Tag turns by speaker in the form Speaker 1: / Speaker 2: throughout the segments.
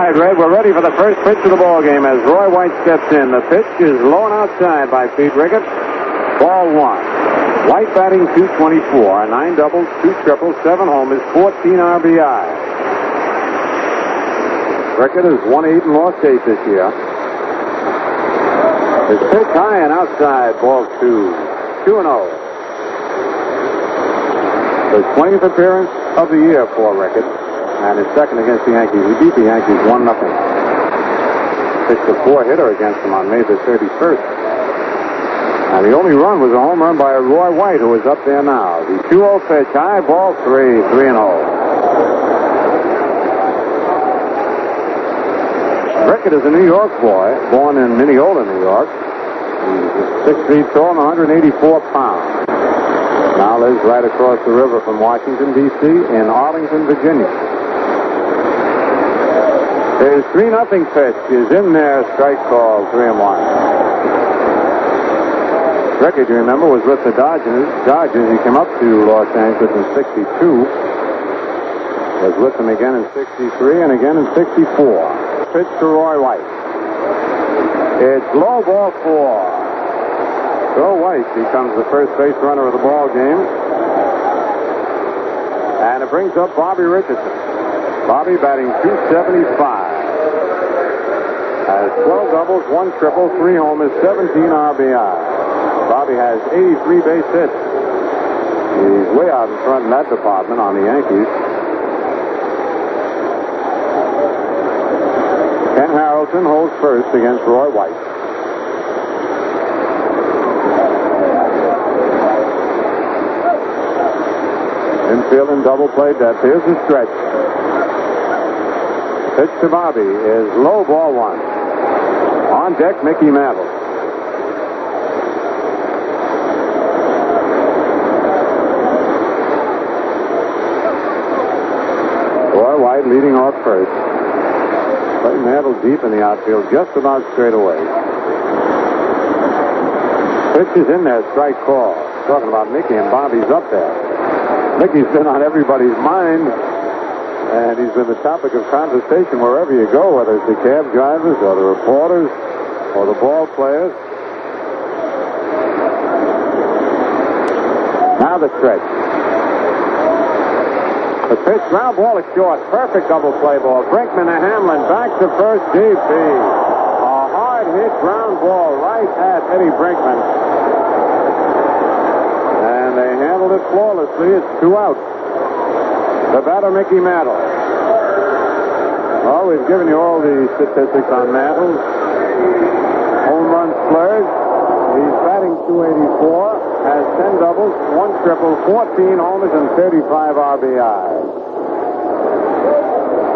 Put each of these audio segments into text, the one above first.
Speaker 1: right, Red, we're ready for the first pitch of the ball game as Roy White steps in. The pitch is low and outside by Pete Ricketts. Ball one. White batting .224, 9 doubles, 2 triples, 7 homers, 14 RBI. Ricketts has won 8 and lost 8 this year. His pitch high and outside, ball 2. 2-0. His 20th appearance of the year for Ricketts, and his second against the Yankees. He beat the Yankees 1-0. Pitched a 4-hitter against them on May the 31st. And the only run was a home run by Roy White, who is up there now. The 2-0 pitch, high, ball 3, 3-0. Ricketts is a New York boy, born in Mineola, New York. He's 6 feet tall and 184 pounds. Now lives right across the river from Washington, D.C. in Arlington, Virginia. His 3-0 pitch is in there, strike call, 3-1. Ricketts, you remember, was with the Dodgers. He came up to Los Angeles in '62. Was with them again in '63 and again in '64. Pitch to Roy White. It's low, ball 4. So White becomes the first base runner of the ball game. And it brings up Bobby Richardson. Bobby batting .275. Has 12 doubles, 1 triple, 3 homers, 17 RBI. Bobby has 83 base hits. He's way out in front in that department on the Yankees. Ken Harrelson holds first against Roy White. Infield and double play depth. Here's the stretch. Pitch to Bobby is low, ball 1. On deck, Mickey Mantle. Roy White leading off first. Putting Mantle deep in the outfield, just about straight away. Pitch is in there, strike call. Talking about Mickey, and Bobby's up there. Mickey's been on everybody's mind, and he's been the topic of conversation wherever you go, whether it's the cab drivers or the reporters or the ball players. Now the stretch. The pitch, ground ball is short. Perfect double play ball. Brinkman to Hamlin, back to first, deep. A hard hit ground ball right at Eddie Brinkman. And they handled it flawlessly. It's 2 out. The batter, Mickey Mantle. Well, we've given you all the statistics on Mantle. Home run splurge. He's batting .284. Has 10 doubles, 1 triple, 14 homers, and 35 RBI.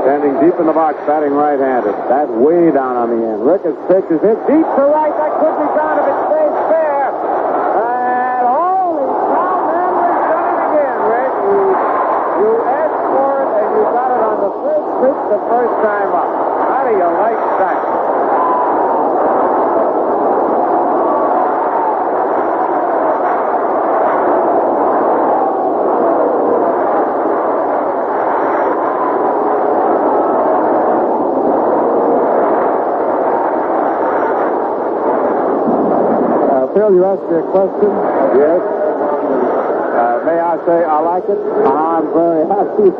Speaker 1: Standing deep in the box, batting right-handed. That way down on the end. Ricketts' pitch is hit deep to right. That could be down if it stays fair. And holy cow, Manley's done it again, Rick. You asked for it, and you got it on the first pitch the first time up. How do you like that?
Speaker 2: Phil, you asked me a question.
Speaker 1: Yes. May I say I like it?
Speaker 2: I'm very happy.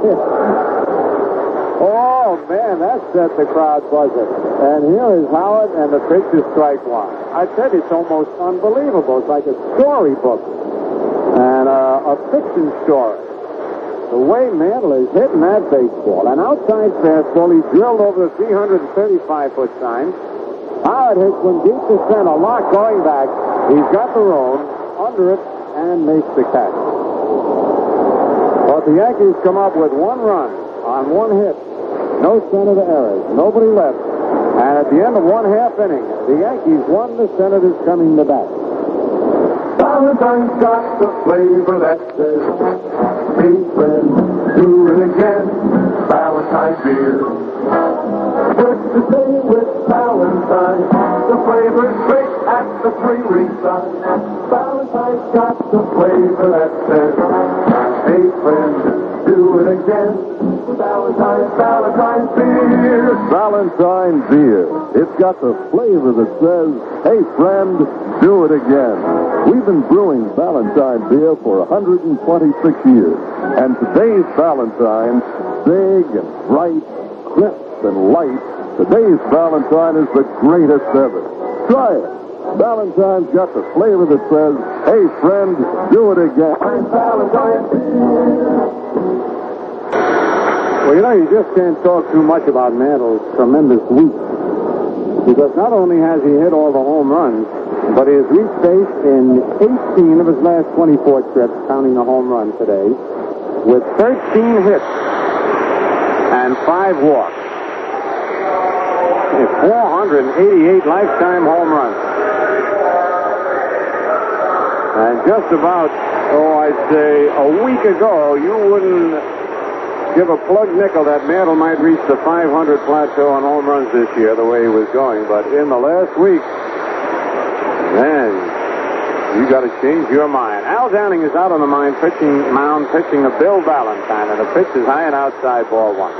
Speaker 1: Oh, man, that set the crowd buzzing.
Speaker 2: And here is Howard, and the pitch is strike 1.
Speaker 1: I said it's almost unbelievable. It's like a storybook and a fiction story. The way Mantle is hitting that baseball. An outside fastball, he drilled over the 335-foot sign. Howard hits one deep to center, lock going back. He's got the road under it and makes the catch. But the Yankees come up with 1 run on 1 hit. No Senator errors. Nobody left. And at the end of 1/2 inning, the Yankees won. The Senators coming to bat.
Speaker 3: Valentine's got the flavor that says, "Hey friend, do it again." Valentine's beer. Good to say with Valentine. The flavor's great at the pre-ring sign. Valentine's got the flavor that says, "Hey friend, do it again. Valentine's beer.
Speaker 4: Valentine beer. It's got the flavor that says, hey, friend, do it again. We've been brewing Valentine beer for 126 years. And today's Valentine, big and bright, crisp and light, today's Valentine is the greatest ever. Try it. Valentine's got the flavor that says, hey, friend, do it again.
Speaker 3: Valentine's beer.
Speaker 1: Well, you know, you just can't talk too much about Mantle's tremendous week. Because not only has he hit all the home runs, but he has reached base in 18 of his last 24 trips, counting the home run today, with 13 hits and 5 walks. 488 lifetime home runs. And just about, I'd say a week ago, you wouldn't give a plug nickel that Mantle might reach the 500 plateau on home runs this year the way he was going. But in the last week, man, you got to change your mind. Al Downing is out on the mound pitching to Bill Valentine, and the pitch is high and outside, ball 1.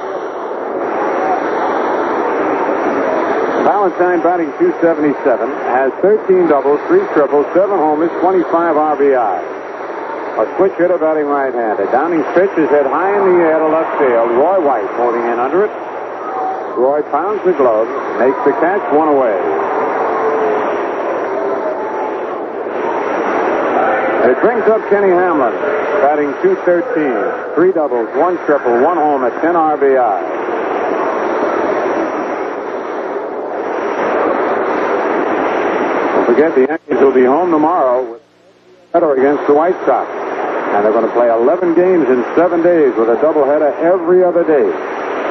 Speaker 1: Valentine batting .277, has 13 doubles, 3 triples, 7 homers, 25 RBI. A switch hitter batting right-handed. Downing's pitch is hit high in the air to left field. Roy White moving in under it. Roy pounds the glove, makes the catch, 1 away. It brings up Kenny Hamlin, batting .213, 3 doubles, 1 triple, 1 homer, 10 RBI. Don't forget, the Yankees will be home tomorrow with against the White Sox. And they're going to play 11 games in 7 days with a doubleheader every other day.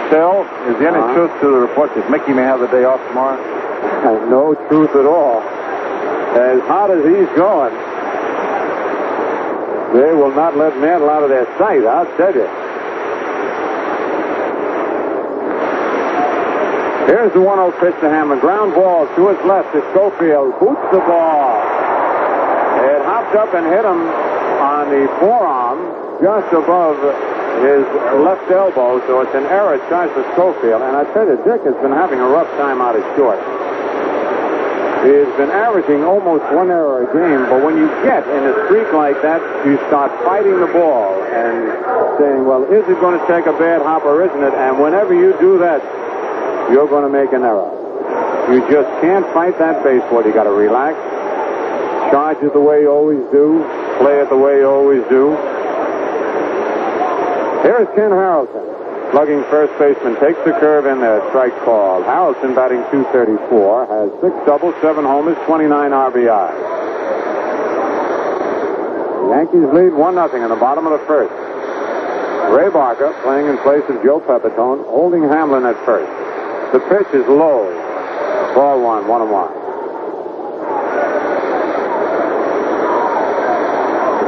Speaker 2: Phil, is there any truth to the report that Mickey may have the day off tomorrow?
Speaker 1: No truth at all. As hot as he's going, they will not let Mantle out of their sight, I'll tell you. Here's the 1-0 pitch to Hamlin. Ground ball to his left to Schofield. Boots the ball. It hopped up and hit him on the forearm just above his left elbow, so it's an error charge for Schofield. And I tell you, Dick has been having a rough time out of short. He's been averaging almost 1 error a game, but when you get in a streak like that, you start fighting the ball and saying, well, is it going to take a bad hop or isn't it? And whenever you do that, you're going to make an error. You just can't fight that baseball. You got to relax. Charge it the way you always do. Play it the way you always do. Here's Ken Harrelson. Slugging first baseman. Takes the curve in there. Strike called. Harrelson batting .234. Has 6 doubles, 7 homers, 29 RBI. The Yankees lead 1-0 in the bottom of the first. Ray Barker playing in place of Joe Pepitone, holding Hamlin at first. The pitch is low. Ball 1, 1-1.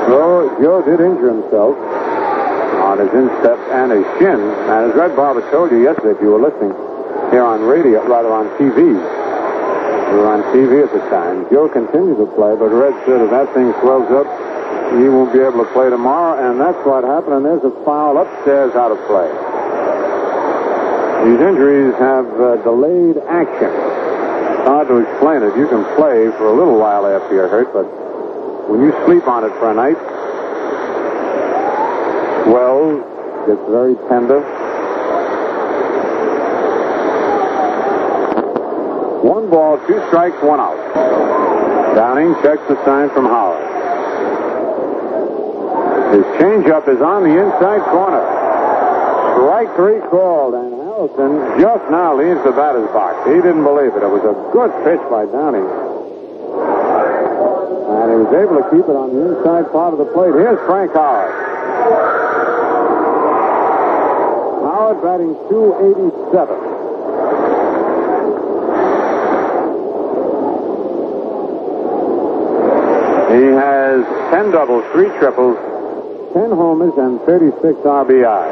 Speaker 1: So Joe did injure himself on his instep and his shin. And as Red Barber told you yesterday, if you were listening here on radio, rather on TV, we were on TV at the time, Joe continued to play, but Red said if that thing swells up, he won't be able to play tomorrow, and that's what happened, and there's a foul upstairs out of play. These injuries have delayed action. It's hard to explain it. You can play for a little while after you're hurt, but when you sleep on it for a night, well, it's very tender. 1 ball, 2 strikes, 1 out. Downing checks the sign from Howard. His changeup is on the inside corner. Strike 3 called, and Harrelson just now leaves the batter's box. He didn't believe it. It was a good pitch by Downing. And he was able to keep it on the inside part of the plate. Here's Frank Howard. Howard batting .287. He has 10 doubles, 3 triples, 10 homers, and 36 RBI.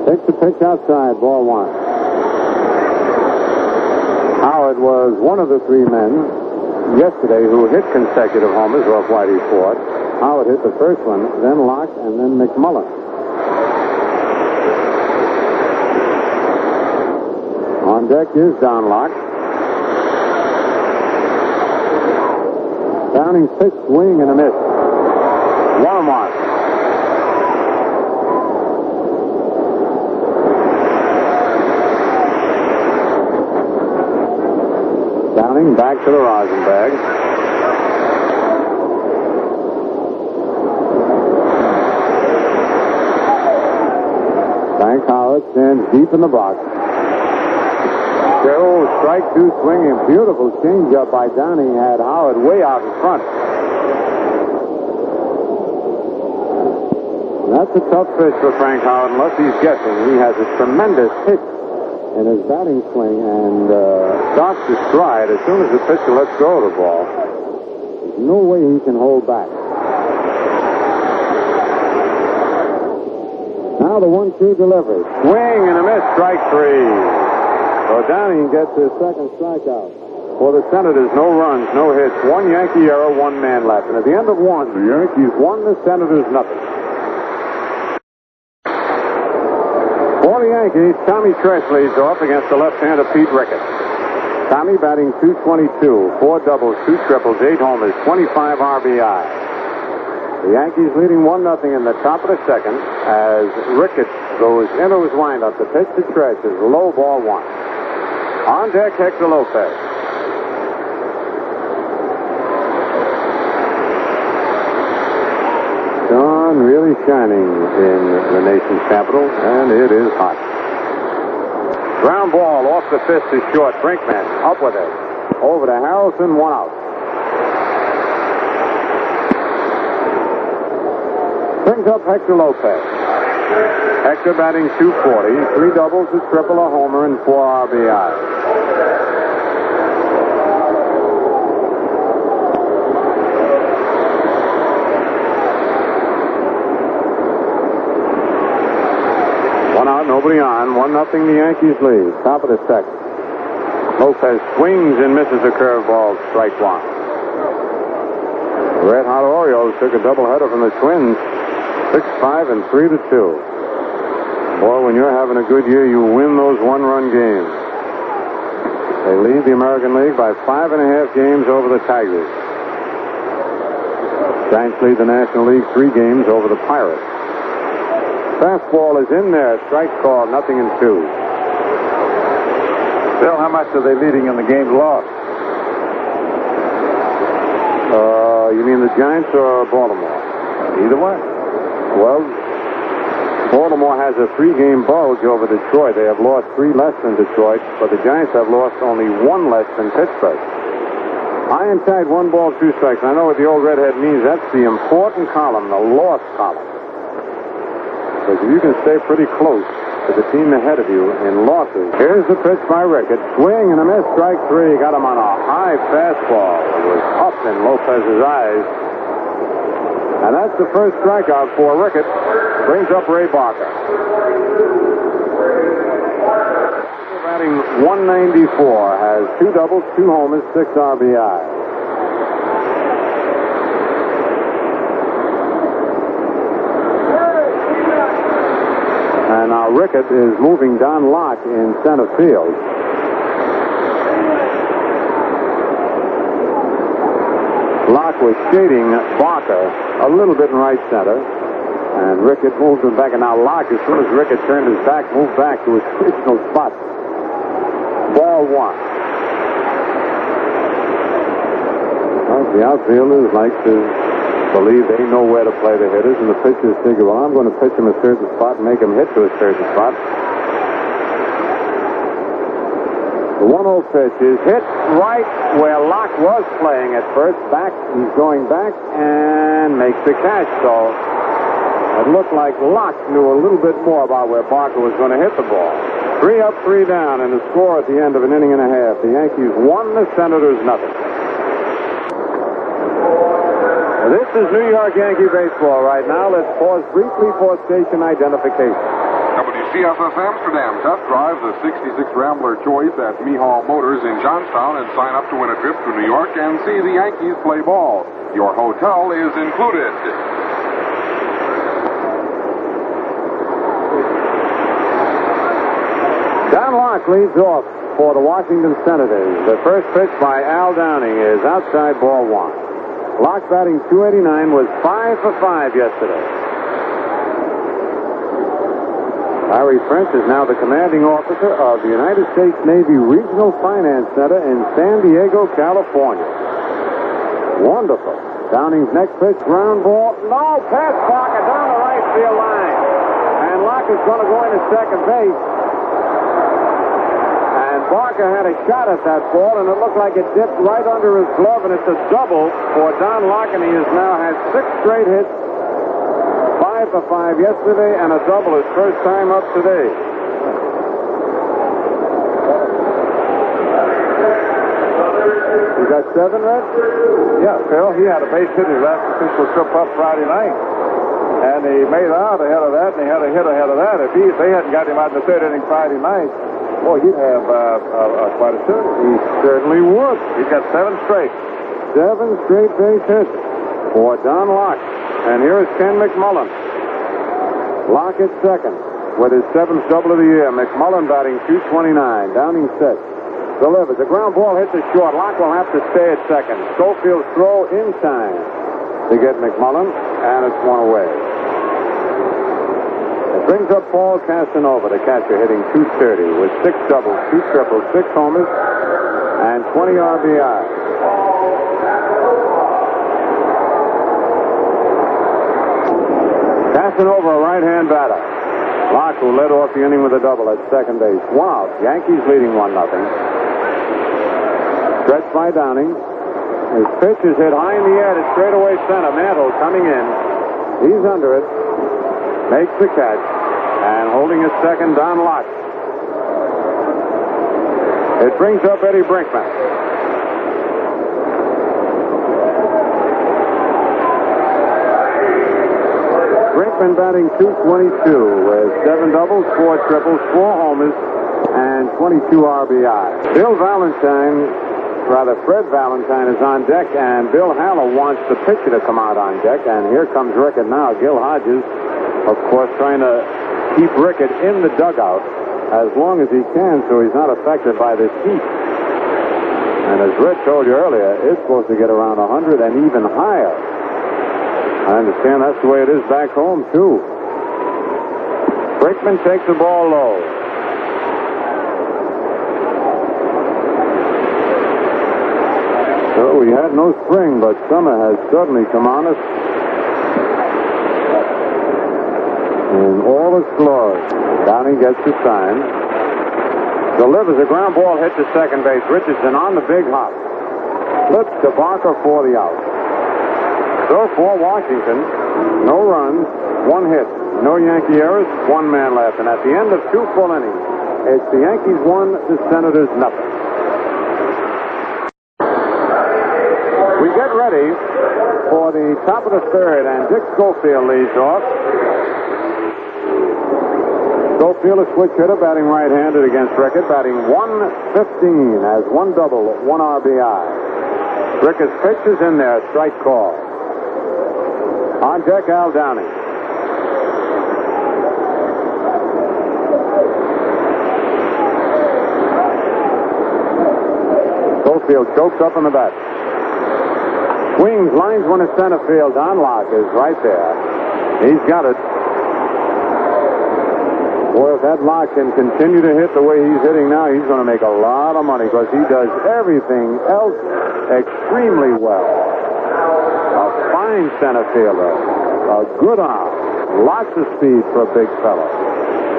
Speaker 1: Takes the pitch outside, ball 1. Howard was one of the 3 men yesterday who hit consecutive homers off Whitey Ford. Howard hit the first one, then Locke, and then McMullen. On deck is Don Locke. Downing's pitch, swing, and a miss. 1-1. Downing back to the rosin bag. Frank Howard stands deep in the box. Oh, strike two swinging. Beautiful changeup by Downing. Had Howard way out in front. That's a tough pitch for Frank Howard unless he's guessing. He has a tremendous hit in his batting swing and starts to stride as soon as the pitcher lets go of the ball. There's no way he can hold back. Now the 1-2 delivery. Swing and a miss, strike three. So Downing gets his second strikeout. For the Senators, no runs, no hits. One Yankee error, one man left. And at the end of one, the Yankees won, the Senators nothing. For the Yankees, Tommy Tresh leads off against the left-hander Pete Ricketts. Tommy batting .222, 4 doubles, 2 triples, 8 homers, 25 RBI. The Yankees leading 1-0 in the top of the second as Ricketts goes into his windup. The pitch to Tresh is low, ball 1. On deck, Hector Lopez. Sun really shining in the nation's capital, and it is hot. Ground ball off the fist is short. Brinkman up with it. Over to Harrelson, 1 out. Brings up Hector Lopez. Hector batting .240, 3 doubles, a triple, a homer, and 4 RBI. Nobody on. 1-0 the Yankees lead. Top of the second. Lopez swings and misses a curveball. Strike 1. Red Hot Orioles took a doubleheader from the Twins. 6-5 and 3-2. Boy, when you're having a good year, you win those one-run games. They lead the American League by 5.5 games over the Tigers. Giants lead the National League 3 games over the Pirates. Fastball is in there. Strike call, 0-2.
Speaker 2: Bill, how much are they leading in the games lost?
Speaker 1: You mean the Giants or Baltimore?
Speaker 2: Either one.
Speaker 1: Well, Baltimore has a 3-game bulge over Detroit. They have lost 3 less than Detroit, but the Giants have lost only 1 less than Pittsburgh. High and tight, 1 ball, 2 strikes. I know what the old redhead means. That's the important column, the loss column. Because if you can stay pretty close to the team ahead of you in losses. Here's the pitch by Ricketts. Swing and a miss. Strike 3. Got him on a high fastball. It was up in Lopez's eyes. And that's the first strikeout for Ricketts. Brings up Ray Barker. Batting .194. Has 2 doubles, 2 homers, 6 RBI. And now Ricketts is moving Don Locke in center field. Locke was shading Barker a little bit in right center. And Ricketts moved him back. And now Locke, as soon as Ricketts turned his back, moved back to his original spot. Ball 1. Well, the outfielders like to believe they know where to play the hitters, and the pitchers figure, well, I'm going to pitch him a certain spot and make him hit to a certain spot. The 1-0 pitch is hit right where Locke was playing at first. Back, he's going back and makes the catch. So it looked like Locke knew a little bit more about where Barker was going to hit the ball. 3 up, 3 down, and the score at the end of an inning and a half. The Yankees won, the Senators nothing. This is New York Yankee baseball right now. Let's pause briefly for station identification.
Speaker 5: WCSS Amsterdam. Test drive the 66 Rambler Choice at Mehall Motors in Johnstown and sign up to win a trip to New York and see the Yankees play ball. Your hotel is included.
Speaker 1: Don Locke leads off for the Washington Senators. The first pitch by Al Downing is outside, ball one. Locke batting .289, was 5 for 5 yesterday. Larry French is now the commanding officer of the United States Navy Regional Finance Center in San Diego, California. Wonderful. Downing's next pitch, ground ball. No, pass Barker down the right field line. And Locke is going to go into second base. And Barker had a shot at that ball, and it looked like it dipped right under his glove, and it's a double for Don Locke, and he has now had 6 straight hits. 5 for 5 yesterday, and a double his first time up today. You got 7, Red?
Speaker 2: Yeah, Phil, he had a base hit his last official trip up Friday night. And he made out ahead of that, and he had a hit ahead of that. If they hadn't got him out in the 3rd inning Friday night, boy, he'd have quite a series.
Speaker 1: He certainly would.
Speaker 2: He's got 7 straight.
Speaker 1: 7 straight base hits for Don Locke. And here is Ken McMullen. Locke at second with his 7th double of the year. McMullen batting .229. Downing set. Delivers. A ground ball hits it short. Locke will have to stay at second. Schofield's throw in time to get McMullen, and it's one away. It brings up Paul Casanova, the catcher, hitting .230 with 6 doubles, 2 triples, 6 homers, and 20 RBI. Casanova, a right-hand batter. Locke, who led off the inning with a double at second base. 1 out. Yankees leading 1-0. Stretched by Downing. His pitch is hit high in the air to straightaway center. Mantle coming in. He's under it. Makes the catch. And holding at second, Don Locke. It brings up Eddie Brinkman. Brinkman batting .222 with 7 doubles, 4 triples, 4 homers, and 22 RBI. Fred Valentine is on deck, and Bill Haller wants the pitcher to come out on deck, and here comes Rickett now. Gil Hodges, of course, trying to keep Rickett in the dugout as long as he can so he's not affected by this heat. And as Red told you earlier, it's supposed to get around 100 and even higher. I understand that's the way it is back home, too. Brinkman takes the ball low. So we had no spring, but summer has suddenly come on us in all its glory. Downing gets the sign. Delivers a ground ball hit to second base. Richardson on the big hop. Flips to Barker for the out. So for Washington, no runs, 1 hit, no Yankee errors, 1 man left. And at the end of 2 full innings, it's the Yankees 1, the Senators nothing. We get ready for the top of the 3rd, and Dick Schofield leads off. Schofield, a switch hitter, batting right-handed against Rickett, batting .115, has 1 double, 1 RBI. Rickett's pitch is in there, strike call. On deck, Al Downing. Schofield chokes up on the bat. Swings, lines one to center field. Don Locke is right there. He's got it. Boy, if that Locke can continue to hit the way he's hitting now, he's going to make a lot of money because he does everything else extremely well. A fine center fielder. A good arm. Lots of speed for a big fellow.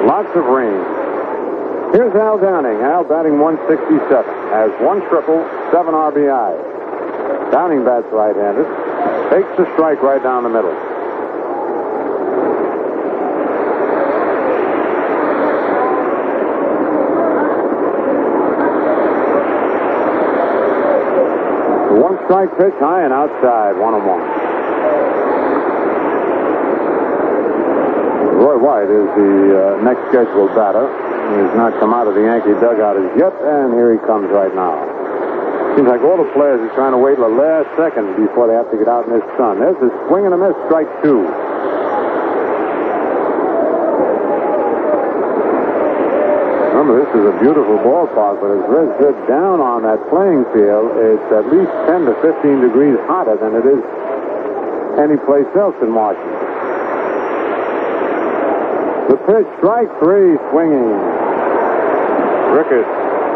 Speaker 1: Lots of range. Here's Al Downing. Al batting .167. Has 1 triple, 7 RBI. Downing bats right-handed. Takes the strike right down the middle. The 1-strike pitch high and outside, 1-1. Roy White is the next scheduled batter. He has not come out of the Yankee dugout as yet, and here he comes right now. Seems like all the players are trying to wait the last second before they have to get out in this sun. There's a swing and a miss, strike 2. Remember, this is a beautiful ballpark, but as Riz said, down on that playing field, it's at least 10 to 15 degrees hotter than it is any place else in Washington. The pitch, strike 3, swinging. Ricketts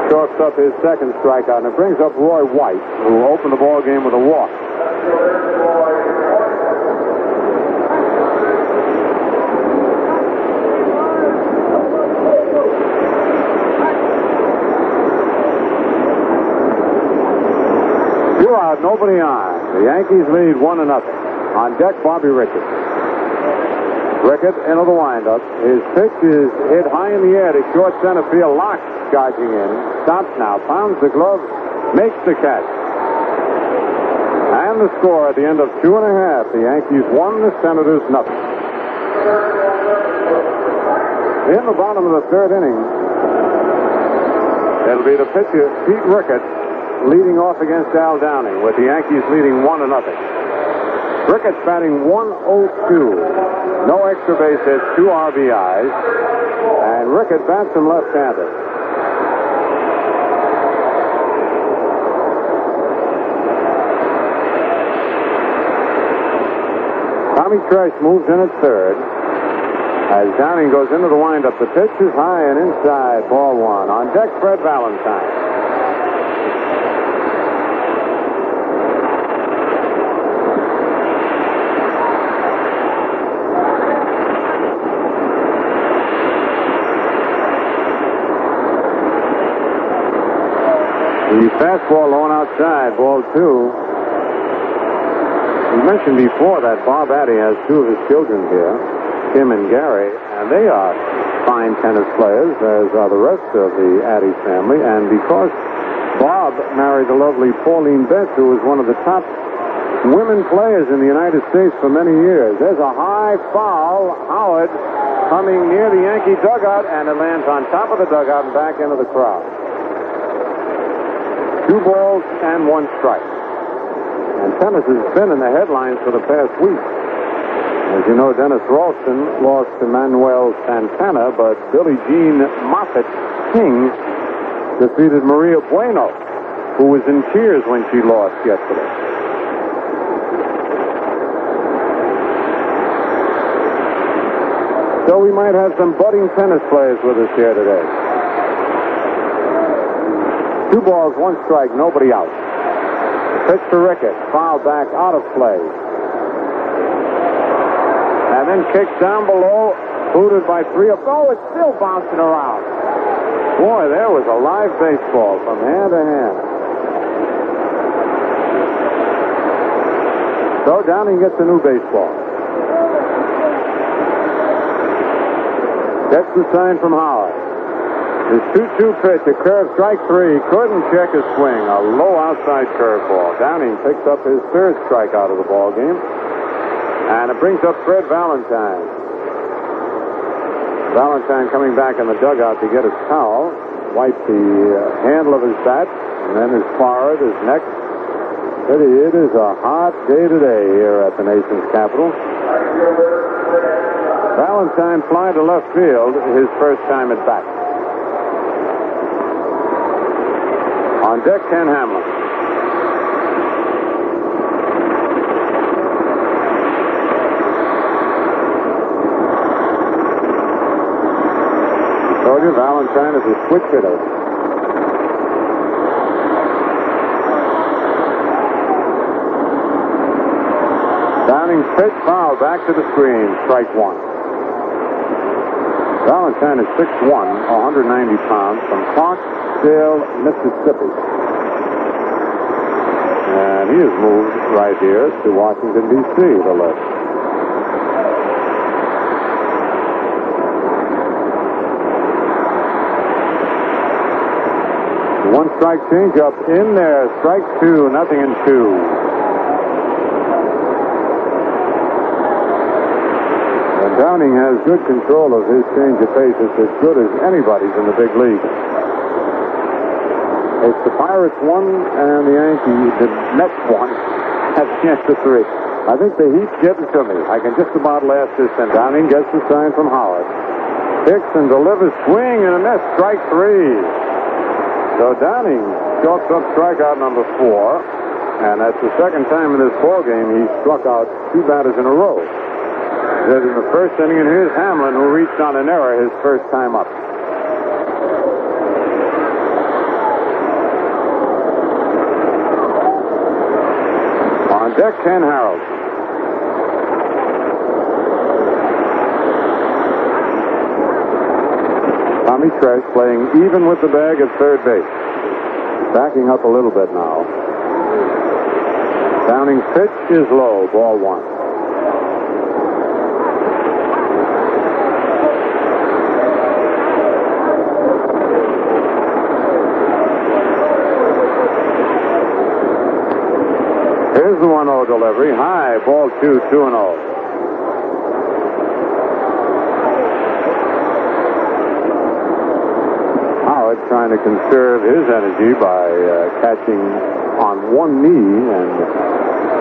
Speaker 1: chalks up his second strikeout, and it brings up Roy White, who opened the ball game with a walk. Two out, nobody on. The Yankees lead 1-0. On deck, Bobby Ricketts. Ricketts into the windup. His pitch is hit high in the air to short center field. Locke charging in. Stops now. Pounds the glove. Makes the catch. And the score at the end of 2.5. The Yankees 1, the Senators 0. In the bottom of the third inning, it'll be the pitcher, Pete Ricketts, leading off against Al Downing, with the Yankees leading 1-0. Ricketts batting 102. No extra base hits, 2 RBIs. And Ricketts bats him left-handed. Tommy Tresh moves in at third. As Downing goes into the windup, the pitch is high and inside, ball 1. On deck, Fred Valentine. The fastball low and outside, ball 2. We mentioned before that Bob Addy has 2 of his children here, Tim and Gary, and they are fine tennis players, as are the rest of the Addy family. And because Bob married the lovely Pauline Betts, who was one of the top women players in the United States for many years. There's a high foul. Howard coming near the Yankee dugout, and it lands on top of the dugout and back into the crowd. 2 balls and 1 strike. And tennis has been in the headlines for the past week. As you know, Dennis Ralston lost to Manuel Santana, but Billie Jean Moffitt King defeated Maria Bueno, who was in tears when she lost yesterday. So we might have some budding tennis players with us here today. 2 balls, 1 strike, nobody out. Pitch to Ricketts, foul back, out of play. And then kicked down below, booted by 3 up. Oh, it's still bouncing around. Boy, there was a live baseball from hand to hand. So Downing gets a new baseball. Gets the sign from Howard. His 2-2 pitch, a curve, strike 3. Couldn't check his swing. A low outside curveball. Downing picks up his 3rd strikeout of the ball game. And it brings up Fred Valentine. Valentine coming back in the dugout to get his towel. Wipe the handle of his bat, and then his forehead, his neck. It is a hot day today here at the nation's capital. Valentine fly to left field, his first time at bat. On deck, Ken Hamlin. I told you Valentine is a switch hitter. Downing's pitch, foul, back to the screen, strike 1. Valentine is 6'1", 190 pounds, from Clarksdale, Mississippi. And he has moved right here to Washington, D.C., the left. The 1-strike changeup in there, strike 2, nothing in 2. Downing has good control of his change of pace. It's as good as anybody's in the big league. It's the Pirates 1 and the Yankees, the Mets 1 at the end of 3. I think the heat's getting to me. I can just about last this, and Downing gets the sign from Howard. Dixon delivers, swing and a miss, strike 3. So Downing chalks up strikeout number 4, and that's the second time in this ball game he struck out 2 batters in a row. That in the first inning, and here's Hamlin, who reached on an error his first time up. On deck, Ken Harold. Tommy Tresh playing even with the bag at third base. Backing up a little bit now. Downing's pitch is low, ball 1. Here's the 1-0 delivery. High, ball 2, 2-0. Howard trying to conserve his energy by catching on one knee and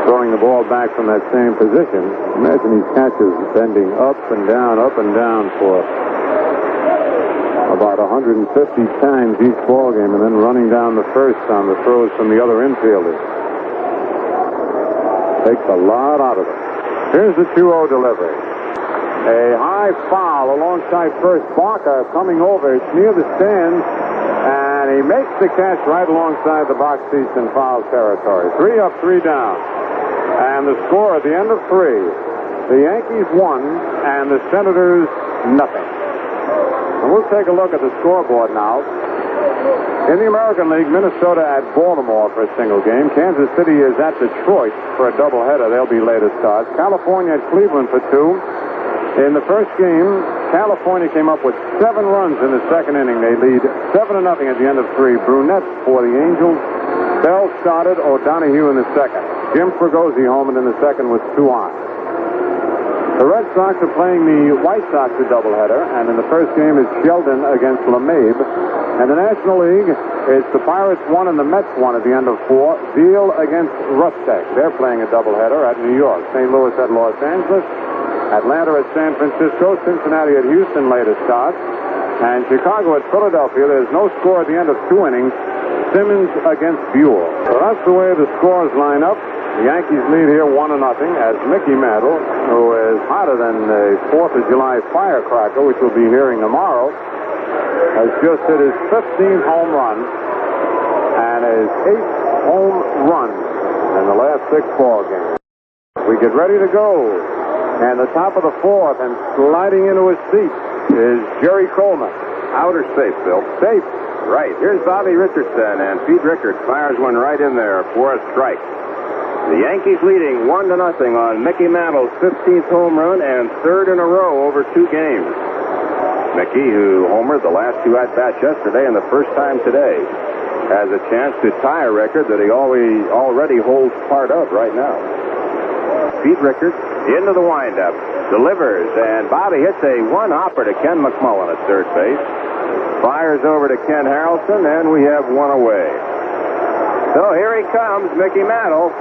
Speaker 1: throwing the ball back from that same position. Imagine these catches bending up and down for about 150 times each ball game, and then running down the first on the throws from the other infielders. Takes a lot out of it. Here's the 2-0 delivery. A high foul alongside first. Barker coming over. It's near the stands, and he makes the catch right alongside the box seats in foul territory. 3 up, 3 down. And the score at the end of 3, the Yankees 1 and the Senators nothing. And we'll take a look at the scoreboard now. In the American League, Minnesota at Baltimore for a single game. Kansas City is at Detroit for a doubleheader. They'll be later starts. California at Cleveland for 2. In the first game, California came up with 7 runs in the second inning. They lead 7-0 at the end of 3. Brunette for the Angels. Bell started. O'Donohue in the second. Jim Fregosi homered in the second with 2 on. The Red Sox are playing the White Sox a doubleheader, and in the first game is Sheldon against LeMahieu. And the National League, it's the Pirates 1 and the Mets 1 at the end of 4. Deal against Rustek. They're playing a doubleheader at New York. St. Louis at Los Angeles. Atlanta at San Francisco. Cincinnati at Houston later starts. And Chicago at Philadelphia. There's no score at the end of 2 innings. Simmons against Buell. So that's the way the scores line up. The Yankees lead here 1-0 as Mickey Mantle, who is hotter than the 4th of July firecracker, which we'll be hearing tomorrow, has just hit his 15th home run and his 8th home run in the last 6 ball games. We get ready to go. And the top of the 4th and sliding into his seat is Jerry Coleman.
Speaker 6: Out or safe, Bill?
Speaker 1: Safe.
Speaker 6: Right. Here's Bobby Richardson, and Pete Rickard fires one right in there for a strike. The Yankees leading 1-0 on Mickey Mantle's 15th home run and 3rd in a row over 2 games. Mickey, who homered the last 2 at-bats yesterday and the first time today, has a chance to tie a record that he already holds part of right now. Pete Rickard into the windup, delivers, and Bobby hits a one-hopper to Ken McMullen at third base. Fires over to Ken Harrelson, and we have 1 away. So here he comes, Mickey Mantle.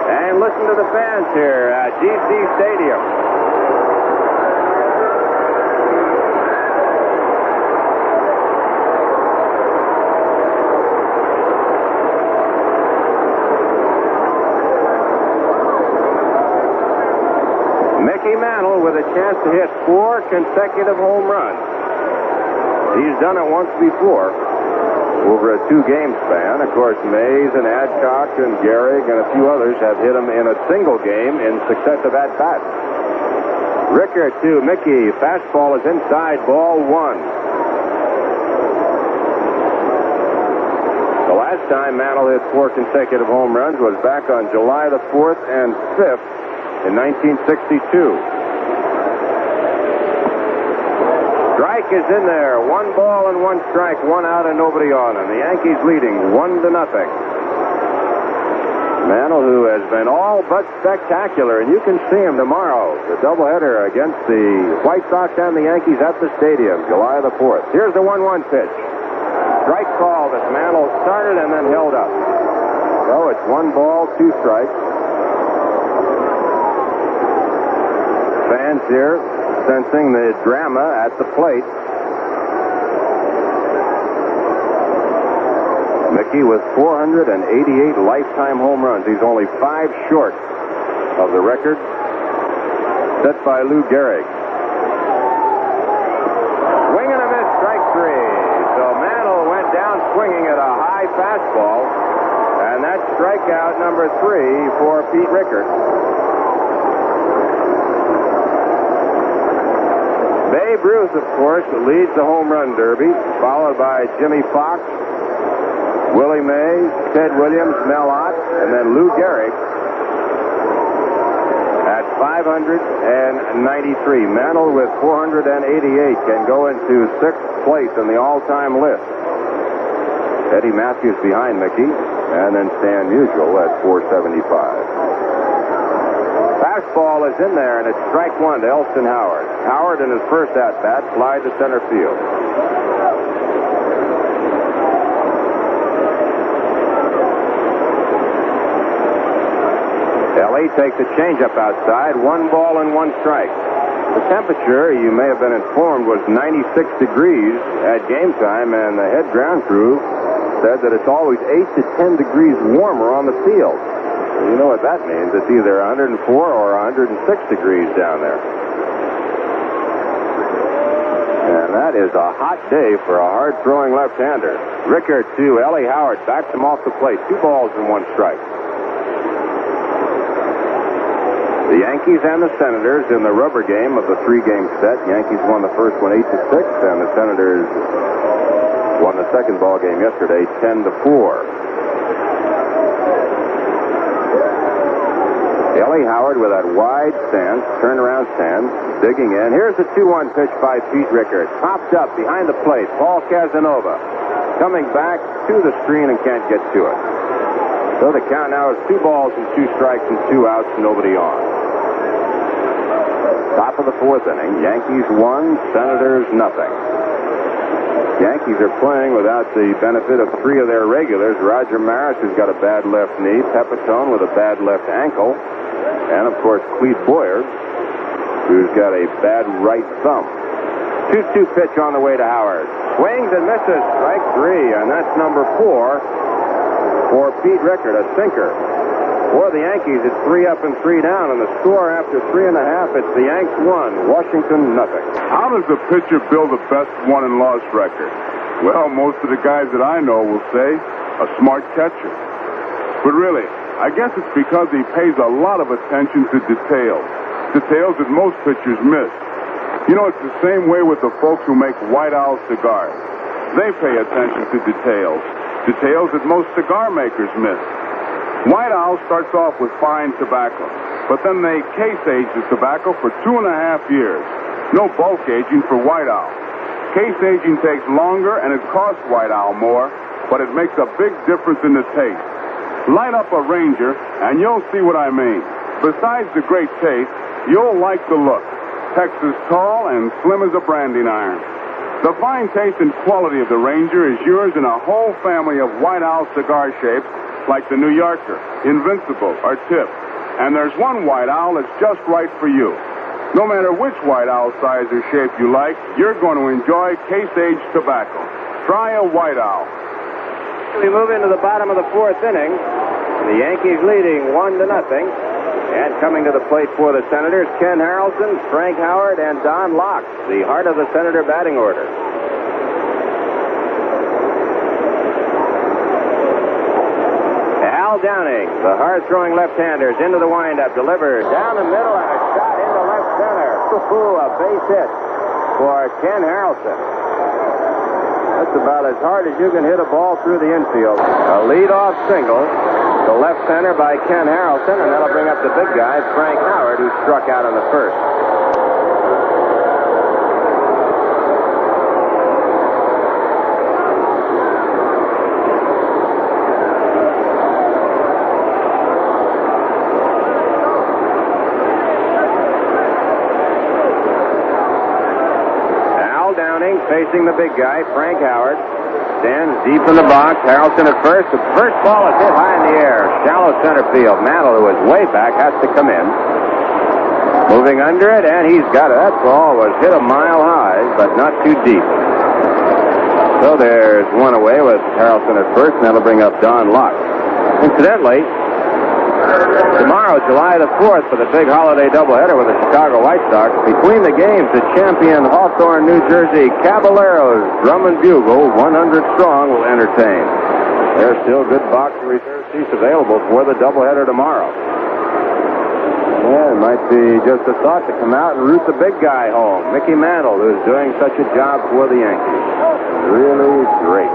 Speaker 6: And listen to the fans here at GC Stadium. Mickey Mantle with a chance to hit 4 consecutive home runs. He's done it once before. Over a 2-game span. Of course, Mays and Adcock and Gehrig and a few others have hit him in a single game in successive at-bats. Rickard to Mickey. Fastball is inside, ball 1. The last time Mantle hit 4 consecutive home runs was back on July the 4th and 5th in 1962. Strike is in there. 1 ball and 1 strike, 1 out and nobody on. And the Yankees leading 1-0. Mantle, who has been all but spectacular, and you can see him tomorrow. The doubleheader against the White Sox and the Yankees at the stadium, July the 4th. Here's the 1-1 pitch. strike call that Mantle started and then held up. So it's 1 ball, 2 strikes. Fans here sensing the drama at the plate. Mickey with 488 lifetime home runs. He's only 5 short of the record set by Lou Gehrig. Swing and a miss, strike 3. So Mantle went down swinging at a high fastball, and that's strikeout number 3 for Pete Rickard. Babe Ruth, of course, leads the home run derby, followed by Jimmy Fox, Willie Mays, Ted Williams, Mel Ott, and then Lou Gehrig at 593. Mantle with 488 can go into 6th place in the all-time list. Eddie Matthews behind Mickey, and then Stan Musial at 475. Fastball is in there, and it's strike 1 to Elston Howard. Howard in his first at-bat flied to center field. Ellie takes a changeup outside, 1 ball and 1 strike. The temperature, you may have been informed, was 96 degrees at game time, and the head ground crew said that it's always 8 to 10 degrees warmer on the field. You know what that means. It's either 104 or 106 degrees down there. And that is a hot day for a hard-throwing left-hander. Rickard to Ellie Howard, backs him off the plate. 2 balls and 1 strike. The Yankees and the Senators in the rubber game of the 3-game set. Yankees won the first one 8-6, and the Senators won the second ball game yesterday 10-4. Ellie Howard with that wide stance, turnaround stance, digging in. Here's the 2-1 pitch by Pete Rickard. Popped up behind the plate. Paul Casanova coming back to the screen and can't get to it. So the count now is 2 balls and 2 strikes and 2 outs, nobody on. Top of the 4th inning. Yankees 1, Senators nothing. Yankees are playing without the benefit of 3 of their regulars. Roger Maris, who's got a bad left knee. Pepitone with a bad left ankle. And, of course, Clete Boyer, who's got a bad right thumb. 2-2 pitch on the way to Howard. Swings and misses. Strike 3, and that's number 4 for Pete Rickard, a sinker. For the Yankees, it's 3 up and 3 down, and the score after 3 1/2, it's the Yanks 1, Washington nothing.
Speaker 7: How does a pitcher build the best won-and-loss record? Well, most of the guys that I know will say a smart catcher. But really, I guess it's because he pays a lot of attention to details. Details that most pitchers miss. You know, it's the same way with the folks who make White Owl cigars. They pay attention to details. Details that most cigar makers miss. White Owl starts off with fine tobacco, but then they case age the tobacco for 2.5 years. No bulk aging for White Owl. Case aging takes longer and it costs White Owl more, but it makes a big difference in the taste. Light up a Ranger and you'll see what I mean. Besides the great taste, you'll like the look. Texas tall and slim as a branding iron. The fine taste and quality of the Ranger is yours in a whole family of White Owl cigar shapes like the New Yorker, Invincible, or Tip. And there's one White Owl that's just right for you. No matter which White Owl size or shape you like, you're going to enjoy case-aged tobacco. Try a White Owl.
Speaker 6: We move into the bottom of the 4th inning. The Yankees leading 1-0. And coming to the plate for the Senators, Ken Harrelson, Frank Howard, and Don Locke, the heart of the Senator batting order. Al Downing, the hard-throwing left-hander, is into the windup, delivered down the middle, and a shot into left center. A base hit for Ken Harrelson. That's about as hard as you can hit a ball through the infield. A leadoff single to left center by Ken Harrelson, and that'll bring up the big guy, Frank Howard, who struck out in the first. Al Downing facing the big guy, Frank Howard. stands deep in the box. Harrelson at first. The first ball is hit high in the air. Shallow center field. Mantle, who is way back, has to come in. Moving under it, and he's got it. That ball was hit a mile high, but not too deep. So there's one away with Harrelson at first, and that'll bring up Don Locke. Incidentally, tomorrow, July the 4th, for the big holiday doubleheader with the Chicago White Sox, between the games, the champion Hawthorne, New Jersey Caballeros drum and bugle, 100 strong, will entertain. There's still good box and reserve seats available for the doubleheader tomorrow. Yeah, it might be just a thought to come out and root the big guy home, Mickey Mantle, who's doing such a job for the Yankees. Really great.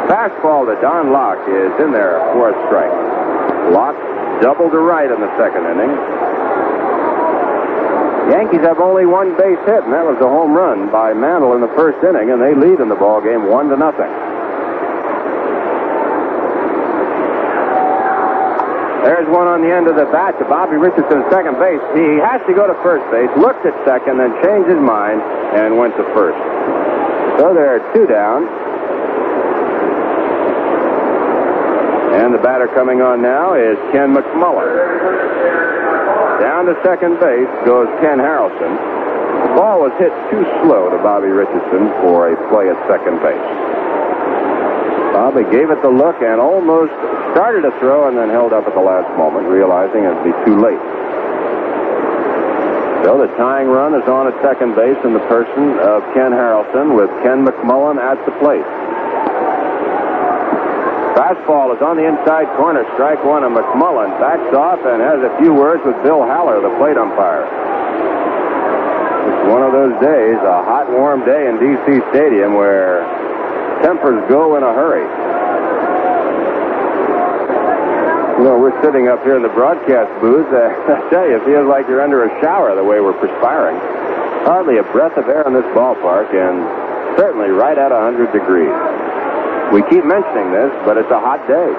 Speaker 6: Fastball to Don Locke is in there for a strike. Locke doubled to right in the second inning. Yankees have only one base hit, and that was a home run by Mantle in the first inning, and they lead in the ball game 1-0. There's one on the end of the bat to Bobby Richardson, second base. He has to go to first base, looked at second, then changed his mind and went to first. So there are two down. And the batter coming on now is Ken McMullen. Down to second base goes Ken Harrelson. The ball was hit too slow to Bobby Richardson for a play at second base. Bobby gave it the look and almost started to throw and then held up at the last moment, realizing it would be too late. So the tying run is on at second base in the person of Ken Harrelson with Ken McMullen at the plate. Fastball is on the inside corner, strike one, and McMullen backs off and has a few words with Bill Haller, the plate umpire. It's one of those days, a hot, warm day in D.C. Stadium where tempers go in a hurry. You know, we're sitting up here in the broadcast booth. I tell you, it feels like you're under a shower the way we're perspiring. Hardly a breath of air in this ballpark, and certainly right at 100 degrees. We keep mentioning this, but it's a hot day.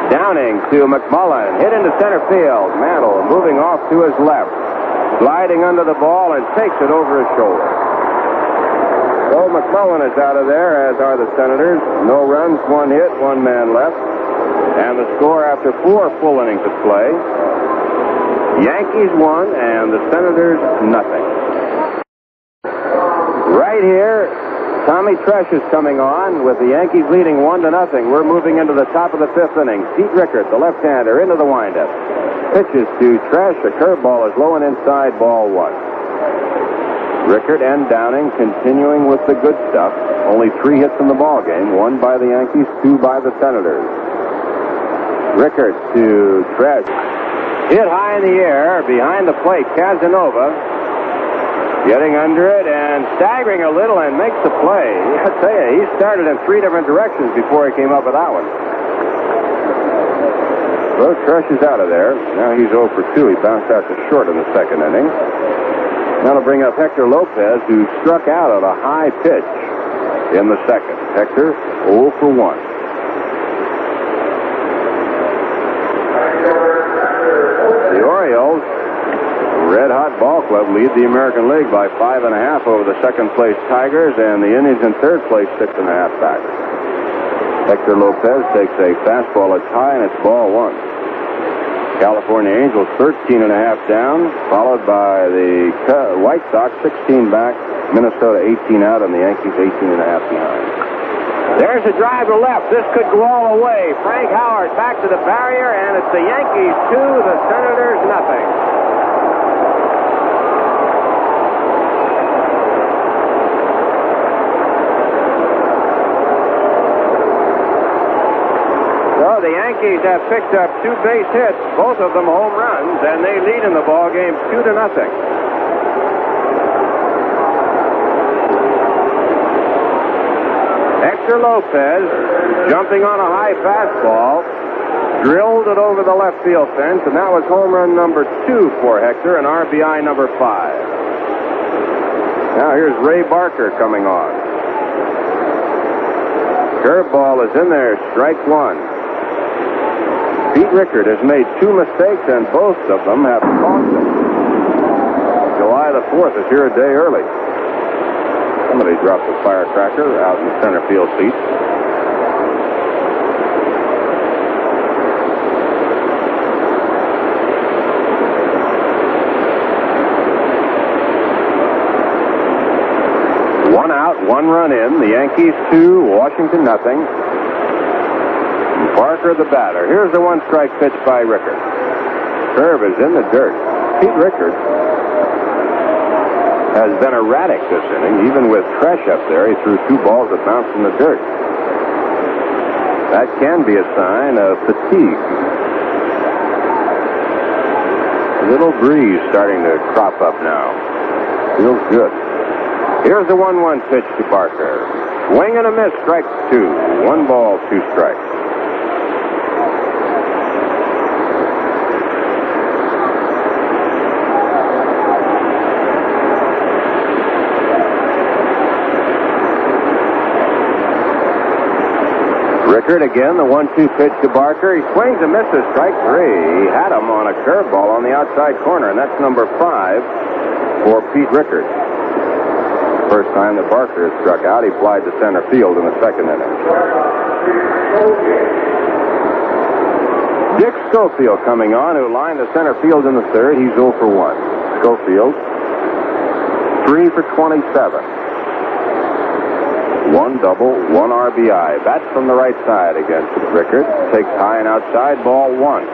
Speaker 6: Downing to McMullen, hit into center field. Mantle moving off to his left, gliding under the ball and takes it over his shoulder. So McMullen is out of there, as are the Senators. No runs, one hit, one man left. And the score after 4 full innings of play. Yankees 1 and the Senators nothing. Right here, Tommy Tresh is coming on with the Yankees leading 1-0. We're moving into the top of the 5th inning. Pete Rickert, the left-hander, into the windup. Pitches to Tresh. A curveball is low and inside, ball 1. Rickert and Downing continuing with the good stuff. Only 3 hits in the ball game. 1 by the Yankees, 2 by the Senators. Rickert to Tresh. Hit high in the air behind the plate. Casanova getting under it and staggering a little and makes the play. I tell you, he started in 3 different directions before he came up with that one. So Tresh is out of there. Now he's 0 for 2. He bounced out to short in the second inning. That'll bring up Hector Lopez, who struck out at a high pitch in the second. Hector 0 for 1. The Orioles, red-hot ball club, lead the American League by 5.5 over the second-place Tigers, and the Indians in third place 6.5 back. Hector Lopez takes a fastball that's high, and it's ball 1. California Angels 13.5 down, followed by the White Sox 16 back, Minnesota 18 out, and the Yankees 18.5 behind. There's a drive to left. This could go all the way. Frank Howard back to the barrier, and it's the Yankees 2, the Senators nothing. The Yankees have picked up 2 base hits, both of them home runs, and they lead in the ball game 2-0. Hector Lopez jumping on a high fastball, drilled it over the left field fence, and that was home run number 2 for Hector and RBI number 5. Now here's Ray Barker coming on. Curveball is in there, strike 1. Pete Rickert has made 2 mistakes, and both of them have cost him. July the 4th is here a day early. Somebody dropped a firecracker out in the center field seat. One out, one run in. The Yankees 2, Washington nothing. Parker the batter. Here's the one-strike pitch by Rickard. Curve is in the dirt. Pete Rickard has been erratic this inning. Even with Tresh up there, he threw 2 balls that bounced in the dirt. That can be a sign of fatigue. A little breeze starting to crop up now. Feels good. Here's the 1-1 pitch to Barker. Swing and a miss, strike 2. 1 ball, 2 strikes. Rickard again, the 1-2 pitch to Barker. He swings and misses, strike 3. He had him on a curveball on the outside corner, and that's number 5 for Pete Rickard. First time that Barker has struck out, he flied to center field in the second inning. Dick Schofield coming on, who lined the center field in the third. He's 0 for 1. Schofield, 3 for 27. 1 double, 1 RBI. That's from the right side against Rickard. Takes high and outside, ball 1.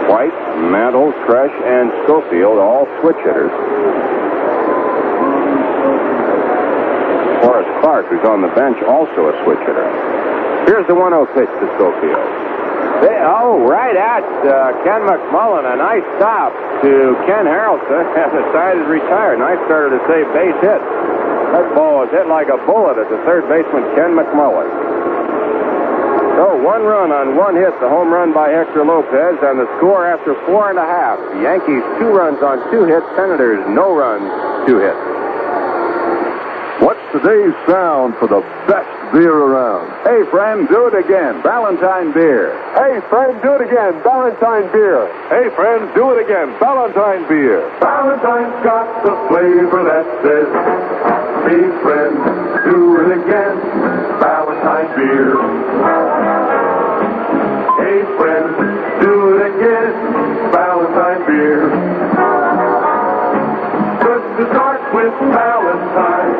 Speaker 6: White, Mantle, Tresh, and Schofield, all switch hitters. Forrest Clark, who's on the bench, also a switch hitter. Here's the 1-0 pitch to Schofield. Right at Ken McMullen. A nice stop to Ken Harrelson, and the side is retired. Nice starter to say base hit. That ball was hit like a bullet at the third baseman, Ken McMullen. So 1 run on 1 hit, the home run by Hector Lopez, and the score after 4 1/2. The Yankees 2 runs on 2 hits, Senators no runs, 2 hits.
Speaker 4: What's today's sound for the best beer around?
Speaker 1: Hey, friend, do it again. Valentine beer. Hey, friend, do it again. Valentine beer.
Speaker 7: Hey, friends, do it again. Valentine beer.
Speaker 3: Valentine's got the flavor that says, "Hey, friend, do it again." Valentine beer. Hey, friend, do it again. Valentine beer. Good to start with Valentine.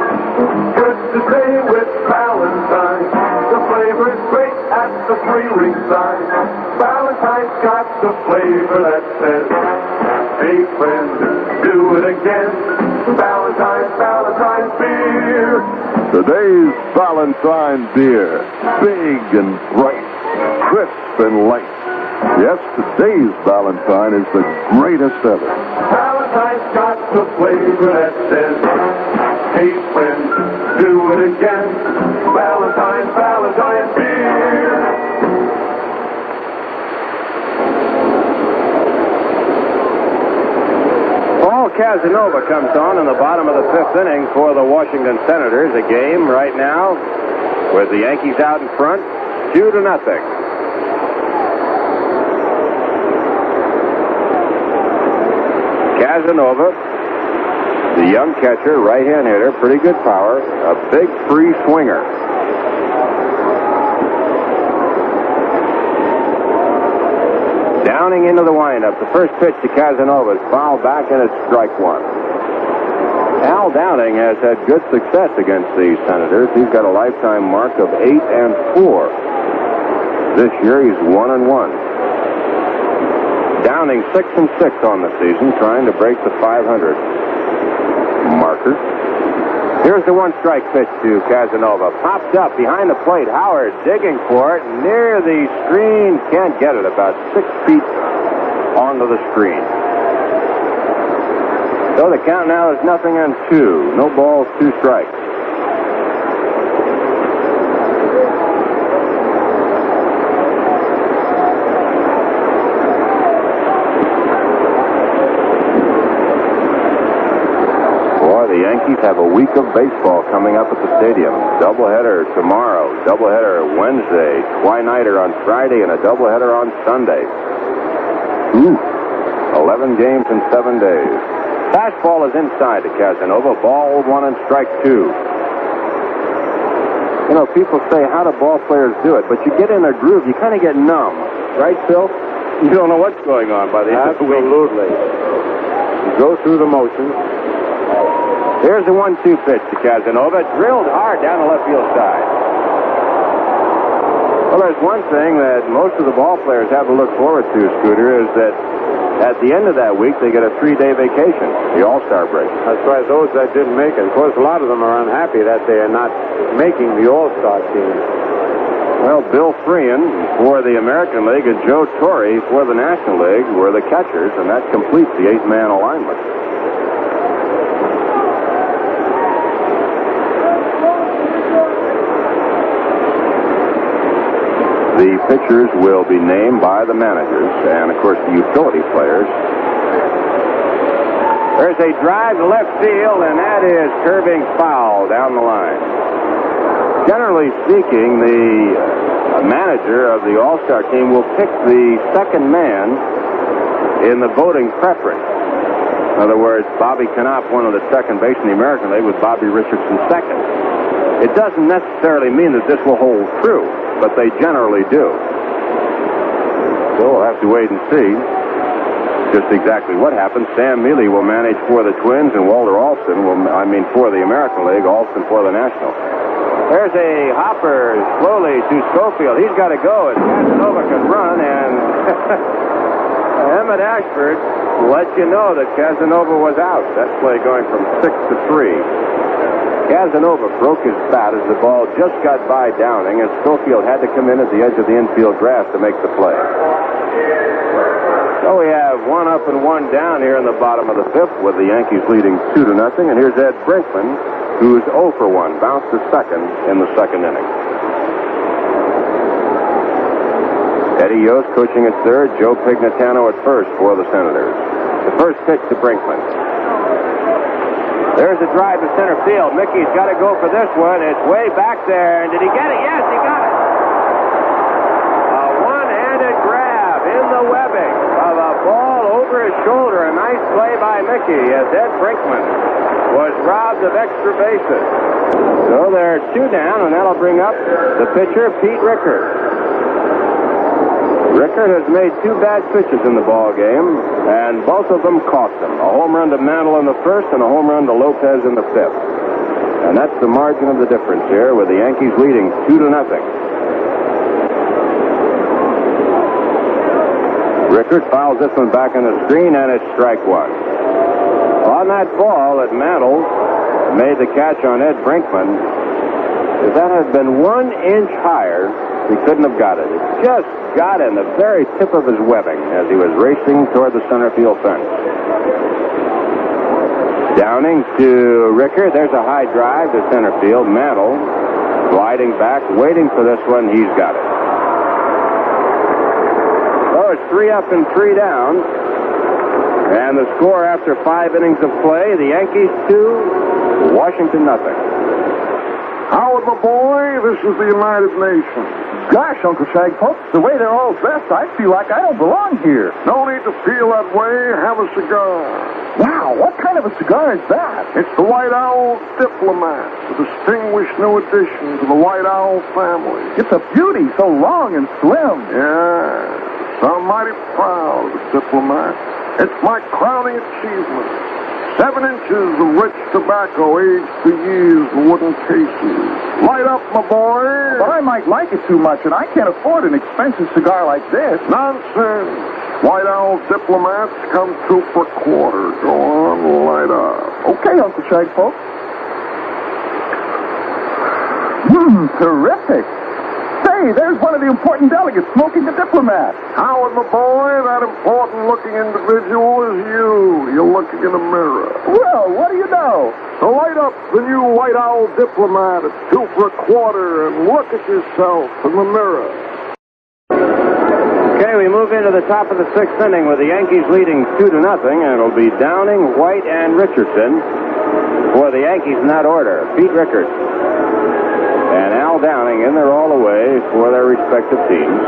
Speaker 3: Good to stay with Valentine. The flavor is great at the 3-ring sign. Valentine's got the flavor that says, "Hey, friend, do it again." Valentine beer.
Speaker 4: Today's Valentine beer. Big and bright. Crisp and light. Yes, today's Valentine is the greatest ever.
Speaker 3: Valentine's got the flavor that says, "Hey, friend, do it again." Valentine beer.
Speaker 6: Paul Casanova comes on in the bottom of the 5th inning for the Washington Senators. A game right now with the Yankees out in front, 2-0. Casanova, the young catcher, right-hand hitter, pretty good power, a big free swinger. Downing into the windup. The first pitch to Casanova is fouled back, and it's strike 1. Al Downing has had good success against the Senators. He's got a lifetime mark of 8-4. This year he's 1-1. Downing 6-6 on the season, trying to break the 500 marker. Here's the 1-strike pitch to Casanova. Popped up behind the plate. Howard digging for it near the screen. Can't get it. About 6 feet onto the screen. So the count now is 0-2. No balls, 2 strikes. The Yankees have a week of baseball coming up at the stadium. Doubleheader tomorrow, doubleheader Wednesday, Twi-Nighter on Friday, and a doubleheader on Sunday. 11 games in 7 days. Fastball is inside to Casanova. Ball 1 and strike 2. You know, people say, how do ball players do it? But you get in a groove, you kind of get numb. Right, Phil? You don't know what's going on by the end of the week.
Speaker 1: Absolutely.
Speaker 6: You go through the motions. Here's the 1-2 pitch to Casanova. Drilled hard down the left field side. Well, there's one thing that most of the ball players have to look forward to, Scooter, is that at the end of that week, they get a 3-day vacation, the All-Star break.
Speaker 1: That's right, those that didn't make it. Of course, a lot of them are unhappy that they are not making the All-Star team.
Speaker 6: Well, Bill Freehan for the American League and Joe Torre for the National League were the catchers, and that completes the 8-man alignment. The pitchers will be named by the managers and, of course, the utility players. There's a drive to left field, and that is curving foul down the line. Generally speaking, the manager of the All-Star team will pick the second man in the voting preference. In other words, Bobby Knopf won on the second base in the American League with Bobby Richardson second. It doesn't necessarily mean that this will hold true, but they generally do. So we'll have to wait and see just exactly what happens. Sam Mealy will manage for the Twins, and Walter Alston for the American League, Alston for the National. There's a hopper slowly to Schofield. He's got to go, and Casanova can run, and Emmett Ashford let you know that Casanova was out. That play going from 6-3. Casanova broke his bat as the ball just got by Downing, and Schofield had to come in at the edge of the infield grass to make the play. So we have 1 up and 1 down here in the bottom of the 5th with the Yankees leading 2-0. And here's Ed Brinkman, who's 0 for 1, bounced to second in the second inning. Eddie Yost coaching at third, Joe Pignatano at first for the Senators. The first pitch to Brinkman. There's a drive to center field. Mickey's got to go for this one. It's way back there. And did he get it? Yes, he got it. A one-handed grab in the webbing of a ball over his shoulder. A nice play by Mickey as Ed Brinkman was robbed of extra bases. So there are 2 down, and that'll bring up the pitcher, Pete Rickard. Rickard has made 2 bad pitches in the ball game, and both of them cost him. A home run to Mantle in the first and a home run to Lopez in the 5th. And that's the margin of the difference here, with the Yankees leading 2-0. Rickard fouls this one back on the screen, and it's strike 1. On that ball that Mantle made the catch on Ed Brinkman, if that had been 1 inch higher, he couldn't have got it. It just got in the very tip of his webbing as he was racing toward the center field fence. Downing to Rickard. There's a high drive to center field. Mantle gliding back, waiting for this one. He's got it. So it's 3 up and 3 down. And the score after 5 innings of play, the Yankees 2, Washington nothing.
Speaker 7: Howard, my boy, this is the United Nations.
Speaker 4: Gosh, Uncle Shag, folks, the way they're all dressed, I feel like I don't belong here.
Speaker 7: No need to feel that way. Have a cigar.
Speaker 4: Wow, what kind of a cigar is that?
Speaker 7: It's the White Owl Diplomat, the distinguished new addition to the White Owl family.
Speaker 4: It's a beauty, so long and slim.
Speaker 7: Yeah, I'm mighty proud of the Diplomat. It's my crowning achievement. 7 inches of rich tobacco aged for years in wooden cases. Light up, my boy.
Speaker 4: But I might like it too much, and I can't afford an expensive cigar like this.
Speaker 7: Nonsense. White Owl Diplomats come 2 for a quarter. Go on, light up.
Speaker 4: Okay, Uncle Shag, folks. Terrific. Say, there's one of the important delegates smoking a Diplomat.
Speaker 7: Howard, my boy, that important-looking individual is you. You're looking in a mirror.
Speaker 4: Well, what do you know?
Speaker 7: So light up the new White Owl Diplomat at 2 for a quarter and look at yourself in the mirror.
Speaker 6: Okay, we move into the top of the 6th inning with the Yankees leading 2-0, and it'll be Downing, White, and Richardson for the Yankees in that order. Pete Rickard and Al Downing in there all the way for their respective teams.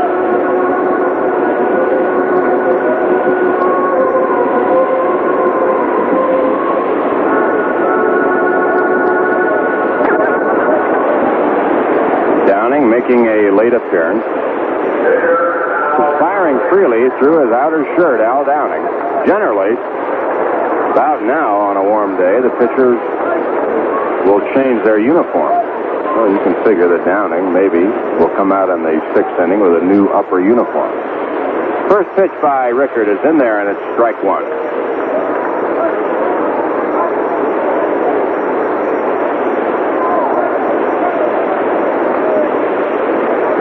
Speaker 6: making a late appearance. He's firing freely through his outer shirt, Al Downing. Generally, about now on a warm day, the pitchers will change their uniform. Well, you can figure that Downing maybe will come out in the 6th inning with a new upper uniform. First pitch by Rickard is in there, and it's strike one.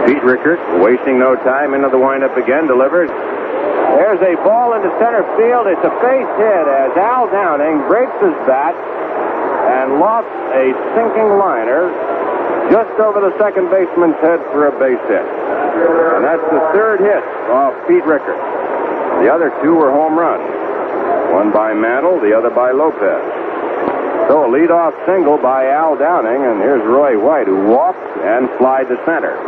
Speaker 6: Pete Rickard, wasting no time, into the windup again, delivers. There's a ball into center field. It's a base hit as Al Downing breaks his bat and lofts a sinking liner just over the second baseman's head for a base hit. And that's the third hit off Pete Rickard. The other two were home runs. One by Mantle, the other by Lopez. So a leadoff single by Al Downing, and here's Roy White, who walked and flied to center.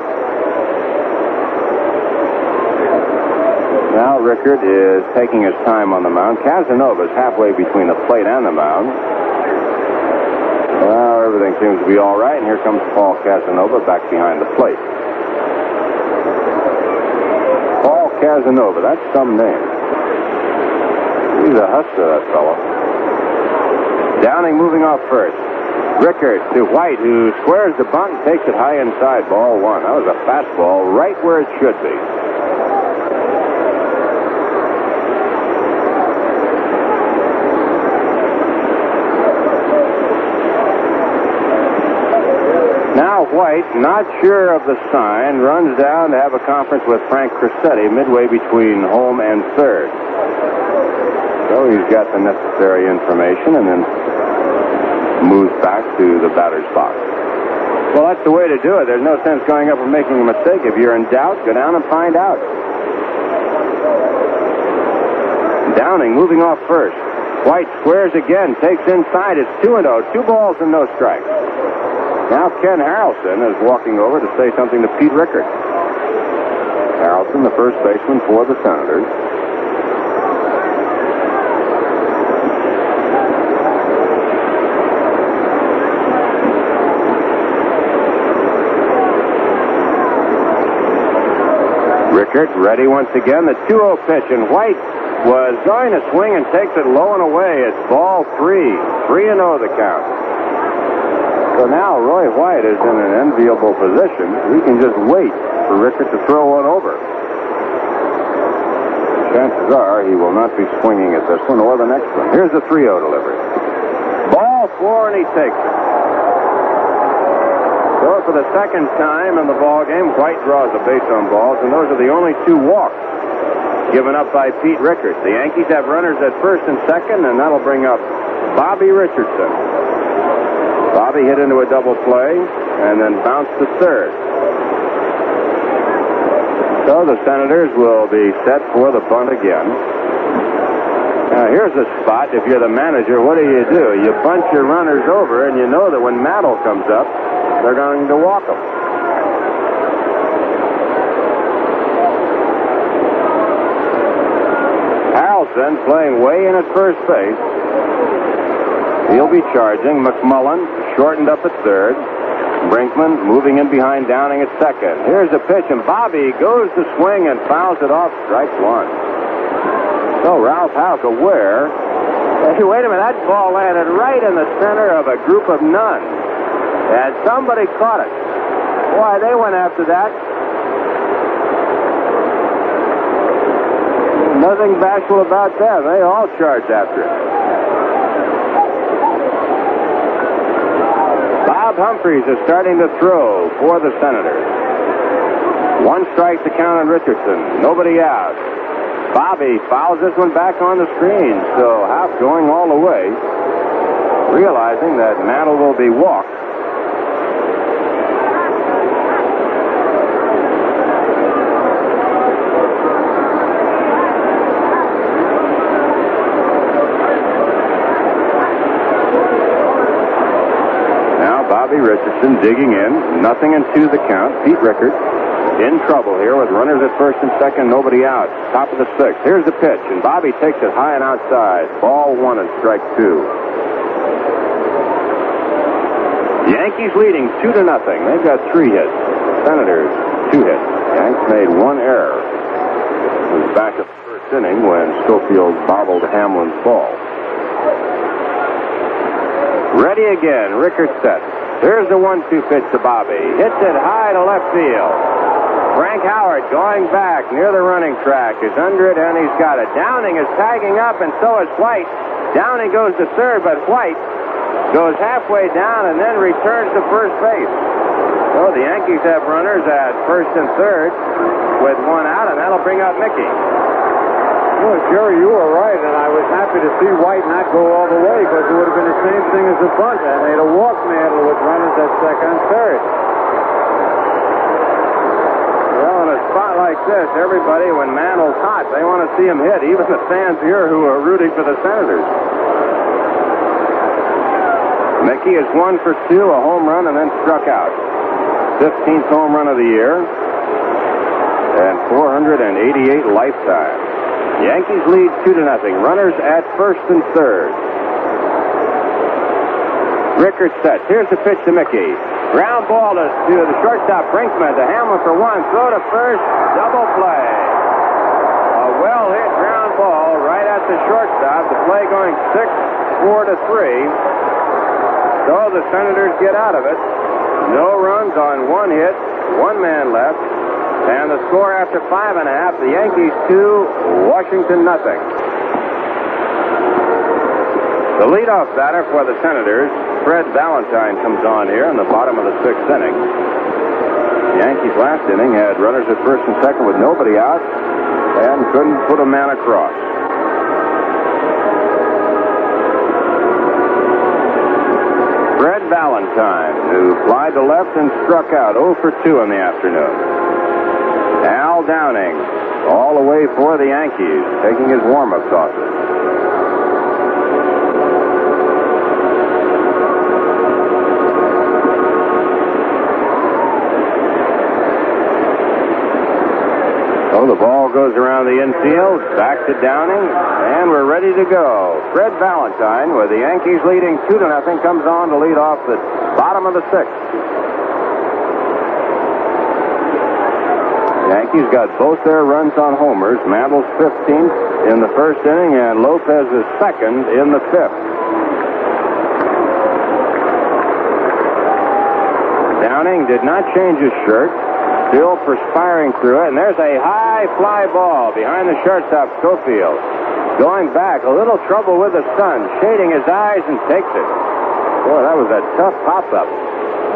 Speaker 6: Now Rickard is taking his time on the mound. Casanova's halfway between the plate and the mound. Well, everything seems to be all right, and here comes Paul Casanova back behind the plate. Paul Casanova, that's some name. He's a hustler, that fellow. Downing moving off first. Rickard to White, who squares the bunt and takes it high inside, ball one. That was a fastball right where it should be. White, not sure of the sign, runs down to have a conference with Frank Crissetti midway between home and third. So he's got the necessary information and then moves back to the batter's box. Well, that's the way to do it. There's no sense going up and making a mistake. If you're in doubt, go down and find out. Downing moving off first. White squares again, takes inside. It's 2-0, 2 balls and no strikes. Now Ken Harrelson is walking over to say something to Pete Rickard. Harrelson, the first baseman for the Senators. Rickard ready once again. The 2-0 pitch, and White was going to swing and takes it low and away. It's ball 3. 3-0 the count. So now Roy White is in an enviable position. He can just wait for Rickard to throw one over. Chances are he will not be swinging at this one or the next one. Here's the 3-0 delivery. Ball 4, and he takes it. So for the second time in the ball game, White draws a base on balls, and those are the only 2 walks given up by Pete Rickard. The Yankees have runners at first and second, and that'll bring up Bobby Richardson. Bobby hit into a double play and then bounced to third. So the Senators will be set for the bunt again. Now here's a spot. If you're the manager, what do? You bunch your runners over, and you know that when Mantle comes up, they're going to walk him. Harrelson playing way in at first base. He'll be charging. McMullen shortened up at third. Brinkman moving in behind Downing at second. Here's a pitch, and Bobby goes to swing and fouls it off. Strike one. So Ralph Houck aware. Hey, wait a minute. That ball landed right in the center of a group of nuns. And somebody caught it. Boy, they went after that. Nothing bashful about that. They all charged after it. Bob Humphreys is starting to throw for the Senators. 1 strike to count on Richardson. Nobody out. Bobby fouls this one back on the screen. So Houck going all the way, realizing that Mantle will be walked. Richardson digging in. Nothing and 2 the count. Pete Rickard in trouble here with runners at first and second. Nobody out. Top of the 6th. Here's the pitch, and Bobby takes it high and outside. Ball 1 and strike 2. The Yankees leading 2-0. They've got 3 hits. Senators 2 hits. Yanks made 1 error. It was back at the first inning when Schofield bobbled Hamlin's ball. Ready again. Rickert set. Here's the 1-2 pitch to Bobby. Hits it high to left field. Frank Howard going back near the running track is under it, and he's got it. Downing is tagging up, and so is White. Downing goes to third, but White goes halfway down and then returns to first base. So the Yankees have runners at first and third with 1 out, and that'll bring up Mickey.
Speaker 1: Well, Jerry, you were right, and I was happy to see White not go all the way because it would have been the same thing as a bunt, and they'd have walked Mantle with runners at second and third.
Speaker 6: Well, in a spot like this, everybody, when Mantle's hot, they want to see him hit, even the fans here who are rooting for the Senators. Mickey is 1 for 2, a home run, and then struck out. 15th home run of the year, and 488 lifetime. Yankees lead 2-0. Runners at first and third. Rickert sets. Here's the pitch to Mickey. Ground ball to the shortstop, Brinkman, to Hamlin for 1. Throw to first. Double play. A well-hit ground ball right at the shortstop. The play going 6-4-3. So the Senators get out of it. No runs on 1 hit. 1 man left. And the score after 5.5, the Yankees 2, Washington nothing. The leadoff batter for the Senators, Fred Valentine, comes on here in the bottom of the 6th inning. The Yankees last inning had runners at first and second with nobody out and couldn't put a man across. Fred Valentine, who flied to left and struck out 0 for 2 in the afternoon. Al Downing, all the way for the Yankees, taking his warm-up tosses. So the ball goes around the infield, back to Downing, and we're ready to go. Fred Valentine, with the Yankees leading 2-0, comes on to lead off the bottom of the 6th. Yankees got both their runs on homers. Mantle's 15th in the first inning, and Lopez is 2nd in the 5th. Downing did not change his shirt, still perspiring through it, and there's a high fly ball behind the shortstop, Schofield. Going back, a little trouble with the sun, shading his eyes, and takes it. Boy, that was a tough pop-up.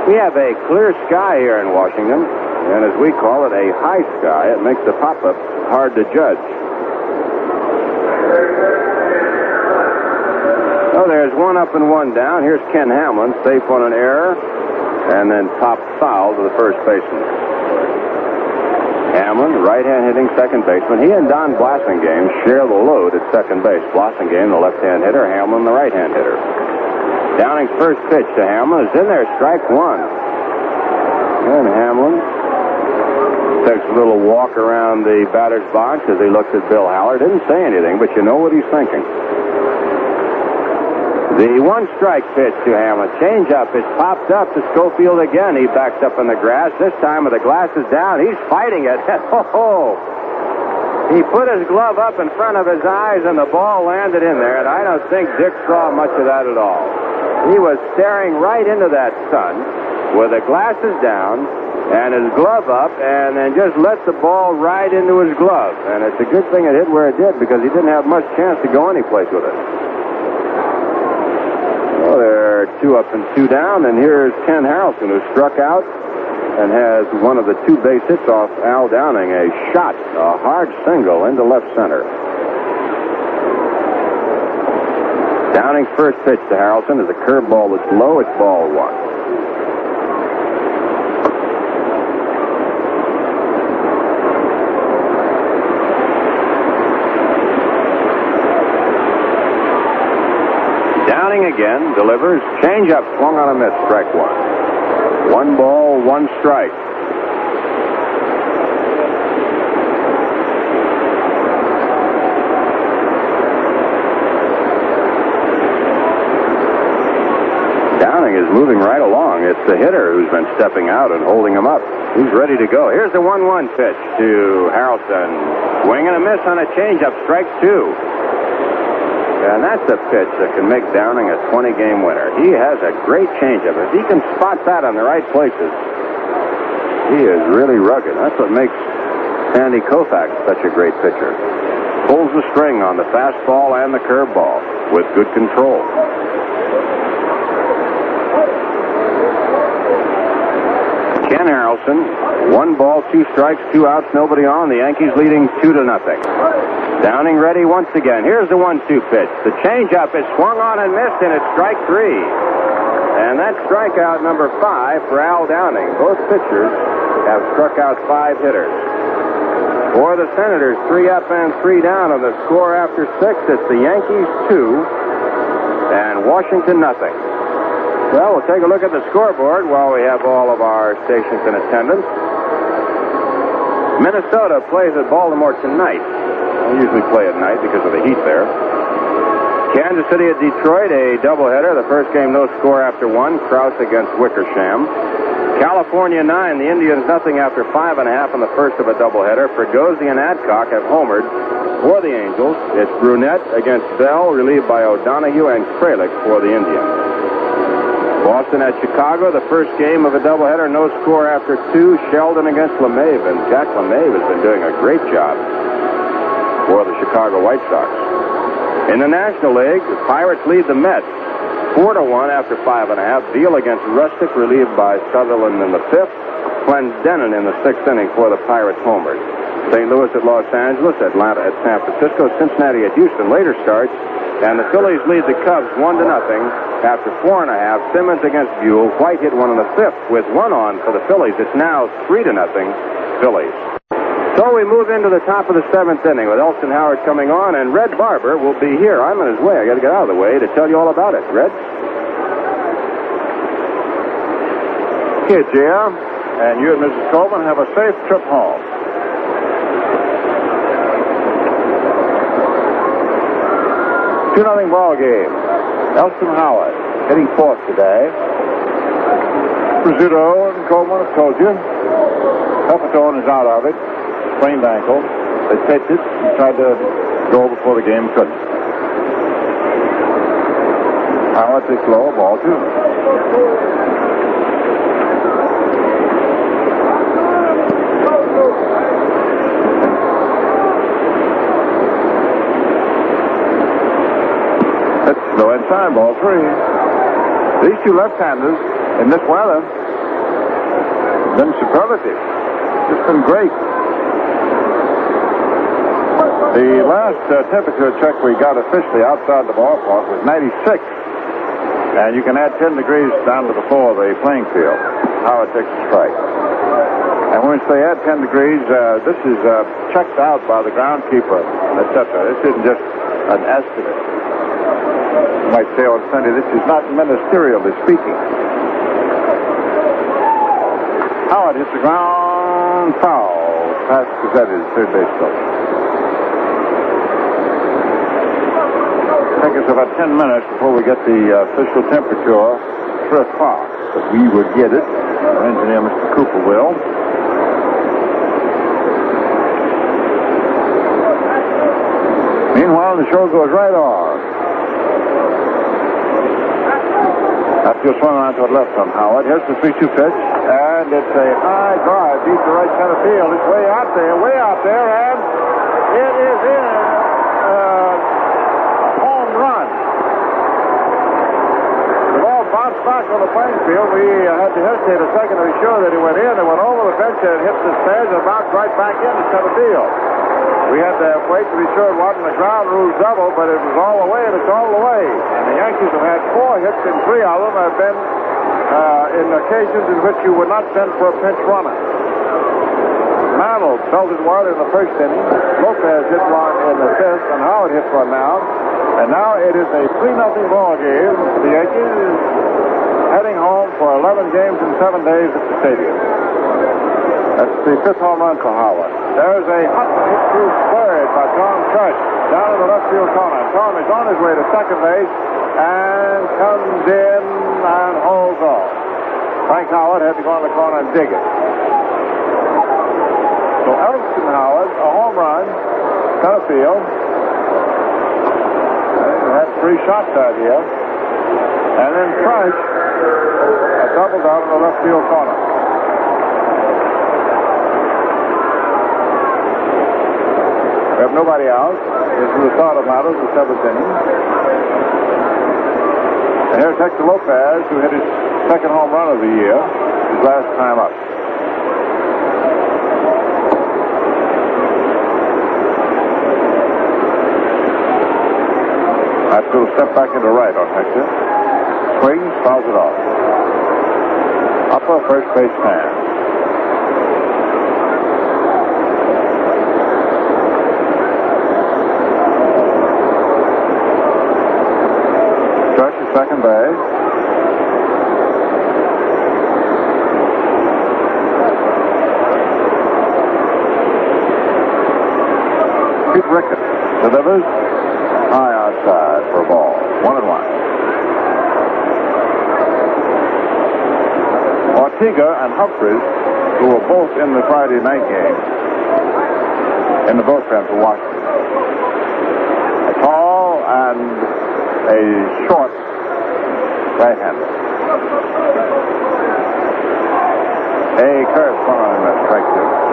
Speaker 6: We have a clear sky here in Washington. And as we call it, a high sky. It makes the pop-up hard to judge. Oh, there's 1 up and 1 down. Here's Ken Hamlin, safe on an error, and then popped foul to the first baseman. Hamlin, right-hand hitting second baseman. He and Don Blasingame share the load at second base. Blasingame, the left-hand hitter. Hamlin, the right-hand hitter. Downing's first pitch to Hamlin is in there, strike 1. And Hamlin takes a little walk around the batter's box as he looks at Bill Haller. Didn't say anything, but you know what he's thinking. The 1-strike pitch to Hamlin. Change-up is popped up to Schofield again. He backs up in the grass. This time with the glasses down. He's fighting it. He put his glove up in front of his eyes, and the ball landed in there, and I don't think Dick saw much of that at all. He was staring right into that sun with the glasses down and his glove up, and then just let the ball ride into his glove. And it's a good thing it hit where it did, because he didn't have much chance to go anyplace with it. Well, there are 2 up and 2 down, and here's Ken Harrelson, who struck out and has one of the 2 base hits off Al Downing. A shot, a hard single into left center. Downing's first pitch to Harrelson is a curveball that's low. It's ball 1. Again, delivers, change-up, swung on a miss, strike 1. 1 ball, 1 strike. Downing is moving right along. It's the hitter who's been stepping out and holding him up. He's ready to go. Here's the 1-1 pitch to Harrelson. Swing and a miss on a changeup. Strike 2. And that's a pitch that can make Downing a 20-game winner. He has a great changeup. If he can spot that on the right places, he is really rugged. That's what makes Sandy Koufax such a great pitcher. Pulls the string on the fastball and the curveball with good control. Ken Harrelson, 1 ball, 2 strikes, 2 outs, nobody on. The Yankees leading 2-0. Downing ready once again. Here's the 1-2 pitch. The changeup is swung on and missed, and it's strike 3. And that's strikeout number 5 for Al Downing. Both pitchers have struck out 5 hitters. For the Senators, 3 up and 3 down on the score after 6. It's the Yankees 2 and Washington nothing. Well, we'll take a look at the scoreboard while we have all of our stations in attendance. Minnesota plays at Baltimore tonight. They usually play at night because of the heat there. Kansas City at Detroit, a doubleheader. The first game, no score after 1. Krause against Wickersham. California 9, the Indians nothing after 5.5 on the first of a doubleheader. Fregosi and Adcock have homered for the Angels. It's Brunette against Bell, relieved by O'Donohue and Kralik for the Indians. Boston at Chicago, the first game of a doubleheader, no score after 2. Sheldon against LeMaive, and Jack LeMaive has been doing a great job for the Chicago White Sox. In the National League, the Pirates lead the Mets 4-1 after 5.5. Veal against Rustic, relieved by Sutherland in the 5th. Clendenin in the 6th inning for the Pirates homers. St. Louis at Los Angeles, Atlanta at San Francisco, Cincinnati at Houston later starts, and the Phillies lead the Cubs 1-0 after 4.5. Simmons against Buell. White hit one in the 5th with 1 on for the Phillies. It's now 3-0 Phillies. So we move into the top of the 7th inning with Elston Howard coming on, and Red Barber will be here. I'm on his way. I got to get out of the way to tell you all about it. Red?
Speaker 2: Here, J.R., and you and Mrs. Coleman have a safe trip home. Two-nothing ball game. Elston Howard hitting 4th today. Rizzuto and Coleman have told you. Pepitone is out of it. Sprained ankle. They pitched it and tried to go before the game, couldn't. Howard takes low, ball 2. It's low inside, ball 3. These two left-handers in this weather have been superlative. It's been great. The last temperature check we got officially outside the ballpark was 96. And you can add 10 degrees down to the floor of the playing field. Howard takes a strike. And when they add 10 degrees, this is checked out by the groundskeeper, etc. This isn't just an estimate. You might say on Sunday, this is not ministerially speaking. Howard hits the ground foul past Cazzetti's third base coach. Take us about 10 minutes before we get the official temperature, 3 o'clock. But we will get it. Our engineer, Mr. Cooper, will. Meanwhile, the show goes right on. After you swung around to the left from Howard, here's the 3-2 pitch, and it's a high drive, deep to right center field. It's way out there, and it is in a home run. The ball bounced back on the playing field. We had to hesitate a second to be sure that it went in. It went over the fence and hit the stairs and bounced right back into center field. We had to wait to be sure it wasn't a ground rule double, but it was all the way, and it's all the way. And the Yankees have had 4 hits, and 3 of them have been in occasions in which you would not send for a pinch runner. Mantle belted one in the 1st inning. Lopez hit one in the 5th, and Howard hit one now. And now it is a 3-0 ball game. The Yankees is heading home for 11 games in 7 days at the stadium. That's the 5th home run for Howard. There's a Hudson hit through third by Tom Church down in the left field corner. Tom is on his way to second base and comes in and holds off. Frank Howard had to go in the corner and dig it. So Elston Howard, a home run, center field. He had 3 shots out here. And then Price, a double down in the left field corner. We have nobody out. This is the start of matters, the 7th inning. And here's Hector Lopez, who hit his 2nd home run of the year, his last time up. That's a step back into right on Hector. Swings, fouls it off. Upper first base stand. Stretch to second base. Pete Rickett delivers. High outside for a ball. 1-1. Ortega and Humphreys, who were both in the Friday night game, in the bullpen for Washington. A tall and a short right-hander. A curve swung on him at strike 2.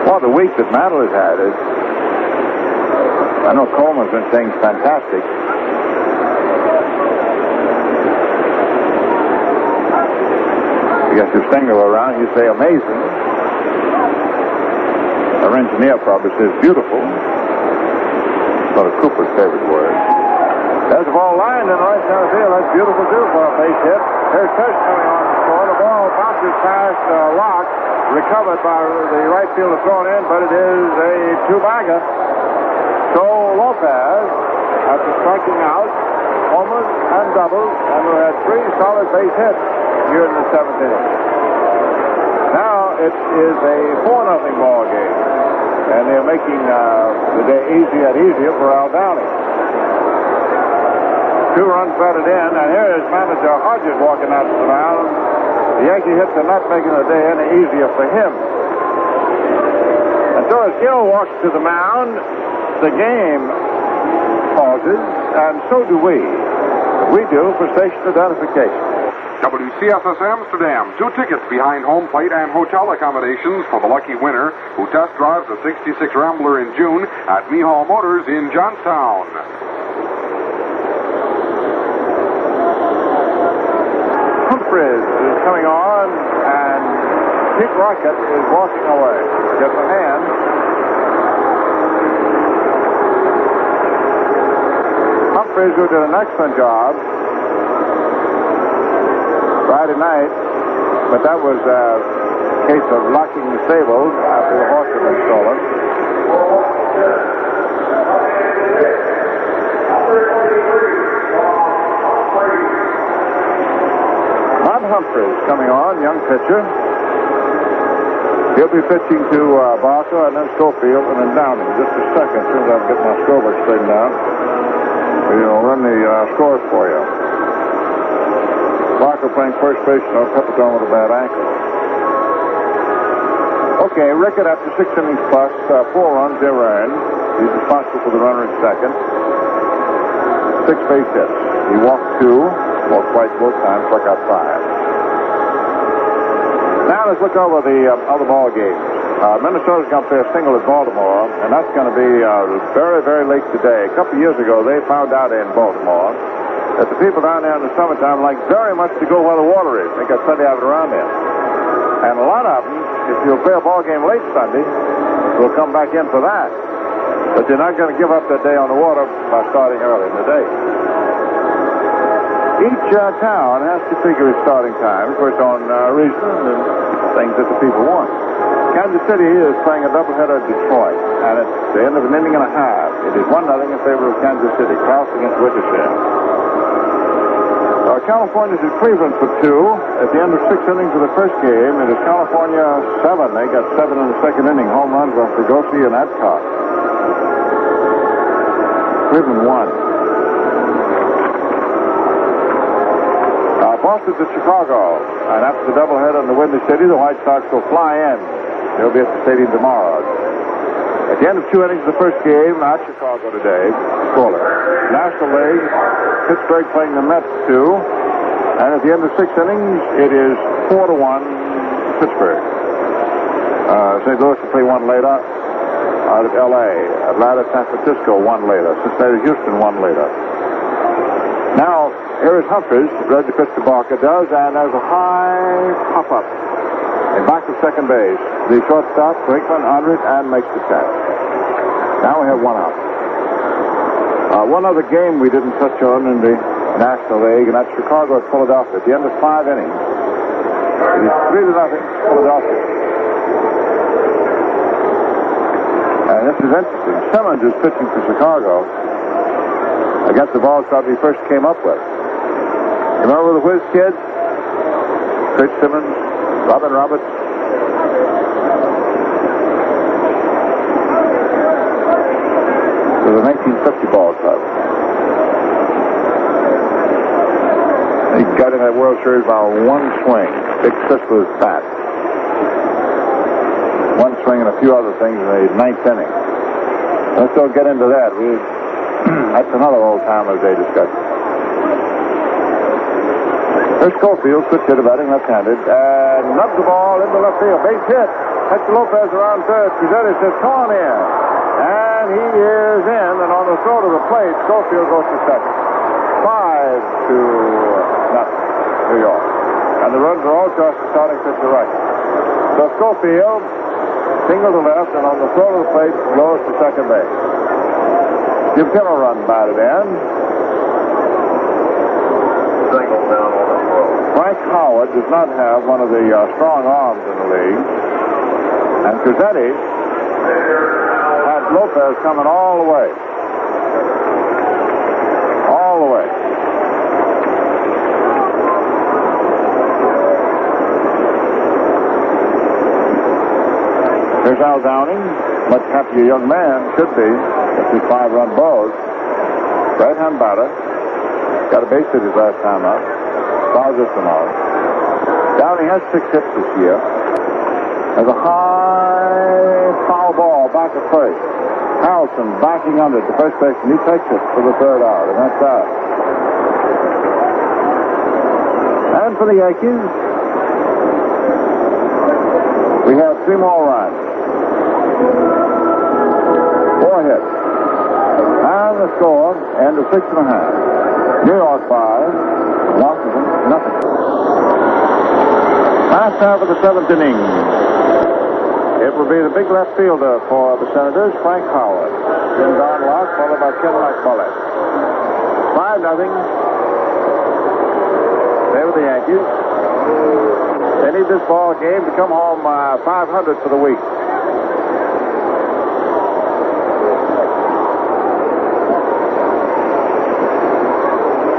Speaker 2: Well, the week that Mantle has had is, I know Coleman's been saying fantastic. I guess if Stenger were around, he'd say amazing. Our engineer probably says beautiful. Sort of Cooper's favorite word. There's the ball lined in the right center field. That's beautiful too for a base hit. Here's Fish coming on the score. The ball bounces past Locke. Recovered by the right fielder thrown in, but it is a 2-bagger. So Lopez, after striking out, homers and doubles, and we had 3 solid base hits here in the 7th inning. Now it is a 4-0 ball game, and they're making the day easier and easier for Al Downing. 2 runs batted in, and here is manager Hodges walking out to the mound. The Yankee hits are not making the day any easier for him. And so as Gill walks to the mound, the game pauses, and so do we. We do for station identification.
Speaker 5: WCSS Amsterdam, 2 tickets behind home plate and hotel accommodations for the lucky winner who test drives the 66 Rambler in June at Mehall Motors in Johnstown.
Speaker 2: Humphreys is coming on, and Pete Rocket is walking away. Gets a hand. Humphreys, who did an excellent job Friday night, but that was a case of locking the stables after the horse had been stolen. Humphreys coming on, young pitcher. He'll be pitching to Barker and then Schofield and then Downing. Just a second, as soon as I get my scoreboard straightened out, we'll run the scores for you. Barker playing first base, no Pepitone with a bad ankle. Okay, Rickett after 6 innings plus, 4 runs they earned. He's responsible for the runner at second. 6 base hits. He walked 2, walked twice both times, struck out 5. Now let's look over the other ball games. Minnesota's going to play a single at Baltimore, and that's going to be very, very late today. A couple years ago, they found out in Baltimore that the people down there in the summertime like very much to go where the water is. They got plenty of it around there. And a lot of them, if you play a ball game late Sunday, will come back in for that. But you're not going to give up that day on the water by starting early in the day. Each town has to figure its starting time, of course, on reasons and things that the people want. Kansas City is playing a doubleheader at Detroit, and it's the end of an inning and a half. It is 1-0 in favor of Kansas City. Klaus against Wichita. California's at Cleveland for 2. At the end of 6 innings of the first game, it is California 7. They got 7 in the second inning. Home runs by Fregosi and Adcock. Cleveland 1. Boston to Chicago. And after the doubleheader in the Windy City, the White Sox will fly in. They'll be at the stadium tomorrow. At the end of 2 innings of the first game, at Chicago today, scoreless. National League, Pittsburgh playing the Mets 2. And at the end of 6 innings, it is 4-1 Pittsburgh. St. Louis will play one later out of L.A. Atlanta, San Francisco, one later. Cincinnati, Houston, one later. Now, here is Humphries, ready to pitch to Barker, does, and there's a high pop-up in back of second base. The shortstop, Franklin, under it, and makes the catch. Now we have one out. One other game we didn't touch on in the National League, and that's Chicago at Philadelphia. At the end of 5 innings, it is 3-0 Philadelphia. And this is interesting. Simmons is pitching for Chicago against the ball club he first came up with. You remember the Whiz kids? Chris Simmons, Robin Roberts. It was a 1950 ball club. He got in that World Series by one swing. Big fist with his bat. One swing and a few other things in the 9th inning. Let's don't get into that. That's another old-timer's day discussion. There's Schofield, switch hitter, batting left-handed, and nubs the ball into left field. Base hit. Hector Lopez around third. Pizetti says, come on in. And he is in, and on the throw to the plate, Schofield goes to second. 5-0, New York. And the runs are all across the starting pitcher right. So Schofield, single to left, and on the throw to the plate, goes to second base. Give him a run batted in. Single down on the throw. Frank Howard does not have one of the strong arms in the league. And Pizetti had Lopez coming all the way. All the way. Here's Al Downing. Much happier young man, should be, if his 5-run balls. Right-hand batter. Got a base hit his last time out. Fouls this one out. Downing has 6 hits this year. There's a high foul ball back at first. Harrelson backing under to first base, and he takes it for the 3rd out, and that's that. And for the Yankees, we have 3 more runs. 4 hits. And the score, end of 6.5. New York 5, Washington nothing. Last half of the 7th inning. It will be the big left fielder for the Senators, Frank Howard. Jim Donlock, followed by Ken McCullers. 5-0. They were the Yankees. They need this ball game to come home 500 for the week.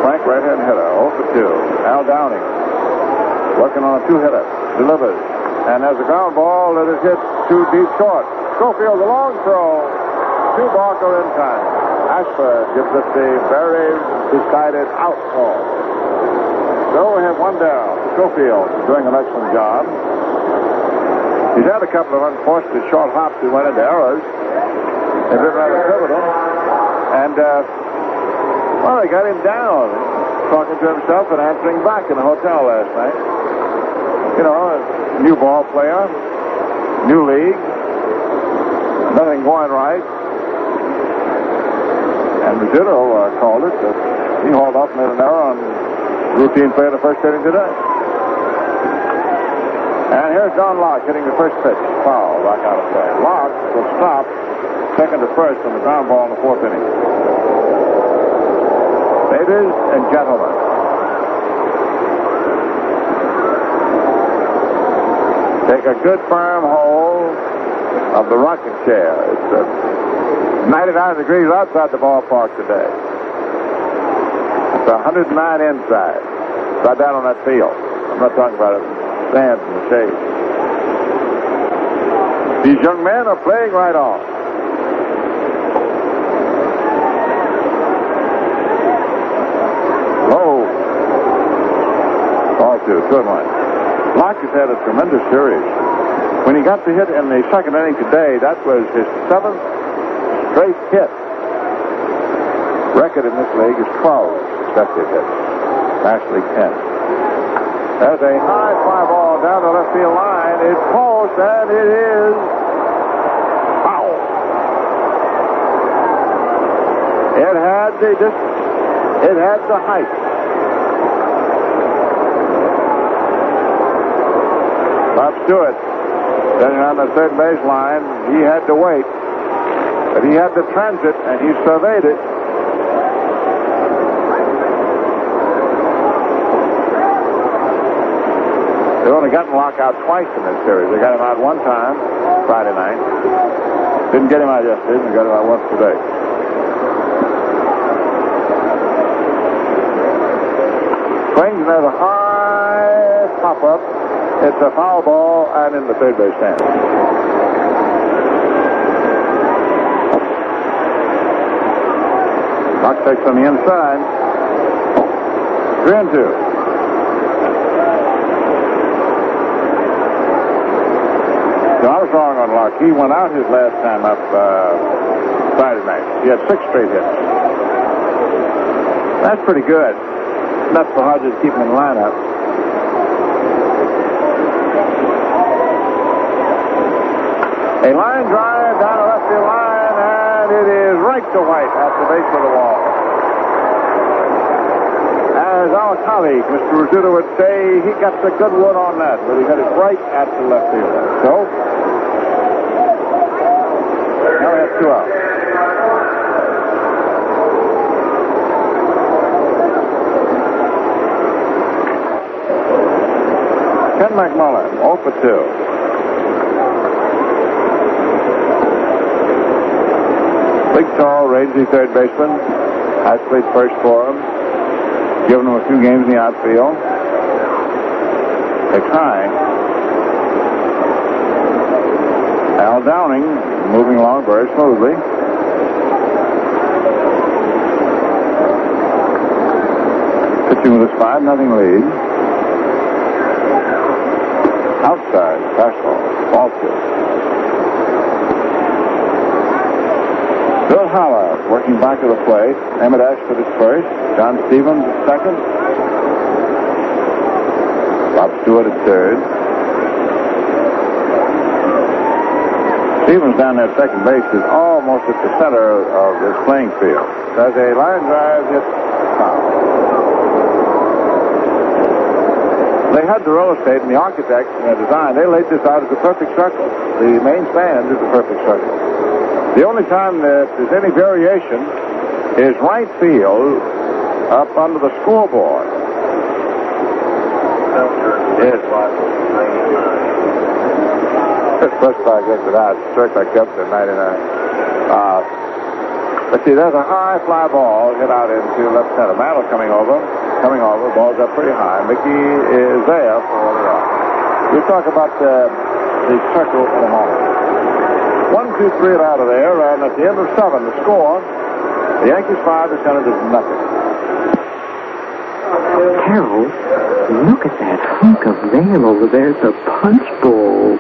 Speaker 2: Frank, right-hand hitter, 0 for 2. Al Downing working on a 2-hitter. Delivers. And there's a ground ball that is hit too deep short. Schofield, the long throw to Barker in time. Ashford gives us the very decided out call. So we have 1 down. Schofield doing an excellent job. He's had a couple of unfortunate short hops that went into errors. They've been rather pivotal. And, well, they got him down, talking to himself and answering back in the hotel last night. You know, a new ball player, new league, nothing going right. And Rizzuto called it. He hauled off and made an error on routine play in the first inning today. And here's John Locke hitting the first pitch. Foul, back out of play. Locke will stop second to first on the ground ball in the 4th inning. Ladies and gentlemen, take a good firm hold of the rocking chair. It's 99 degrees outside the ballpark today. It's 109 inside. Right down on that field. I'm not talking about it. Stands in the shade. These young men are playing right on. Low. 2, 2-1. Locke has had a tremendous series. When he got the hit in the second inning today, that was his 7th straight hit. Record in this league is 12 successive hits. National League 10. There's a high fly ball down the left field line. It's close, and it is foul. It had the distance. It had the height. Bob Stewart, standing on the third base line, he had to wait. But he had the transit, and he surveyed it. They've only gotten Locke out twice in this series. They got him out one time Friday night. Didn't get him out yesterday. They got him out once today. Swings, and there's a high pop-up. It's a foul ball and in the third base stand. Locke takes on the inside. 3-2. So I was wrong on Locke. He went out his last time up Friday night. He had 6 straight hits. That's pretty good. Enough for Hodges to keep him in the lineup. A line drive down the left field line, and it is right to White at the base of the wall. As our colleague, Mr. Rizzuto, would say, he got the good one on that, but he got it right at the left field. So, now we have 2 out. Ken McMullen, 0 for 2. Big, tall, rangy third baseman. I played first for him. Given him a few games in the outfield. Takes high. Al Downing moving along very smoothly. Pitching with a 5-0 lead. Outside, fastball, ball 2. Bill Haller working back to the plate. Emmett Ashford is first. John Stevens is second. Bob Stewart at third. Stevens down that second base is almost at the center of this playing field. Does a line drive hit foul. They had the real estate and the architect in their design. They laid this out as a perfect circle. The main stand is a perfect circle. The only time that there's any variation is right field up under the scoreboard. Yes. First I guess it out. Circle I kept at 99. Let's see, there's a high fly ball hit out into left center. Mantle coming over, ball's up pretty high. Mickey is there for the out. We'll talk about the circle in a moment. 1, 2, 3 out of there, and at the end of 7, the score, the Yankees 5, the Senators nothing.
Speaker 8: Carol, look at that hunk of mail over there at the punch bowl.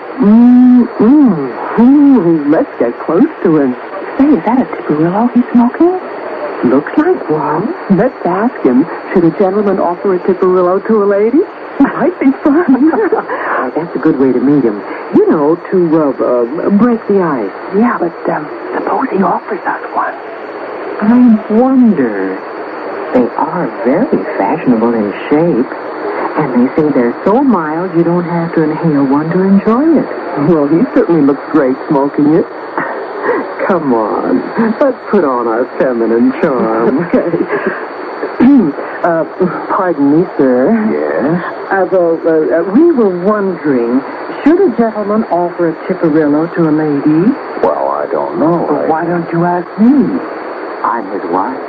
Speaker 8: Let's get close to him. Say, is that a Tiparillo he's smoking? Looks like one. Let's ask him, should a gentleman offer a Tiparillo to a lady? Might be fun. That's a good way to meet him. You know, to break the ice. Yeah, but suppose he offers us one. I wonder. They are very fashionable in shape. And they say they're so mild you don't have to inhale one to enjoy it. Well, he certainly looks great smoking it. Come on. Let's put on our feminine charm. Pardon me, sir. Yes? We were wondering, should a gentleman offer a Tiparillo to a lady?
Speaker 2: Well, I don't know.
Speaker 8: Well, why don't you ask me? I'm his wife.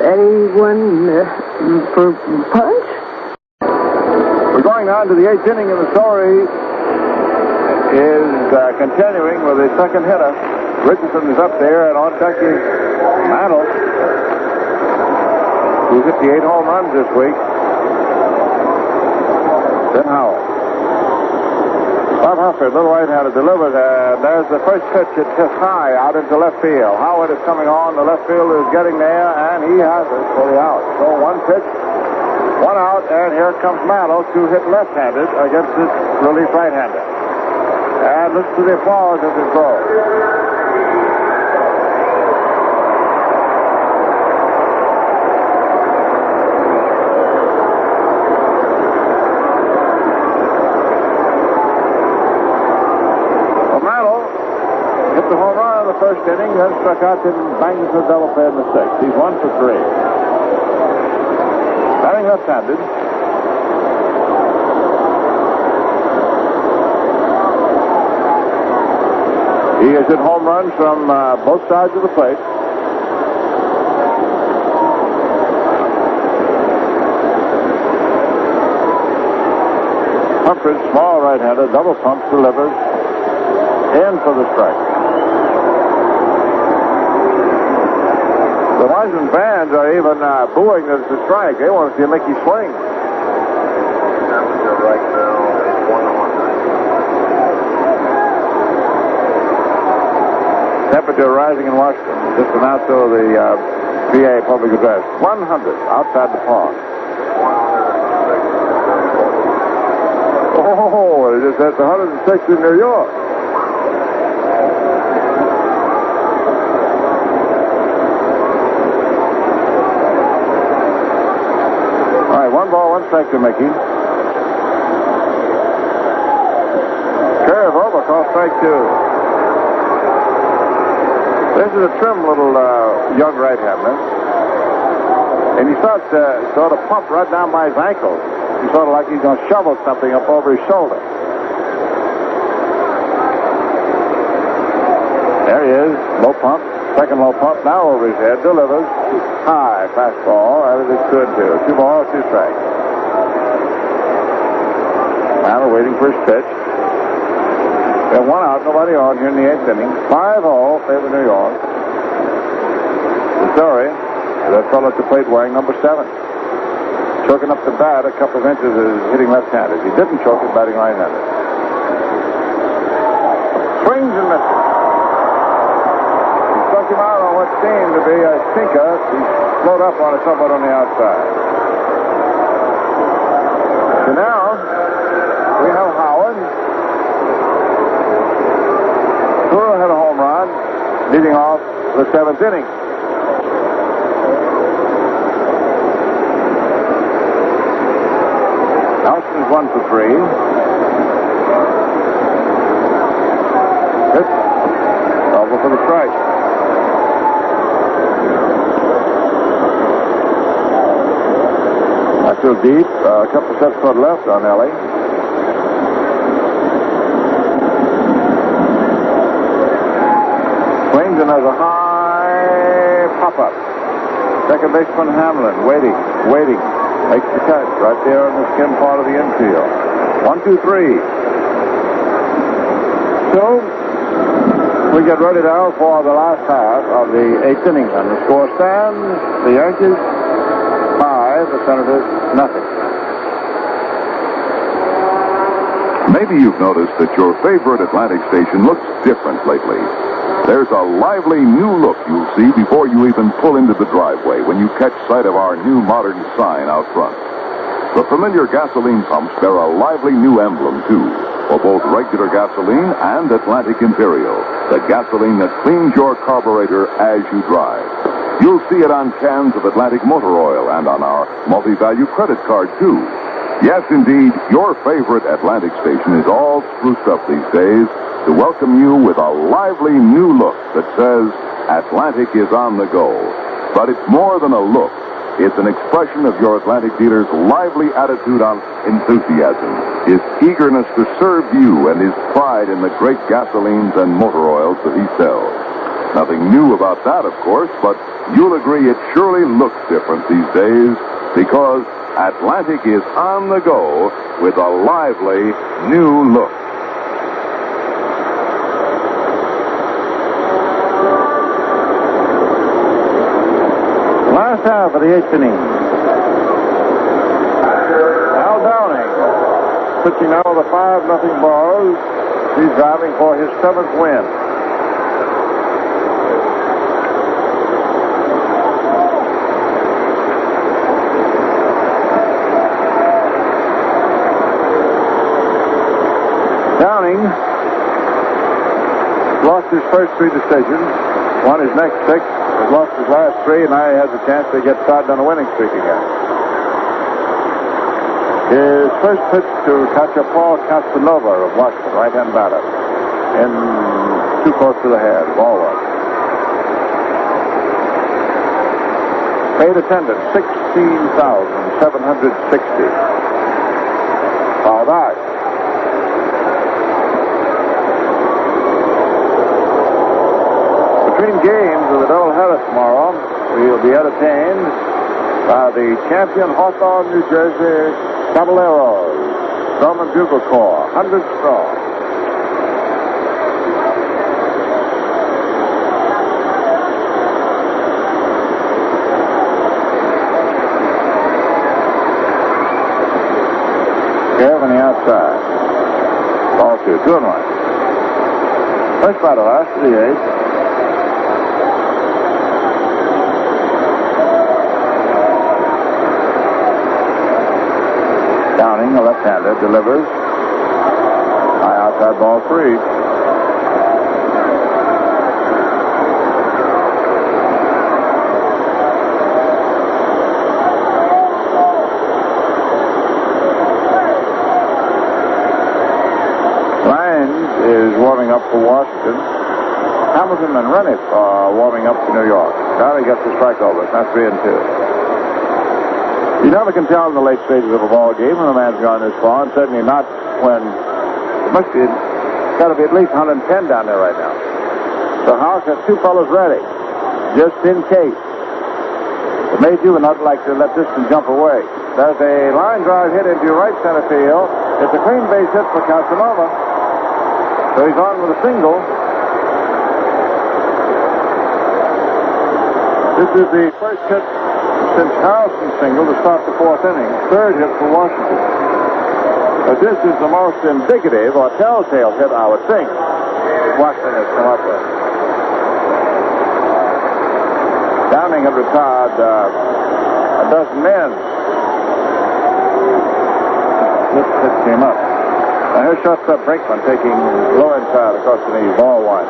Speaker 8: Anyone for punch?
Speaker 2: We're going on to the 8th inning, and the story is continuing with the second hitter. Richardson is up there, and on deck is Mantle. who's hit the 8 home runs this week. Then Howell. Bob Humphrey, little right-hander, delivers, and there's the first pitch. It's just high out into left field. Howard is coming on. The left fielder is getting there, and he has it for the out. So one pitch, one out, and here comes Mantle to hit left-handed against his relief right-hander. And listen to the applause as it goes. Hit the home run in the first inning, then struck out and banged into a double play in the sixth. He's 1 for 3. Batting left-handed. He has hit home runs from both sides of the plate. Humphreys, small right-hander, double pump, delivers. In for the strike. The Wiseman fans are even booing this the strike. They want to see Mickey swing. Temperature right now is 101. Temperature rising in Washington. Just announced over the PA Public Address. 100 outside the pond. Oh, it just says 106 in New York. All right, 1 ball, 1 strike to Mickey. Curve over, call strike 2. This is a trim little young right-hander. And he starts sort of pump right down by his ankle. He's sort of like he's going to shovel something up over his shoulder. There he is, low pump. Second low pump, now over his head, delivers. High fastball, that is good too. 2 balls, 2 strikes. Now waiting for his pitch. They're 1 out, nobody on here in the 8th inning. 5-0, favor New York. The story, that fellow at the plate wearing number 7. Choking up the bat a couple of inches is hitting left-handed. He didn't choke it, batting right-handed. Swings and misses. Struck him out on what seemed to be a sinker. He slowed up on it somewhat on the outside. So now, we have Howard. Turo had a home run, leading off the 7th inning. Nelson's 1 for 3. Hit. Over for the strike. Not too deep. A couple sets foot left on Ellie. Swings and has a high pop-up. Second baseman Hamlin waiting. Makes the catch right there on the skin part of the infield. 1, 2, 3. So we get ready now for the last half of the 8th inning. And the score stands: the Yankees 5, the Senators nothing.
Speaker 4: Maybe you've noticed that your favorite Atlantic station looks different lately. There's a lively new look you'll see before you even pull into the driveway when you catch sight of our new modern sign out front. The familiar gasoline pumps bear a lively new emblem, too, for both regular gasoline and Atlantic Imperial, the gasoline that cleans your carburetor as you drive. You'll see it on cans of Atlantic motor oil and on our multi-value credit card, too. Yes, indeed, your favorite Atlantic station is all spruced up these days to welcome you with a lively new look that says Atlantic is on the go. But it's more than a look. It's an expression of your Atlantic dealer's lively attitude on enthusiasm, his eagerness to serve you, and his pride in the great gasolines and motor oils that he sells. Nothing new about that, of course, but you'll agree it surely looks different these days because Atlantic is on the go with a lively new look.
Speaker 2: Last half of the 8th inning. Pitching now with a 5-0 ball. He's driving for his 7th win. Downing lost his first 3 decisions, won his next 6, has lost his last 3, and now he has a chance to get started on a winning streak again. His first pitch to catcher Paul Casanova of Washington, right-hand batter, in too close to the head, ball one. Paid attendance, 16,760. Fouled out. Between games of the doubleheader tomorrow, we will be entertained by the champion Hawthorne, New Jersey Caballeros, Drum and Bugle Corps, 100 strong. Kev on the outside. Ball 2, 2-1. First batter last to the 8th. Downing, a left-hander, delivers. High outside, ball 3. Lyons is warming up for Washington. Hamilton and Rennick are warming up for New York. Now he gets the strike over. It's not 3-2. You never can tell in the late stages of a ball game when a man's gone this far, and certainly not when it must be, it's got to be at least 110 down there right now. So House has 2 fellows ready, just in case. It made you not like to let this one jump away. There's a line drive hit into right center field. It's a clean base hit for Casanova. So he's on with a single. This is the first hit since Harrelson's single to start the 4th inning. 3rd hit for Washington. But this is the most indicative or telltale hit, I would think, Washington has come up with. Downing had retired a dozen men. This hit came up. Now here's shortstop Brinkman taking low inside across the knee, ball 1.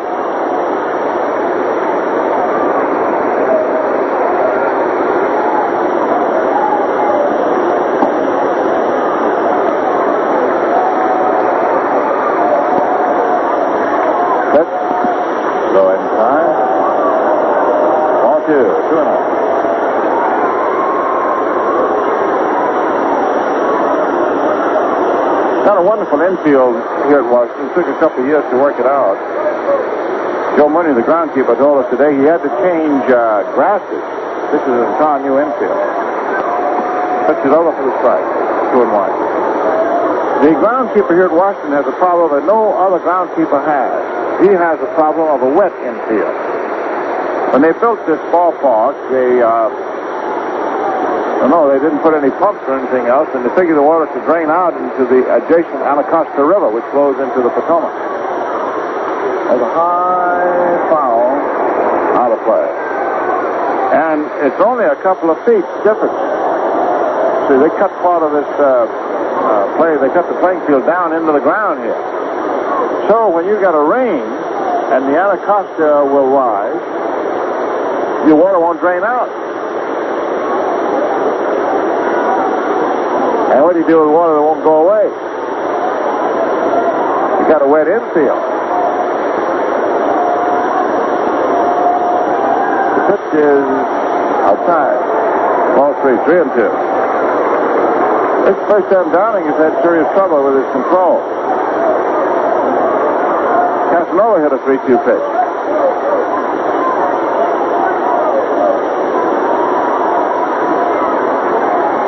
Speaker 2: Got a wonderful infield here at Washington. It took a couple of years to work it out. Joe Mooney, the groundskeeper, told us today he had to change grasses. This is an entire new infield. Pitch it over for the strike. 2-1. The groundskeeper here at Washington has a problem that no other groundskeeper has. He has a problem of a wet infield. When they built this ballpark, they didn't put any pumps or anything else, and they figured the water to drain out into the adjacent Anacostia River, which flows into the Potomac. There's a high foul out of play. And it's only a couple of feet difference. See, they cut part of this they cut the playing field down into the ground here. So when you got a rain and the Anacostia will rise, your water won't drain out. And what do you do with water that won't go away? You got a wet infield. The pitch is outside. Ball 3-2. It's the first time Downing has had serious trouble with his control. Casanova hit a 3-2 pitch.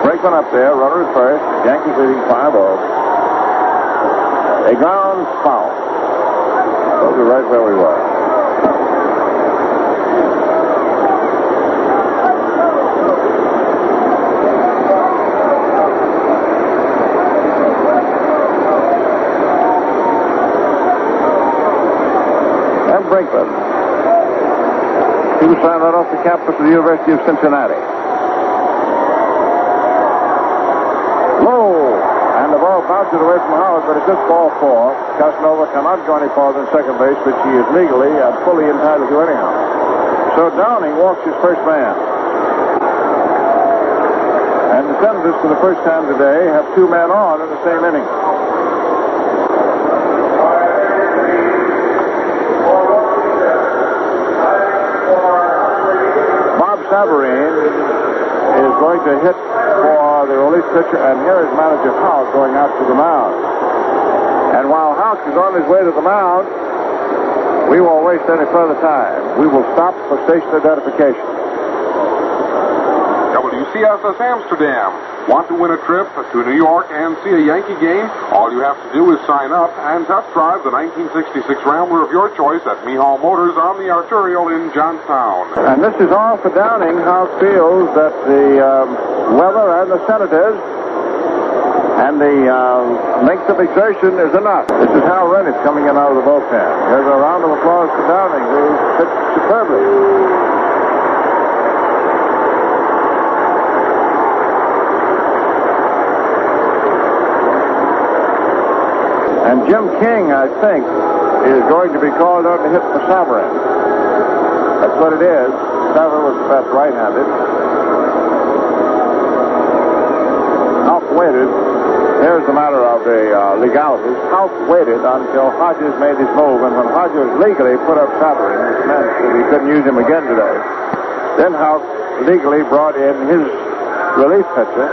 Speaker 2: Brinkman up there, runner at first. Yankees leading 5-0. A ground foul. Those are right where we were. He was signed right off the campus of the University of Cincinnati. Low. And the ball bounces away from Howard, but it's just ball 4. Casanova cannot go any farther than second base, which he is legally and fully entitled to anyhow. So Downing walks his first man. And the Senators, for the first time today, have 2 men on in the same inning. Bob Savarine is going to hit for the relief pitcher, and here is manager Houck going out to the mound. And while Houck is on his way to the mound, we won't waste any further time. We will stop for station identification.
Speaker 5: WCSS Amsterdam. Want to win a trip to New York and see a Yankee game? All you have to do is sign up and test drive the 1966 Rambler of your choice at Mehall Motors on the Arterial in Johnstown.
Speaker 2: And this is all for Downing. Houck feels that the weather and the Senators and the length of exertion is enough. This is Hal Rennick coming in out of the bullpen. Here's a round of applause for Downing, who pitched superbly. And Jim King, I think, is going to be called on to hit for Savarine. That's what it is. Savarine was the best right-handed. Houck waited. Here's the matter of the legalities. Houck waited until Hodges made his move, and when Hodges legally put up Savarine, which meant that he couldn't use him again today, then Houck legally brought in his relief pitcher,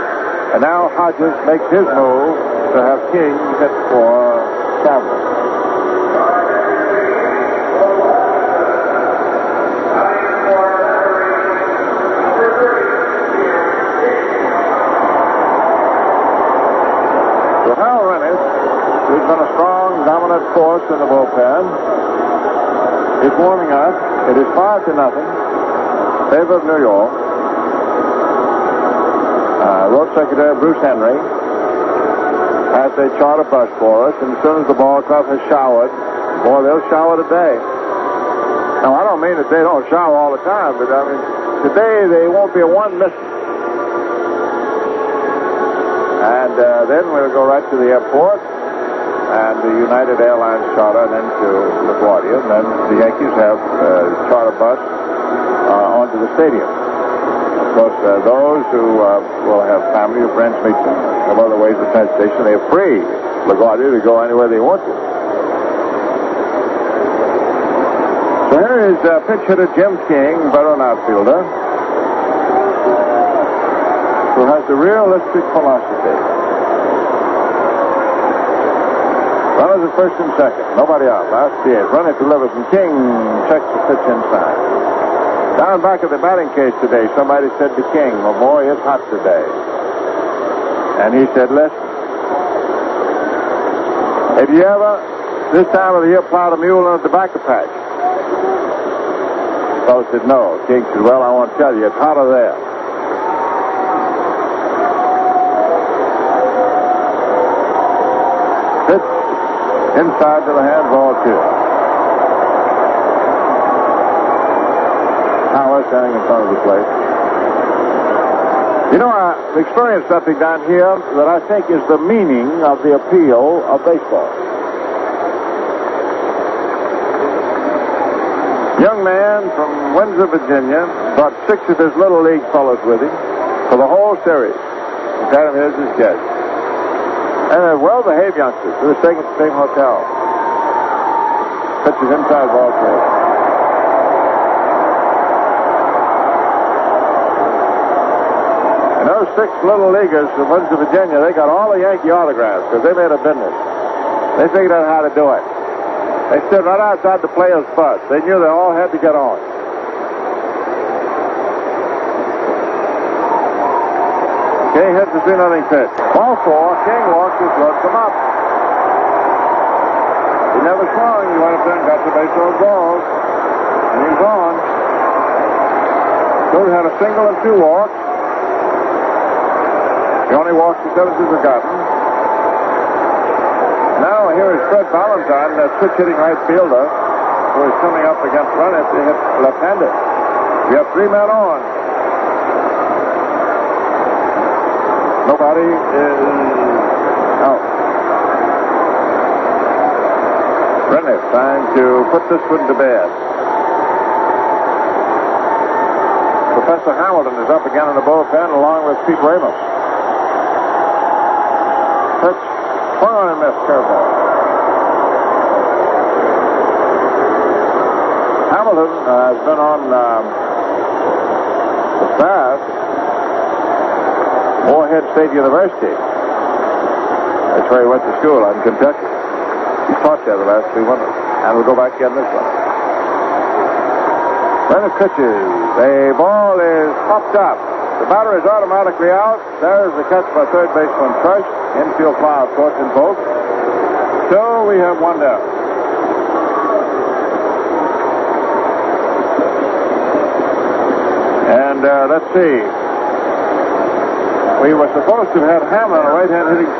Speaker 2: and now Hodges makes his move to have King hit for Savarine. So Hal Rennick, who's been a strong, dominant force in the bullpen, is warming up. It is 5-0 favor of New York. Road Secretary Bruce Henry has a charter bus for us, and as soon as the ball club has showered, boy, they'll shower today. Now, I don't mean that they don't shower all the time, but I mean, today they won't be a one missing. And then we'll go right to the airport and the United Airlines charter, and then to LaGuardia, and then the Yankees have a charter bus onto the stadium. Of course, those who will have family or friends meet them have other ways to transportation. They're free, LaGuardia, to go anywhere they want to. So here is pitch hitter Jim King, veteran outfielder, who has the realistic philosophy. Runners at first and second. Nobody out. Last the eighth. Runner delivers, and King checks the pitch inside. Down back at the batting cage today, somebody said to King, "Oh boy, it's hot today." And he said, "Listen, have you ever, this time of the year, plowed a mule in a tobacco patch?" The fellow said, "No." King said, "Well, I want to tell you, it's hotter there." Pitch inside to the hand, ball 2. Howard standing in front of the plate. You know, I've experienced something down here that I think is the meaning of the appeal of baseball. Young man from Windsor, Virginia, brought 6 of his little league fellows with him for the whole series. He's had him here as his guest. And they're well-behaved youngsters who are staying at the same hotel. Pitches inside, ball 2. And those 6 little leaguers from Windsor, Virginia, they got all the Yankee autographs because they made a business. They figured out how to do it. They stood right outside the players' bus. They knew they all had to get on. King hits the 2-0 pitch. Ball 4. King walks his loads him up. He never swung. He went up there and got the base on balls. And he's on. So he had a single and 2 walks. The only walks the Senators have gotten. Now here is Fred Valentine, that switch-hitting right fielder, who is coming up against Rennick to hit left-handed. We have 3 men on. Nobody is out. Rennick trying to put this one to bed. Professor Hamilton is up again in the bullpen along with Pete Ramos. Pitch, swung on and missed, curveball. Hamilton has been on the staff Morehead State University. That's where he went to school in Kentucky. He taught there the last 3 winters, and we'll go back again this one. Then it pitches. The ball is popped up. The batter is automatically out. There's the catch by third baseman Fresh. Infield foul, of course, in both. So we have 1 down. And let's see. We were supposed to have Hamlin, a right-hand hitting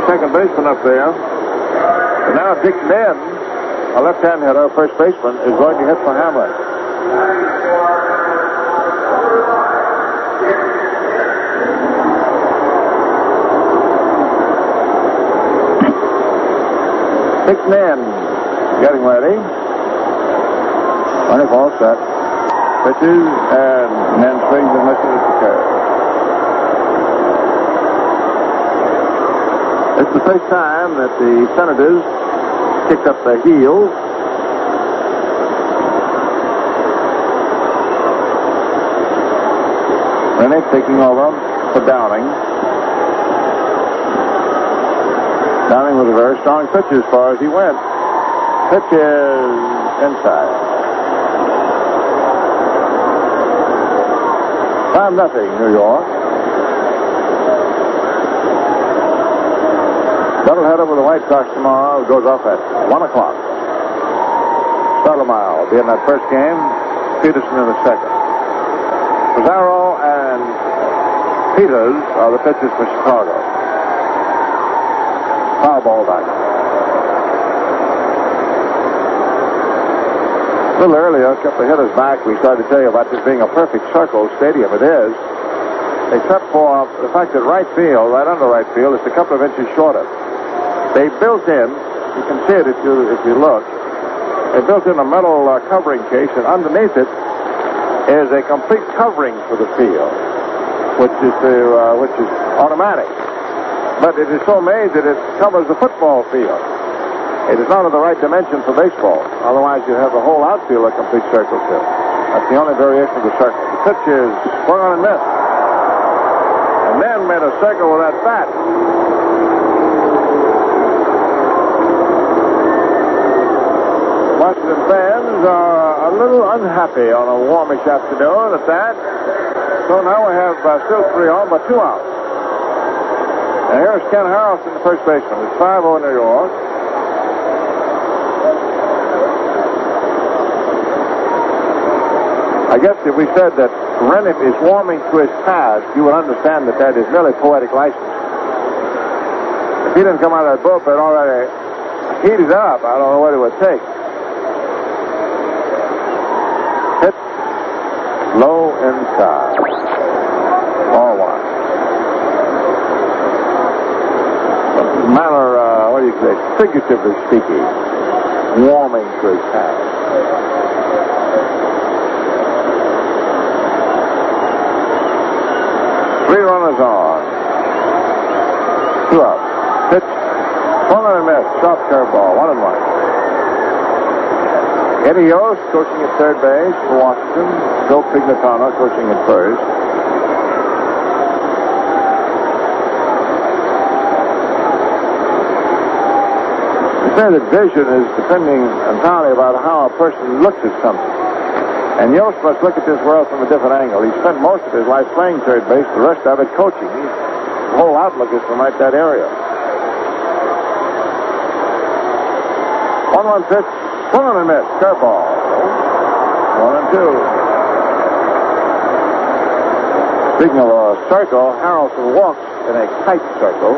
Speaker 2: second baseman up there. But now Dick Lynn, a left-hand hitter, first baseman, is going to hit for Hamlin. Dick Lynn getting ready. Running ball set. Pitches and then swings and misses at the curve. It's the first time that the Senators kicked up their heels. Rennick taking over for Downing. Downing with a very strong pitch as far as he went. Pitch is inside. 5-0 New York. Doubleheader with the White Sox tomorrow goes off at 1 o'clock. Stottlemyre will be in that first game. Peterson in the second. Pizarro and Peters are the pitchers for Chicago. Foul ball back. A little earlier, a couple of hitters back, we started to tell you about this being a perfect circle stadium. It is, except for the fact that right field, right under right field, is a couple of inches shorter. They built in, you can see it if you look, they built in a metal covering case, and underneath it is a complete covering for the field, which is automatic. But it is so made that it covers the football field. It is not of the right dimension for baseball. Otherwise, you'd have the whole outfield a complete circle too. That's the only variation of the circle. The pitch is swung on and missed. And then made a circle with that bat. Washington fans are a little unhappy on a warmish afternoon at that. So now we have still 3 on, but 2 out. And here's Ken Harrelson, the first baseman. It's 5-0 New York. I guess if we said that Rennick is warming to his task, you would understand that that is merely poetic license. If he didn't come out of that bullpen already heated up, I don't know what it would take. Hit low inside. Ball 1. Manner, what do you say, figuratively speaking, warming to his task. Three runners on. 2 out. Pitch. Swung on and missed. Sharp curveball. 1-1. Eddie Yost coaching at third base for Washington. Bill Pignatano coaching at first. They say that vision is depending entirely about how a person looks at something. And Yost must look at this world from a different angle. He spent most of his life playing third base, the rest of it coaching. His whole outlook is from right that area. 1-1 pitch, swung on and missed, curveball. 1-2. Speaking of a circle, Harrelson walks in a tight circle.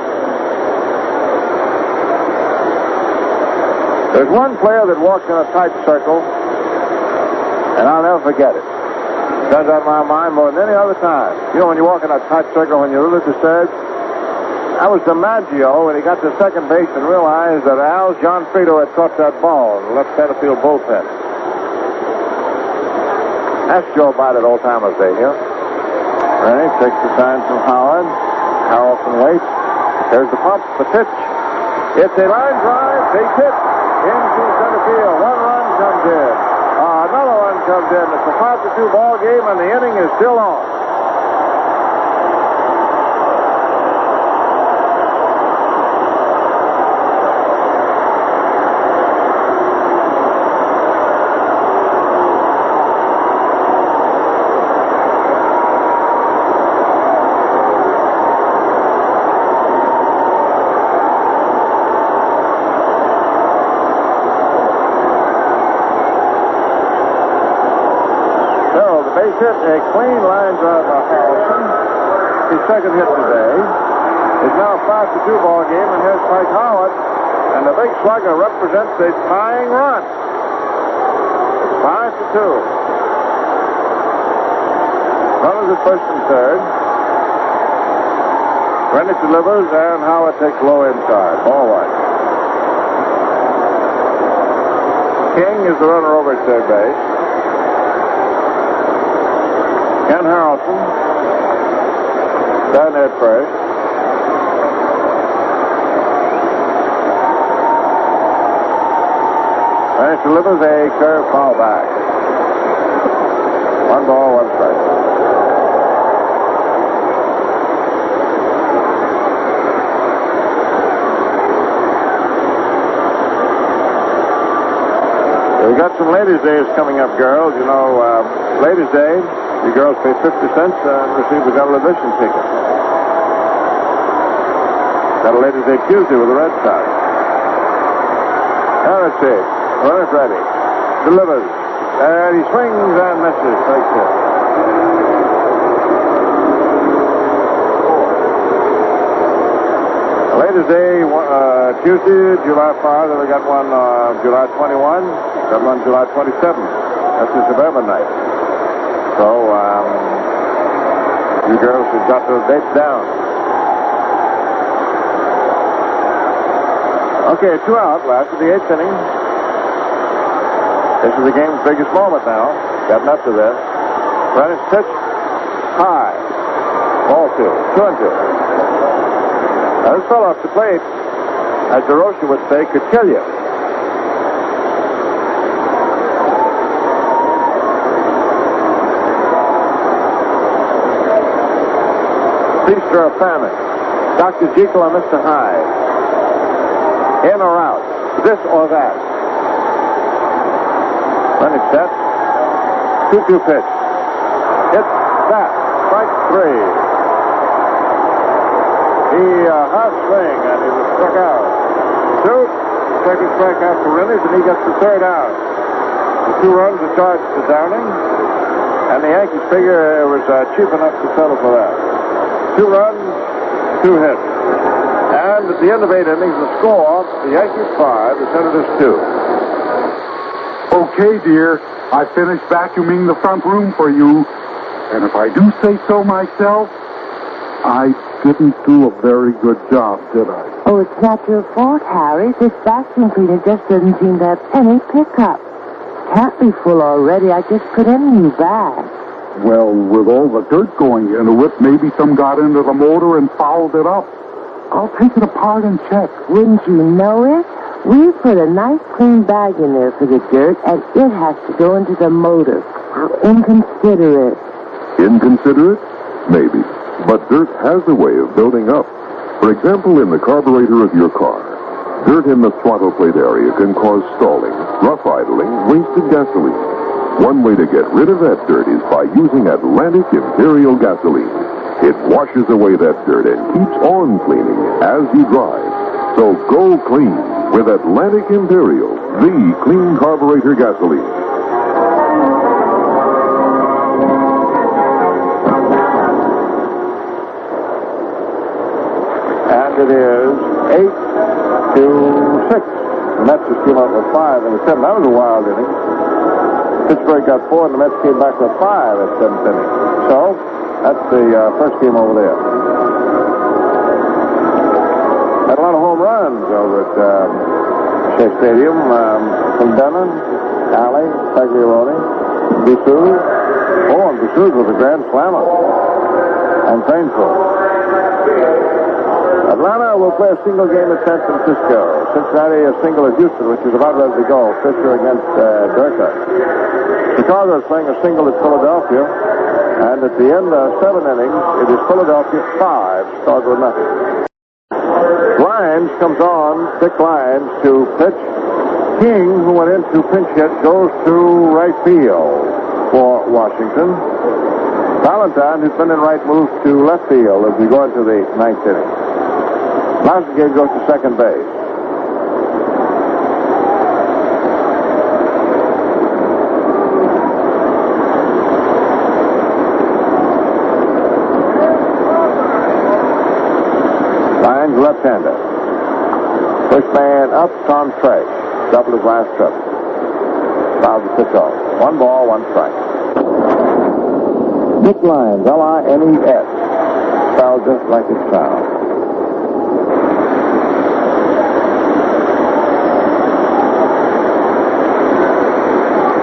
Speaker 2: There's one player that walks in a tight circle, and I'll never forget it. Stands on my mind more than any other time. You know, when you walk in that tight circle, when you're really disturbed, that was DiMaggio when he got to second base and realized that Al Gianfrido had caught that ball in the left center field bullpen. Ask Joe about it, old timers day here. Rennie takes the sign from Howard. Harrelson waits. There's the pump, the pitch. It's a line drive, base hit into center field. One run comes in. Another one comes in. It's a 5-2 ball game, and the inning is still on. Hit a clean line drive by Harrelson. His second hit today. It's now a 5-2 ball game, and here's Mike Howard. And the big slugger represents a tying run. It's 5-2. Runners at first and third. Rennie delivers, and Howard takes low inside. Ball one. King is the runner over at third base. Ken Harrelson down at first. And it delivers a curve foul back. 1 ball, 1 strike. We got some ladies' days coming up, girls. You know, ladies' day. You girls pay 50 cents and receive a double admission ticket. Got a Ladies' Day Tuesday with the Red Sox. Now let's see. Runner's ready. Delivers. And he swings and misses. Strike hit. Ladies' Day Tuesday, July 5. Then we got one July 21. Got one July 27. That's the suburban night. So, you girls have got those dates down. Okay, 2 out, last of the 8th inning. This is the game's biggest moment now. Gotten up to this. Rennie's pitch. High. Ball 2. 2-2. Now, this fellow off the plate, as DeRocha would say, could kill you. Feast or a famine. Dr. Jekyll or Mr. Hyde. In or out. This or that. When it's set. 2-2 pitch. It's that. Strike 3. He hard swing and he was struck out. 2. Second strike after Rennie's, and he gets the third out. The 2 runs are charged to Downing, and the Yankees figure it was cheap enough to settle for that. 2 runs, 2 hits. And at the end of 8 innings, the score, the Yankees 5, the Senators 2.
Speaker 9: Okay, dear. I finished vacuuming the front room for you. And if I do say so myself, I didn't do a very good job, did I?
Speaker 8: Oh, it's not your fault, Harry. This vacuum cleaner just doesn't seem to have any pickup. Can't be full already. I just put in a new bag.
Speaker 9: Well, with all the dirt going into it, maybe some got into the motor and fouled it up. I'll take it apart and check.
Speaker 8: Wouldn't you know it? We put a nice clean bag in there for the dirt, and it has to go into the motor. How inconsiderate.
Speaker 4: Inconsiderate? Maybe. But dirt has a way of building up. For example, in the carburetor of your car. Dirt in the throttle plate area can cause stalling, rough idling, wasted gasoline. One way to get rid of that dirt is by using Atlantic Imperial gasoline. It washes away that dirt and keeps on cleaning as you drive. So go clean with Atlantic Imperial, the clean carburetor gasoline.
Speaker 2: And it is 8-6. The Mets just came out with 5 in the 7th. That was a wild inning. Pittsburgh got 4, and the Mets came back with 5 at 7th inning. So, that's the first game over there. Had a lot of home runs over at Shea Stadium. Clendenin, Alley, Pagliarone, Dussault. Oh, and Dussault was a grand slammer. And Painful. Atlanta will play a single game at San Francisco. Cincinnati a single at Houston, which is about ready to go. Fisher against Durka. Chicago is playing a single at Philadelphia. And at the end of 7 innings, it is Philadelphia 5, Chicago nothing. Lyons comes on, Dick Lyons, to pitch. King, who went into pinch hit, goes to right field for Washington. Valentine, who's been in right, moves to left field as we go into the 9th inning. Lasengate goes to second base. Lyons, left-hander. First man up, Tom Trace. Doubled his last trip. Fouls the pitch off. 1 ball, 1 strike. Dick Lyons, L-I-N-E-S. Spelled just like it sounds.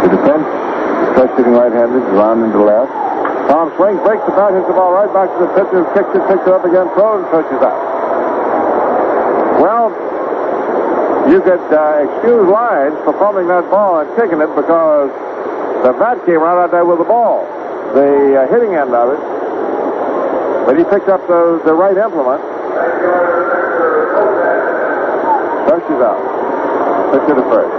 Speaker 2: The defense, fresh hitting right-handed, rounding to left. Tom swings, breaks the bat, hits the ball right back to the pitcher, kicks it, picks it up again, throws, and touches out. Well, you could excuse Lyons for fumbling that ball and kicking it because the bat came right out there with the ball, the hitting end of it. But he picked up the right implement. Touches out. Pitch to first.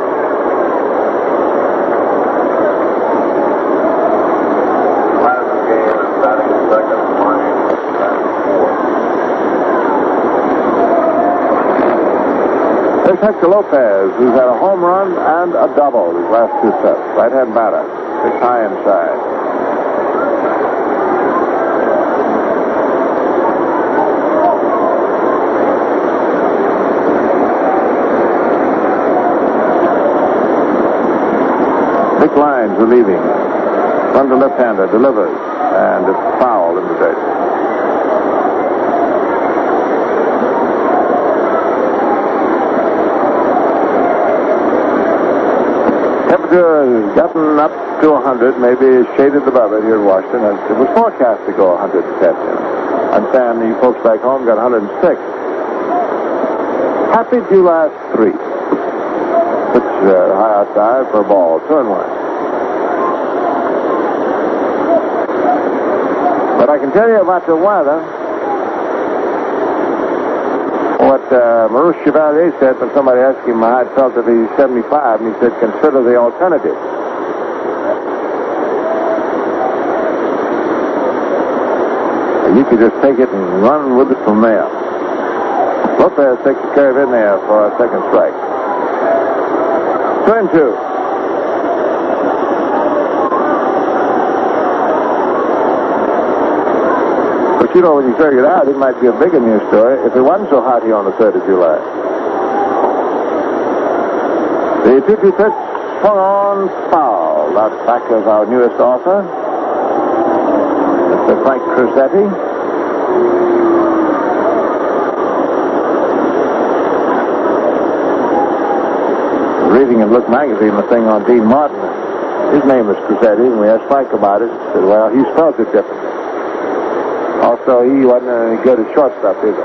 Speaker 2: There's Hector Lopez, who's had a home run and a double his last 2 sets. Right-hand batter. It's high inside. Dick Lyons relieving. Run to left-hander, delivers, and it's foul in the dirt. Temperature has gotten up to 100, maybe shaded above it here in Washington. It was forecast to go 100 this afternoon. I understand you folks back home got 106. Happy July 3. Pitch high outside for a ball. 2-1. But I can tell you about the weather. What Maurice Chevalier said when somebody asked him how it felt to be 75, and he said, consider the alternative. And you could just take it and run with it from there. Lopez takes the curve in there for a second strike. 2-2. But you know, when you figure it out, it might be a bigger news story if it wasn't so hot here on the 3rd of July. The 2-2 pitch swung on foul. That's back of our newest author, Mr. Frank Cruzetti. Reading in Look magazine the thing on Dean Martin. His name was Cruzetti, and we asked Frank about it. He said, well, he spelled it differently. Also, he wasn't any good at shortstop either.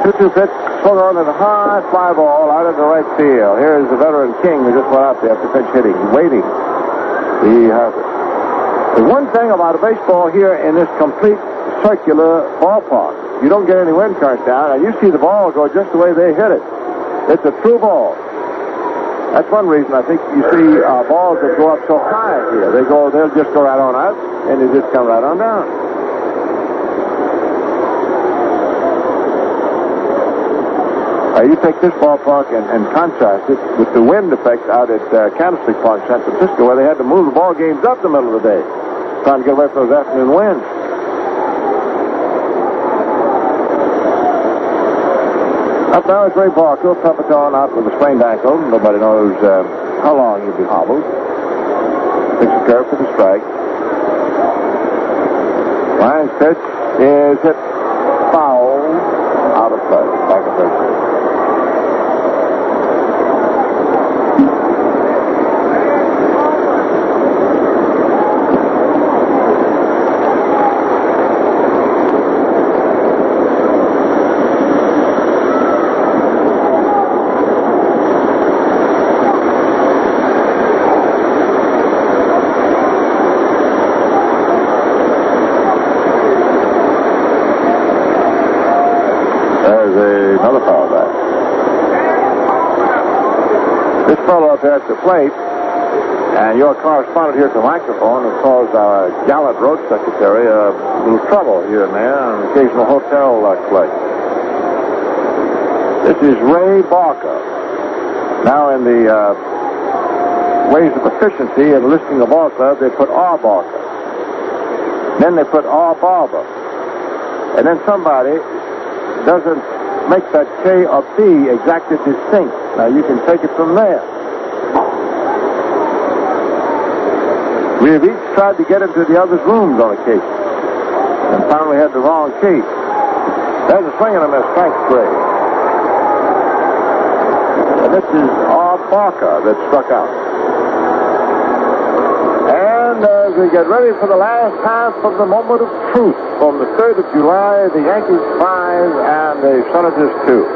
Speaker 2: 2-2 pitch swung on at a high fly ball out into right field. Here's the veteran King who just went out there after pinch hitting. He's waiting. He has it. The one thing about a baseball here in this complete circular ballpark, you don't get any wind current down, and you see the ball go just the way they hit it. It's a true ball. That's one reason I think you see balls that go up so high here. They'll just go right on up, and they just come right on down. You take this ballpark and contrast it with the wind effect out at Candlestick Park, San Francisco, where they had to move the ball games up the middle of the day, trying to get away from those afternoon winds. Up now is Ray Barker, Peppercorn out with a sprained ankle. Nobody knows how long he'll be hobbled. Takes a curve for the strike. Ryan's pitch is hit foul, out of play. Back at third base. Another foul back. This fellow up there at the plate, and your correspondent here at the microphone, has caused our gallant road secretary a little trouble here and there, an occasional hotel play. This is Ray Barker. Now in the ways of efficiency in listing a ball club, they put R. Barker. Then they put R. Barber. And then somebody doesn't make that K or B exactly distinct. Now you can take it from there. We have each tried to get into the other's rooms on occasion, and finally had the wrong key. There's a swing and a miss, strike three. And this is R. Barker that struck out. And as we get ready for the last half of the moment of truth from the 3rd of July, the Yankees 5 and the Senators 2.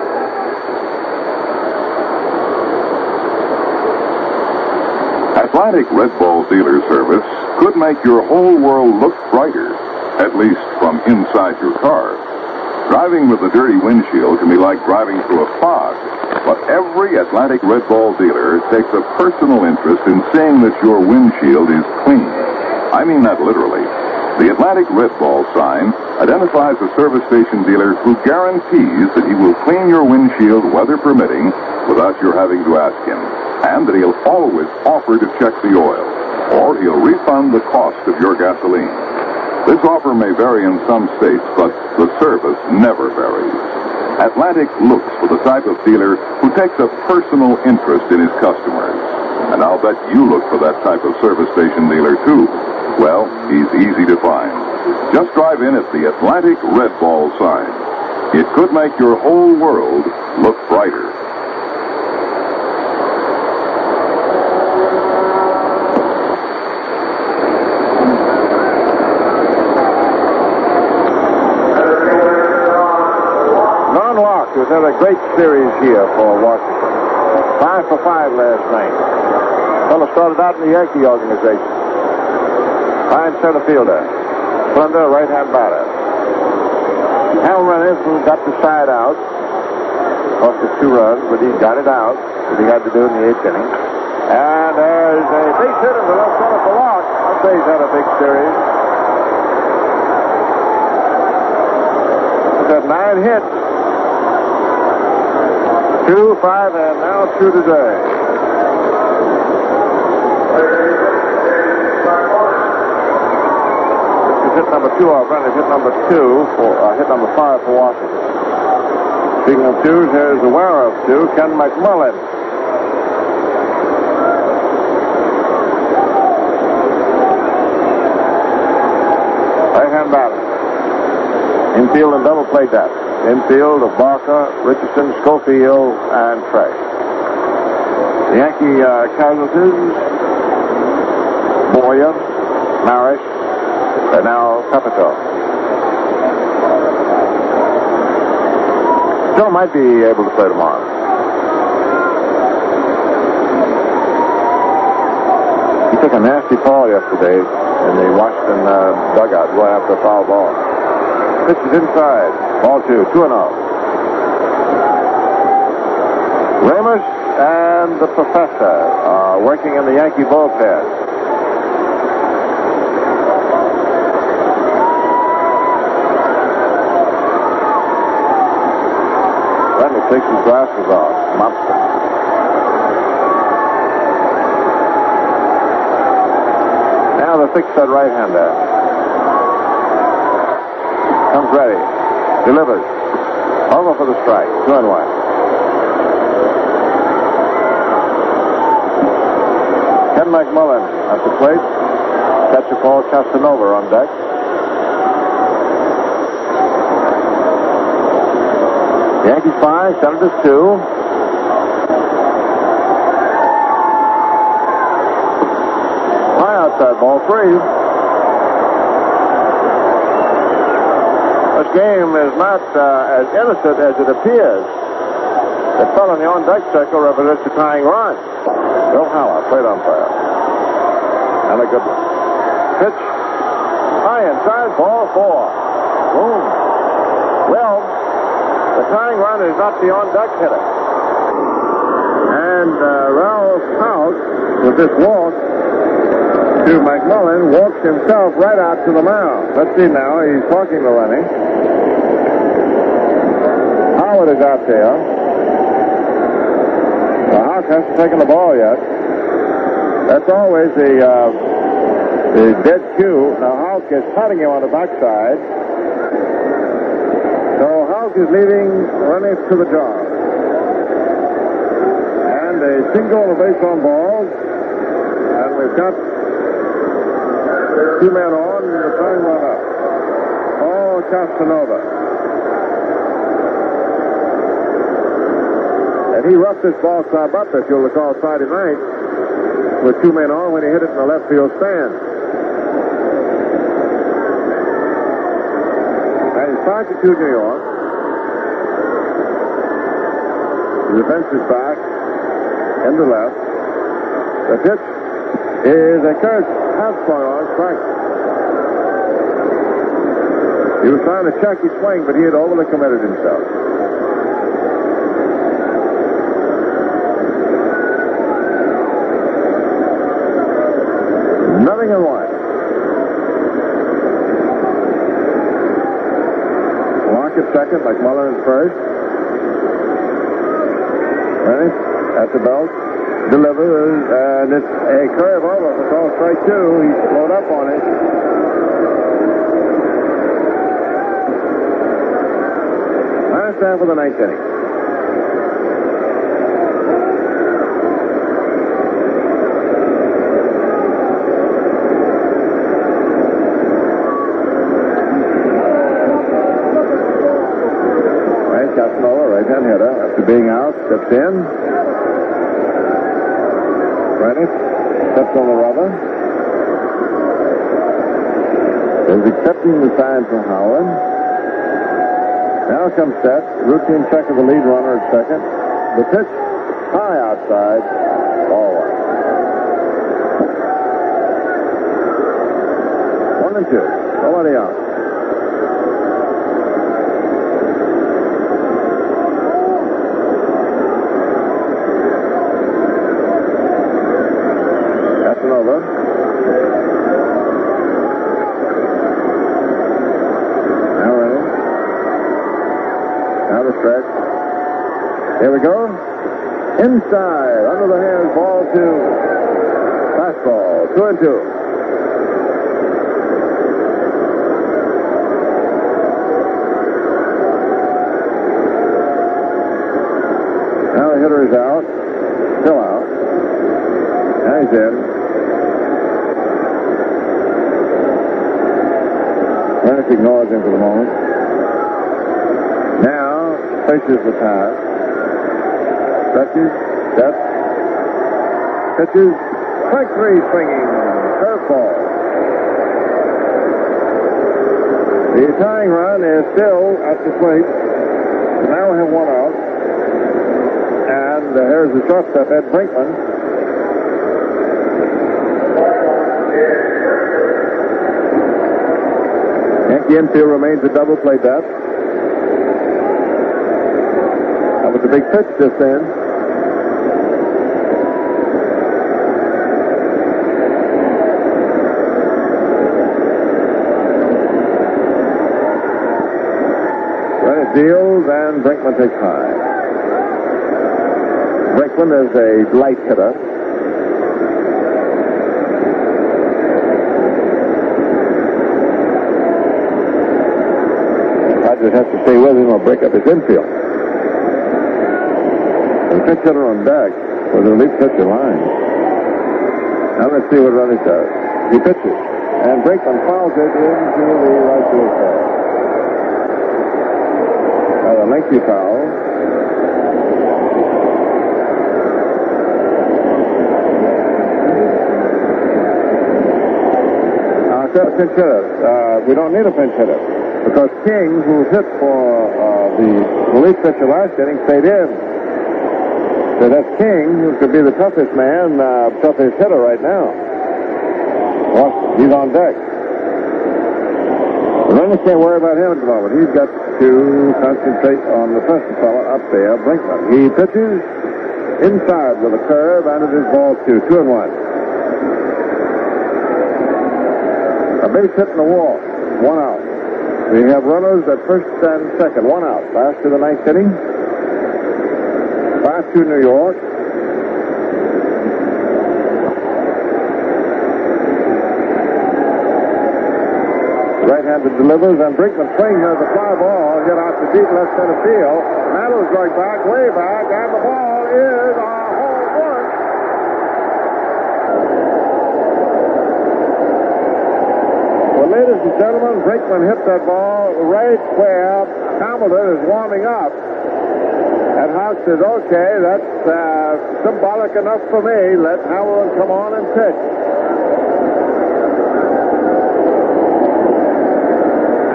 Speaker 4: Atlantic Red Ball Dealer Service could make your whole world look brighter, at least from inside your car. Driving with a dirty windshield can be like driving through a fog, but every Atlantic Red Ball dealer takes a personal interest in seeing that your windshield is clean. I mean that literally. The Atlantic Red Ball sign identifies a service station dealer who guarantees that he will clean your windshield, weather permitting, without your having to ask him, and that he'll always offer to check the oil, or he'll refund the cost of your gasoline. This offer may vary in some states, but the service never varies. Atlantic looks for the type of dealer who takes a personal interest in his customers. And I'll bet you look for that type of service station dealer, too. Well, he's easy to find. Just drive in at the Atlantic Red Ball sign. It could make your whole world look brighter.
Speaker 2: We've had a great series here for Washington. 5 for 5 last night. Fellow started out in the Yankee organization. Fine center fielder. Splendor right-hand batter. Hamilton got the side out. Cost us 2 runs, but he got it out. What he had to do in the 8th inning. And there's a base hit in the left center for Locke. I'd say he's had a big series. He's had 9 hits. 2, 5, and now 2 today. This is hit number 2 off run. It's hit number 2 for hit number 5 for Washington. Speaking of 2s, here's the wearer of 2, Ken McMullen. Right-hand batter. Infield and double play that. Infield of Barker, Richardson, Schofield, and Trey. The Yankee casualties, Boyer, Marish, and now Pepito. Joe might be able to play tomorrow. He took a nasty fall yesterday in the Washington dugout going after a foul ball. Pitch is inside. Ball 2, 2-0. Ramos and the professor are working in the Yankee bullpen. Randy takes his glasses off. Mops them. Now the thick-set right-hander. Comes ready. Delivers. Over for the strike. 2-1. Ken McMullen at the plate. Catcher Paul Casanova on deck. Yankees 5, Senators 2. High outside, ball 3. This game is not as innocent as it appears. The fellow in the on-deck circle represents the tying run. Bill Howard, plate umpire. And a good one. Pitch. High inside, ball 4. Boom. Well, the tying run is not the on-deck hitter. And Ralph House, with this walk to McMullen, walks himself right out to the mound. Let's see now. He's talking to Lenny. Howard is out there. House hasn't taken the ball yet. That's always the dead cue. Now Houck is cutting him on the backside. So Houck is leaving Lenny to the job. And a single on the base on balls. And we've got 2 men on and the tying run up. Oh, Casanova. And he roughed this ball club up, if you'll recall, Friday night with 2 men on when he hit it in the left field stand. And he's 5-2 New York. The bench is back in the left. The pitch is a curve half-swung on strike. He was trying to check his swing, but he had overly committed himself. Nothing in one. Walk at second, McMullen at first. Ready? At the belt. Delivers, and it's a curve over. It's all strike 2. He's slowed up on it. Last half of the 9th inning. Casanova, right-hand hitter, after being out, steps in. Ready? Steps on the rubber. Is accepting the sign from Howard. Now comes set. Routine check of the lead runner at second. The pitch, high outside, ball 1. 1-2. Nobody out. Over. Now ready. Now the stretch. Here we go. Inside, under the hands, ball 2. Fastball, 2-2. Now the hitter is out. Still out. Now he's in. Lennox ignores him for the moment. Now, faces the pass. Stretches, steps. Pitches. Strike 3 swinging. Curveball. The tying run is still at the plate. So now we have 1 out. And here's the shortstop, Ed Brinkman. Yankee infield remains a double play depth. That was a big pitch just then. Then it deals and Brinkman takes high. Brinkman is a light hitter. Rogers has to stay with him or break up his infield. The pitch hitter on deck was a relief pitcher line. Now let's see what Ruddick does. He pitches, and Brinkman fouls it into the right field side. A lengthy foul. Now, pinch hitter. We don't need a pinch hitter because King, who hit for the relief pitcher last inning, stayed in. So that's King, who could be the toughest man, toughest hitter right now. Well, he's on deck. The runners can't worry about him at the moment. He's got to concentrate on the first fellow up there, Brinkman. He pitches inside with a curve, and it is ball 2, 2-1. A base hit in the wall, 1 out. We have runners at first and second, 1 out. Last to the ninth inning. 5-2 New York. Right-handed delivers, and Brinkman swings as a fly ball hit out to deep left center field. Mattles going back, way back, and the ball is a home run. Well, ladies and gentlemen, Brinkman hit that ball right where Hamilton is warming up. And Hawk says, okay, that's symbolic enough for me. Let Hamilton come on and pitch.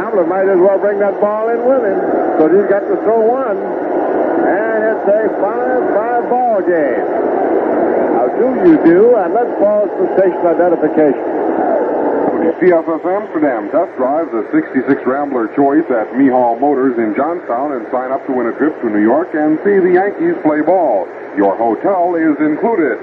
Speaker 2: Hamilton might as well bring that ball in with him, because he's got to throw one. And it's a 5-5 ball game. How do? And let's pause for station identification.
Speaker 5: CFF Amsterdam test drive the 66 Rambler Choice at Mehall Motors in Johnstown and sign up to win a trip to New York and see the Yankees play ball. Your hotel is included.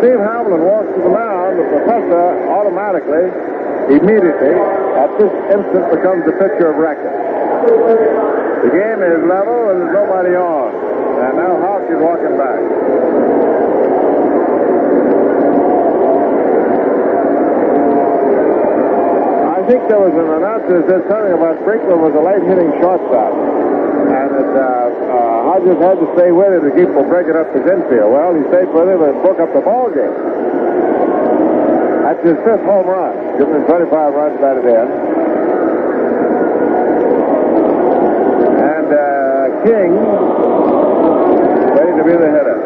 Speaker 2: Steve Hamlin walks to the mound. The professor automatically, immediately, at this instant becomes the pitcher of record. The game is level and there's nobody on. And now Hawk is walking back. I think there was an announcer that said something about Brinkman was a late-hitting shortstop. And that Hodges had to stay with him to keep from breaking up his infield. Well, he stayed with him and broke up the ball game. That's his 5th home run, giving him 25 runs batted in. And King waiting to be the hitter.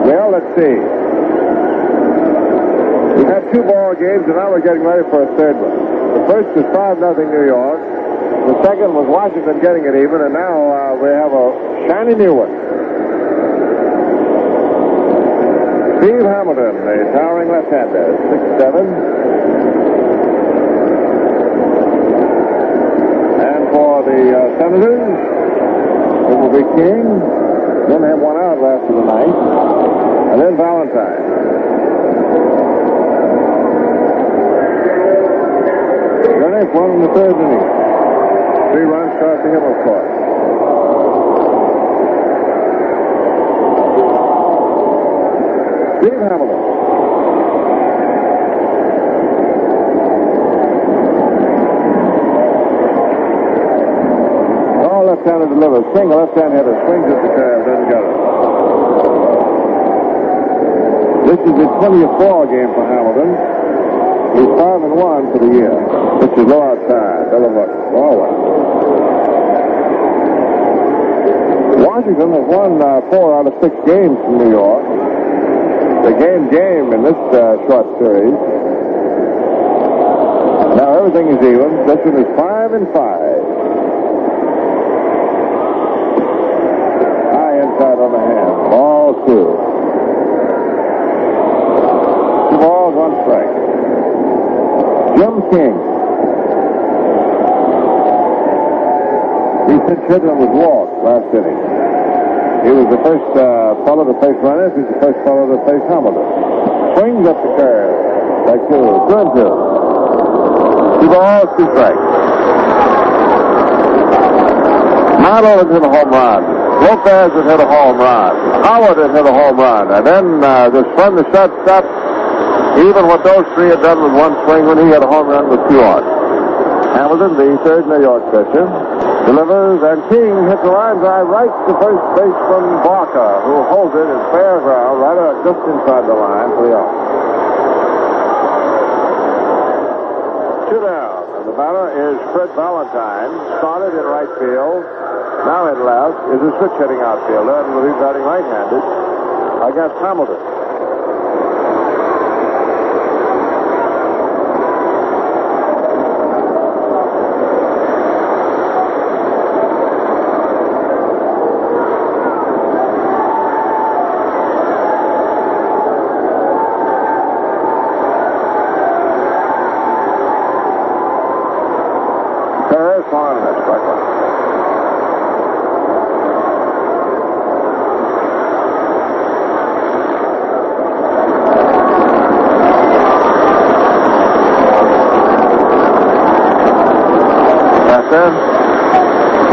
Speaker 2: Well, let's see. We've had 2 ball games, and now we're getting ready for a 3rd one. The first was 5-0 New York. The second was Washington getting it even, and now we have a shiny new one. Steve Hamilton, the towering left-hander, 6'7". And for the Senators, it will be King. Then have 1 out last of the ninth. And then Valentine. Gurney, 1 in the 3rd inning. 3 runs short to him, of course. Steve Hamilton. All left-handed delivers. King, a left-hand hitter, swings at the curve, doesn't get it. This is the 20th ball game for Hamilton. He's 5-1 for the year. This is low outside. Doesn't look. Oh, well. Washington has won 4 out of 6 games from New York. They gained game in this short series. Now everything is even. This one is 5-5. High inside on the hand. Ball 2. 2 balls, 1 strike. Jim King. He pitched hit and was walked last inning. He was the first fellow to face runners. He's the first fellow to face Hamilton. Swings up the curve. Like 2. 2-2. 2 balls, 2 strikes. Not over to the home run.
Speaker 1: Lopez had hit a home run. Howard had hit a home run. And then this from the shortstop, even what those three had done with one swing when he had a home run with 2 outs. Hamilton, the third New York pitcher, delivers, and King hits a line drive right to first baseman Barker, who holds it in fair ground right just inside the line for the out. 2 down, and the batter is Fred Valentine. Started in right field, now in left, is a switch hitting outfielder, and he's batting right-handed against Hamilton.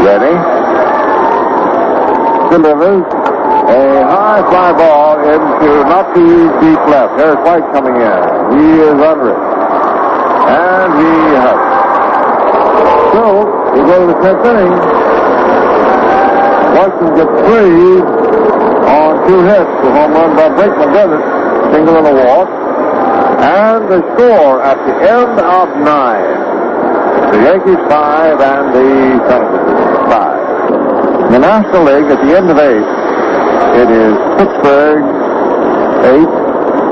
Speaker 1: Ready. Delivers a high fly ball into not too deep left. There's White coming in. He is under it. And he has it. So, we go to the 10th inning. Washington gets 3 on 2 hits. The home run by Brinkman does it. Single and a walk. And the score at the end of 9. The Yankees 5 and the Senators 5. In the National League, at the end of 8, it is Pittsburgh 8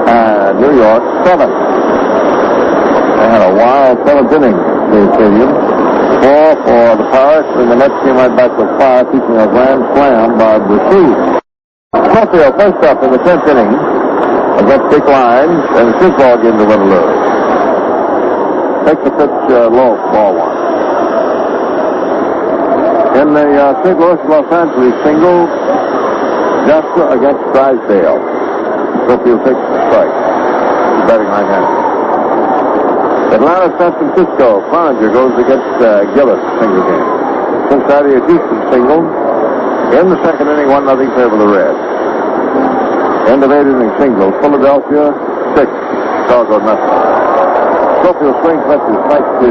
Speaker 1: and New York 7. They had a wild 7th inning in the stadium. 4 for the Pirates, and the Mets came right back with 5, featuring a grand slam by Brissett. Scofield first up in the 10th inning against Dick Lyons, and it's his ball game to win or lose. Takes the pitch low, ball 1. In the St. Louis, Los Angeles single, Jasper against Drysdale. Scofield takes the strike. He's batting right-handed. Atlanta, San Francisco, Cloninger goes against Gillis, single game. Cincinnati, a Houston single. In the 2nd inning, 1-0 favor the Reds. End of 8th inning single, Philadelphia 6, Chicago nothing. Scofield swings, misses, strike 2.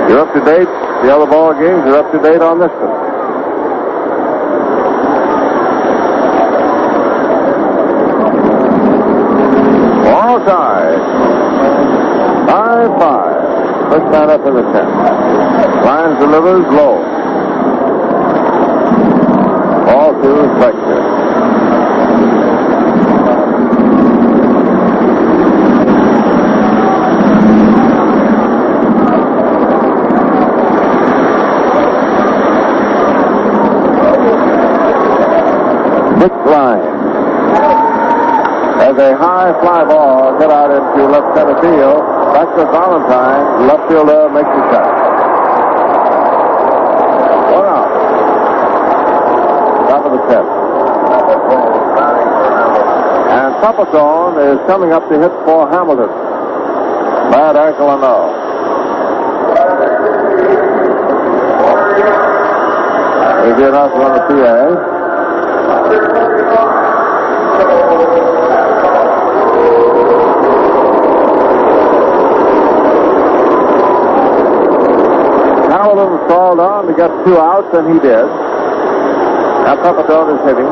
Speaker 1: You're up to date. The other ball games, you're up to date on this one. All tied. 5-5. First man up in the 10th. Lyons delivers low. Ball 2, strike 2. Dick Lyons has a high fly ball hit out into left center field. Back to Valentine. Left fielder makes the shot. 1 out. Top of the 10th. And Topatone is coming up to hit for Hamilton. Bad ankle and no. He did not run the PA. Hamilton was called on to get 2 outs, and he did. Now Pepitone is hitting.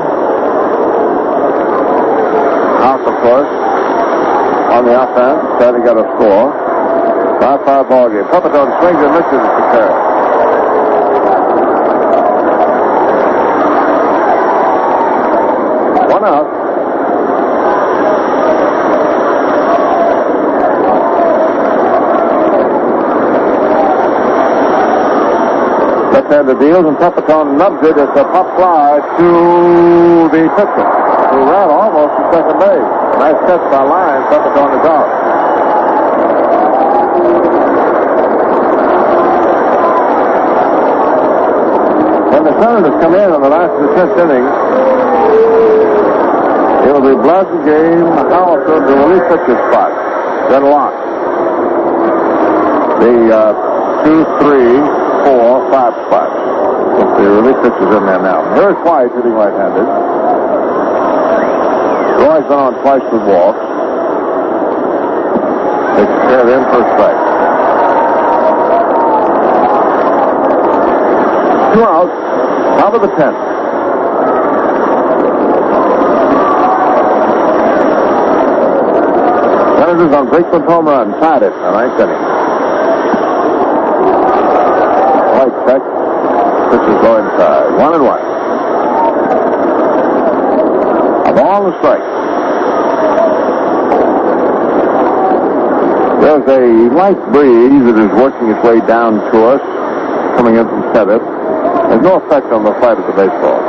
Speaker 1: House, of course, on the offense, trying to get a score. 5-5 ball game. Pepitone swings and misses at the curve. Out. Left-hander deals, and Pepitone nubs it. It's a pop fly to the pitcher, who ran almost to second base. Nice catch by Lyons. Pepitone is out. When the Senators come in on the last of the 10th inning, it'll be Blasey game, Howard to release pitcher spot. Then Locke. The 2, 3,
Speaker 2: 4-5 spot. The relief pitch is in there now. Here's White hitting right-handed. Roy's been on twice with walks. Takes care of him for a strike. 2 outs. Top of the 10th. Senators on Brinkman's home run. Tied it in the 9th inning. White check. This is going inside. 1-1. A ball and a strike. There's a light breeze that is working its way down to us, coming in from center. There's no effect on the flight of the baseball.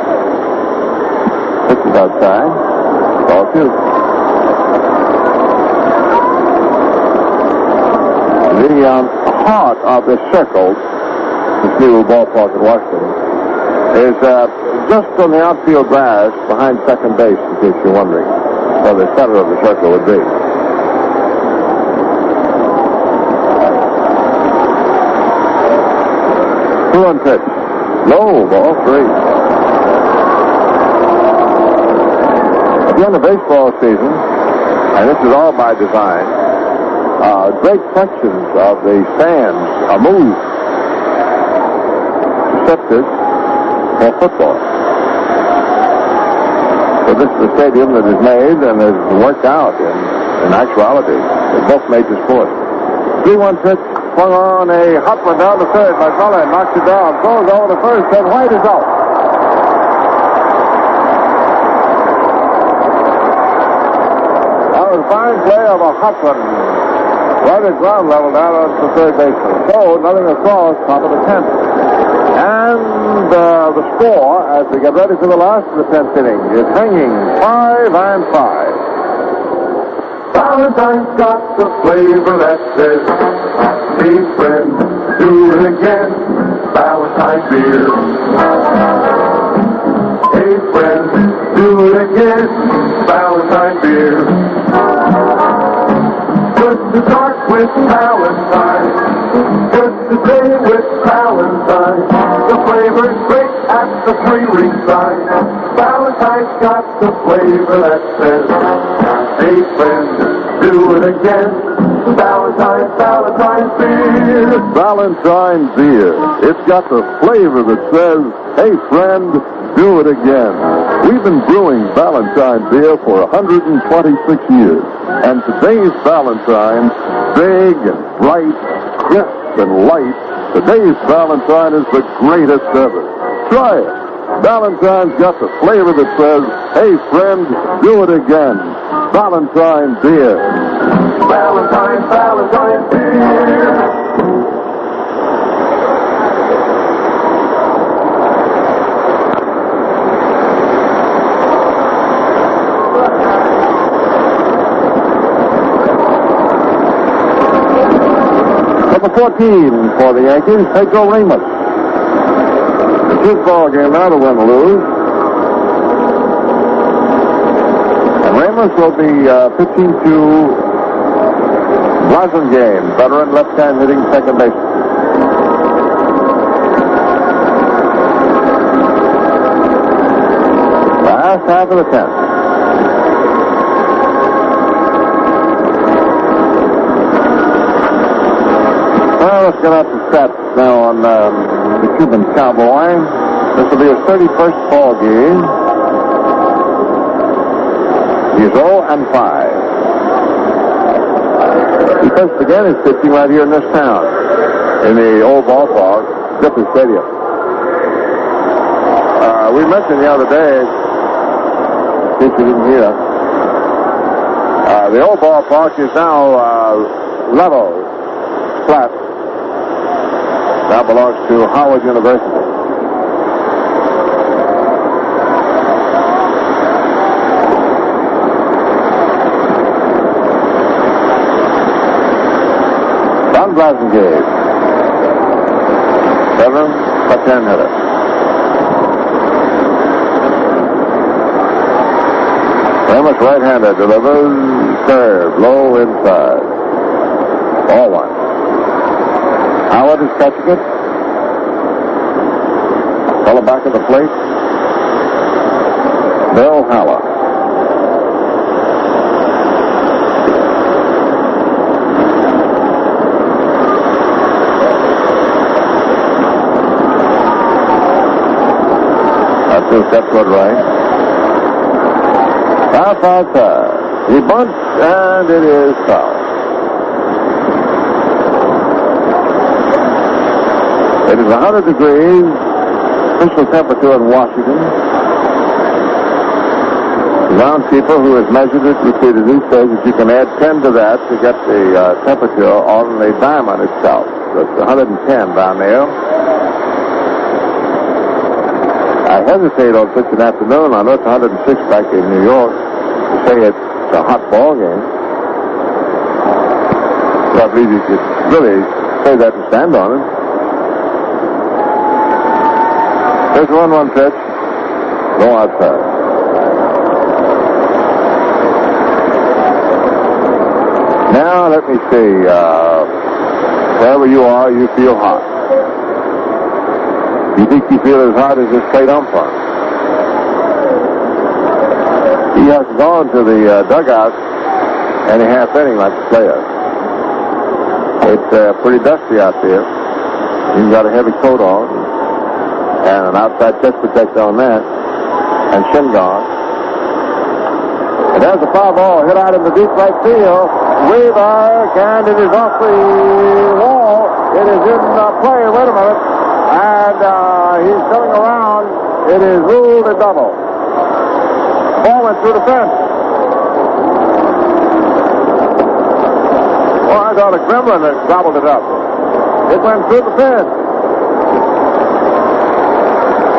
Speaker 2: Pitch is outside. Ball 2. The heart of the circle, the Steel Ballpark in Washington, is just on the outfield grass behind second base, in case you're wondering where the center of the circle would be. Two-run pitch. Low, ball 3. At the end of baseball season, and this is all by design, great sections of the stands are moved, shifted for football. So this is a stadium that is made and is worked out in actuality. They're both major sports. 3-1 pitch, swung on a hot one down the third by Muller, knocks it down, throws over to first, and White is out. That was a fine play of a hot one. Right at ground level down on the third baseman. So, nothing across, top of the 10th. And the score, as we get ready for the last of the 10th inning, is hanging 5-5.
Speaker 3: Valentine's got the flavor that says, hey friend, do it again. Valentine's beer. Hey friend, do it again. Valentine's beer. Good to start with Valentine. Good to day with Valentine. The flavor's great at the 3-ring sign. Valentine's got the flavor that says, hey friend, do it again. Valentine's beer.
Speaker 4: Valentine beer. It's got the flavor that says, hey friend, do it again. We've been brewing Valentine beer for 126 years. And today's Valentine, big and bright, crisp and light, today's Valentine is the greatest ever. Try it. Valentine's got the flavor that says, hey friend, do it again. Valentine beer.
Speaker 3: Valentine beer.
Speaker 2: Number 14 for the Yankees, Pedro Ramos. It's his ball game now to win or lose. And Ramos will be pitching to Blasingame, veteran left-hand hitting second baseman. Last half of the 10th. Well, let's get out the stats now on the Cuban Cowboy. This will be his 31st ball game. He's 0-5. He first began his pitching right here in this town, in the old ballpark, Gifford Stadium. We mentioned the other day, in case you didn't hear, the old ballpark is now level, flat. Now belongs to Howard University. Don Blasingame, 7-10 hitter. Ramos right-handed, delivers curve, low inside. Ball 1. Howard is catching it.
Speaker 4: Fellow back at the plate, Bill Haller. That's 2 steps toward right. Outside. He bunts, and it is foul. It is 100 degrees, official temperature in Washington. The groundskeeper who has measured it repeatedly says that you can add 10 to that to get the temperature on the diamond itself. That's 110 down there. I hesitate on such an afternoon. I know it's 106 back in New York to say it's a hot ball game. So I believe you could really say that and stand on it. There's 1-1 pitch. No outside. Now let me see. Wherever you are, you feel hot. You think you feel as hot as this plate umpire? He has gone to the dugout any half inning like the players. It's pretty dusty out there. He's got a heavy coat on and an outside chest protector on that and shin guard. And there's a foul ball hit out in the deep right field. Weaver, and it is off the wall. It is in play. Wait a minute. And he's coming around. It is ruled a double. Ball went through the fence. Well, I thought a gremlin had gobbled it up. It went through the fence.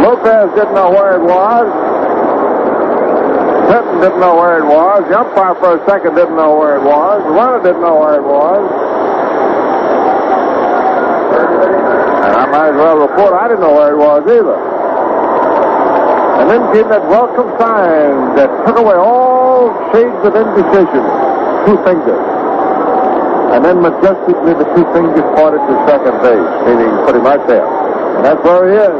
Speaker 4: Lopez didn't know where it was. Clinton didn't know where it was. The umpire for a second didn't know where it was. The runner didn't know where it was. And I might as well report I didn't know where it was either. And then came that welcome sign that took away all shades of indecision. 2 fingers. And then majestically the 2 fingers pointed to second base, meaning put him right there. And that's where he is.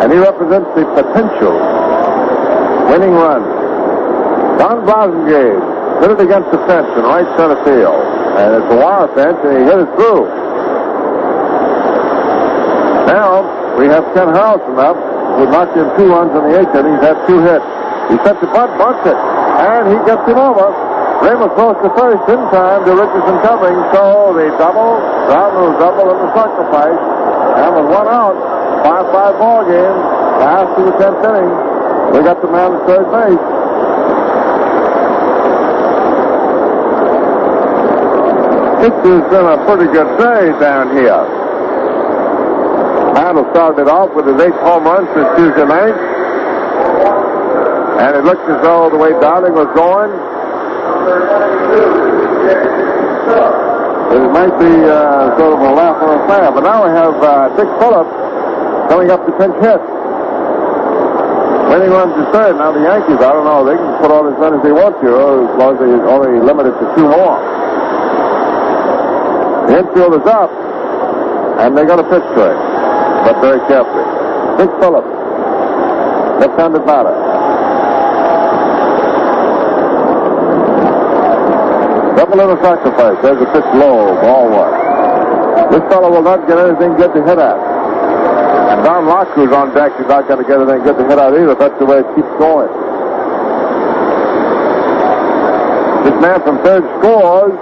Speaker 4: And he represents the potential winning run. Don Blasingame hit it against the fence in right center field. And it's a wire fence, and he hit it through. Now, we have Ken Harrelson up, who knocked in 2 runs in the 8th inning. He's had 2 hits. He sets the bunt, bunts it, and he gets him over. Ramos throws to first in time to Richardson covering, so the double, ground rule double, and the sacrifice. And with 1 out, 5-5 ball game, last of the 10th inning. We got the man at third base. This has been a pretty good day down here. Mantle started off with his 8th home run since Tuesday night. And it looked as though the way Dowling was going, it might be sort of a laugh or a affair. But now we have Dick Phillips coming up to pinch hit. Winning runs to third. Now the Yankees, I don't know, they can put all as many as they want to, as long as they're only limited to 2 more. The infield is up, and they're going to pitch to it, but very carefully. Dick Phillips, left-handed batter. Double in a sacrifice. There's a pitch low, ball 1. This fellow will not get anything good to hit at. And Don Locke, who's on deck, is not going to get anything good to hit at either. That's the way it keeps going. This man from third scores.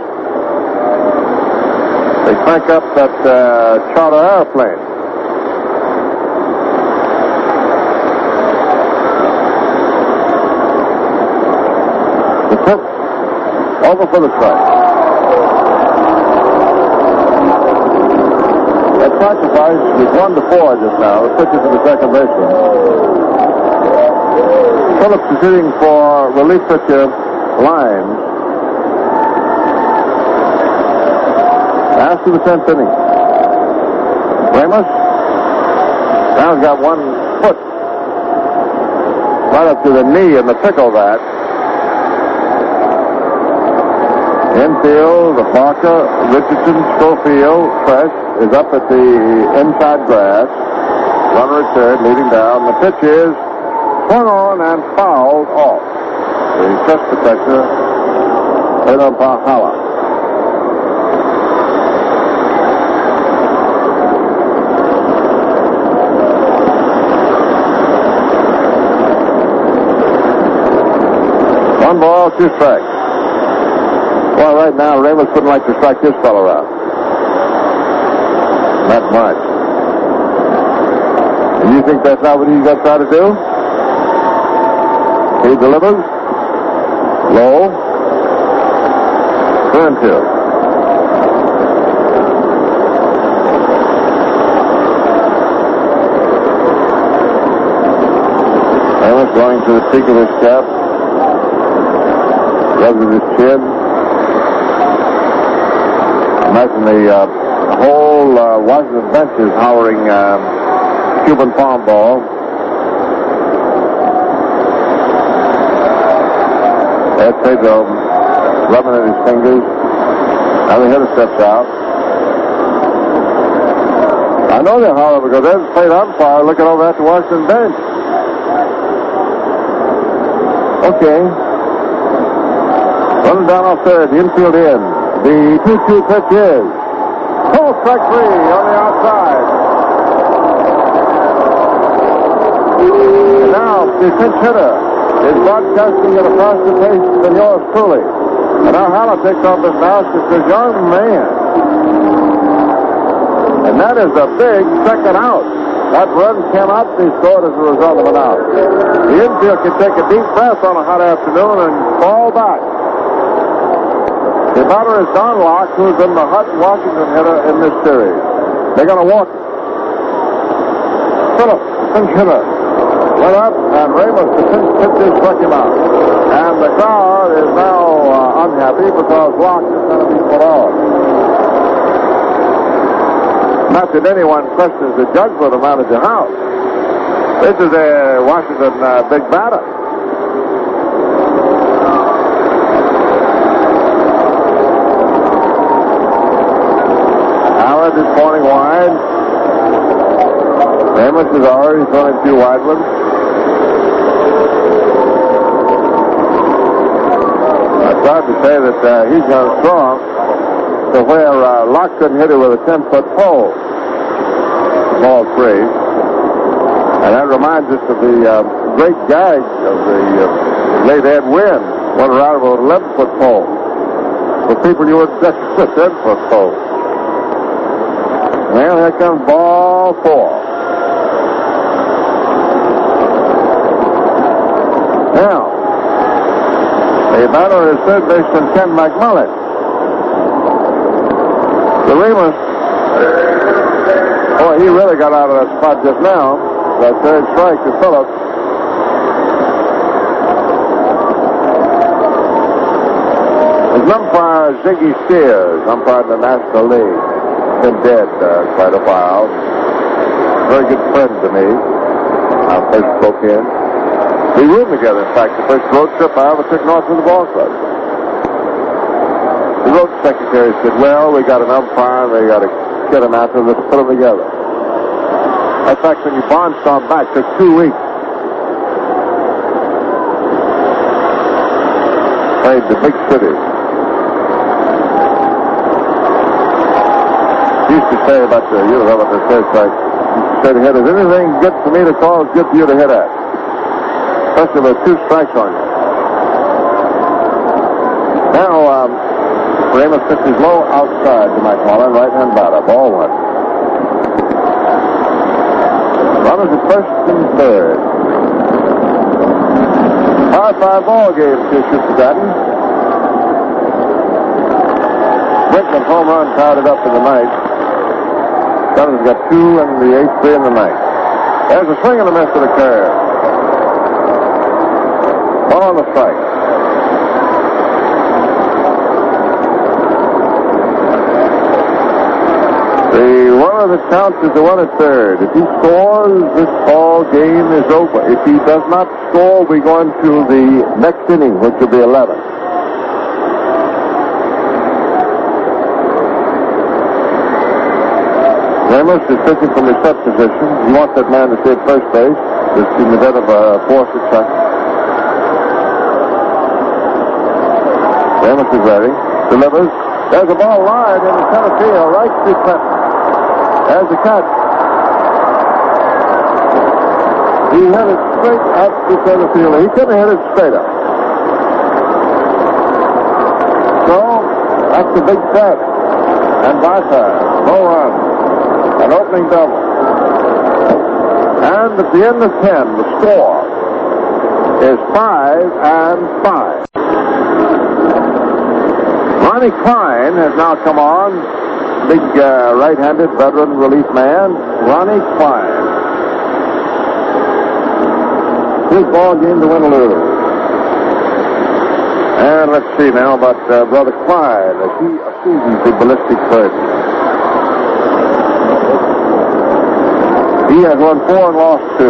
Speaker 4: They crank up that charter airplane. The pitch over for the strike. That sacrifice was 1-4 just now. The pitcher to the second baseman. Phillips is hitting for relief pitcher Lyons. Last of the 10th inning. Ramos now has got 1 foot right up to the knee in the pickle that. Infield, the Barker, Richardson, Schofield, Fresh is up at the inside grass.
Speaker 1: Runner at third, leading down. The pitch is swung on and fouled off. The chest protector, Pedro Pahala. One ball, two strikes. Well, right now, Ramos wouldn't like to strike this fellow out. Not much. And you think that's not what he's going to try to do? He delivers. Low. 2-2. Ramos going to the peak of his cap. Rubs his chin. Imagine the whole Washington bench is howling Cuban palm ball. There's Pedro rubbing at his fingers. Now the hitter steps out. I know they're howling because there's a plate umpire looking over at the Washington bench. Okay. Running down off third, the infield in. The 2-2 pitch is full strike three on the outside. And now the pinch hitter is broadcasting it across the face to yours truly. And now Haller takes off his mask and says, young man. And that is a big second out. That run cannot be scored as a result of an out. The infield can take a deep breath on a hot afternoon and fall back. The batter is Don Locke, who's been the hot Washington hitter in this series. They're going to walk it. Phillips, pinch hitter, went up, and Ramos, the pinch pitcher, struck him out. And the crowd is now unhappy because Locke is going to be put off. Not that anyone questions the judgment of Manager House. This is a Washington big batter. Is pointing wide. Ramos is already throwing two wide ones. I tried to say that he's going to throw to where Locke couldn't hit it with a 10-foot pole. Ball three. And that reminds us of the great gag of the late Ed Wynn. Went around with an 11-foot pole. For people you would set a 10-foot pole. Well, here comes ball four. Now, the batter is third baseman Ken McMullen. The Ramos, boy, he really got out of that spot just now. That third strike to Phillips. His umpire Ziggy Sears, umpire in the National League. Been dead quite a while. Very good friend to me. I first spoke in. We roomed together, in fact, the first road trip I ever took north of the ball club. The road secretary said, well, we got an umpire, and we got to get him out there, let's put them together. In fact, when you barnstormed back, it took 2 weeks. Played the big cities. Used to say about the, you know what they said, like, said to hit, is anything good for me to call is good for you to hit at? Especially with 2 strikes on you. Now, Ramos pitches low outside to McMullen, right-hand batter, ball one. Runners at first and third. 5-5 ball game to Cincinnati. Brickman home run tied it up in the ninth. Dunham's got 2 in the 8th, 3 in the 9th. There's a swing and a miss to the curve. Ball on the strike. The runner that counts is the one at third. If he scores, this ball game is over. If he does not score, we go into the next inning, which will be 11. Ramos is pitching from his set position. He wants that man to stay at first base. It's in the event of a force at second. Ramos is ready. Delivers. There's a ball line in the center field, right to Clinton. There's the catch. He hit it straight up to center field. He couldn't hit it straight up. So, that's the big set. And bypass. No run. An opening double. And at the end of 10, the score is 5-5. Ronnie Klein has now come on. Big right-handed veteran relief man. Ronnie Klein. Big ball game to win or lose. And let's see now about Brother Klein as he seasons the ballistic burden. He has won 4 and lost 2.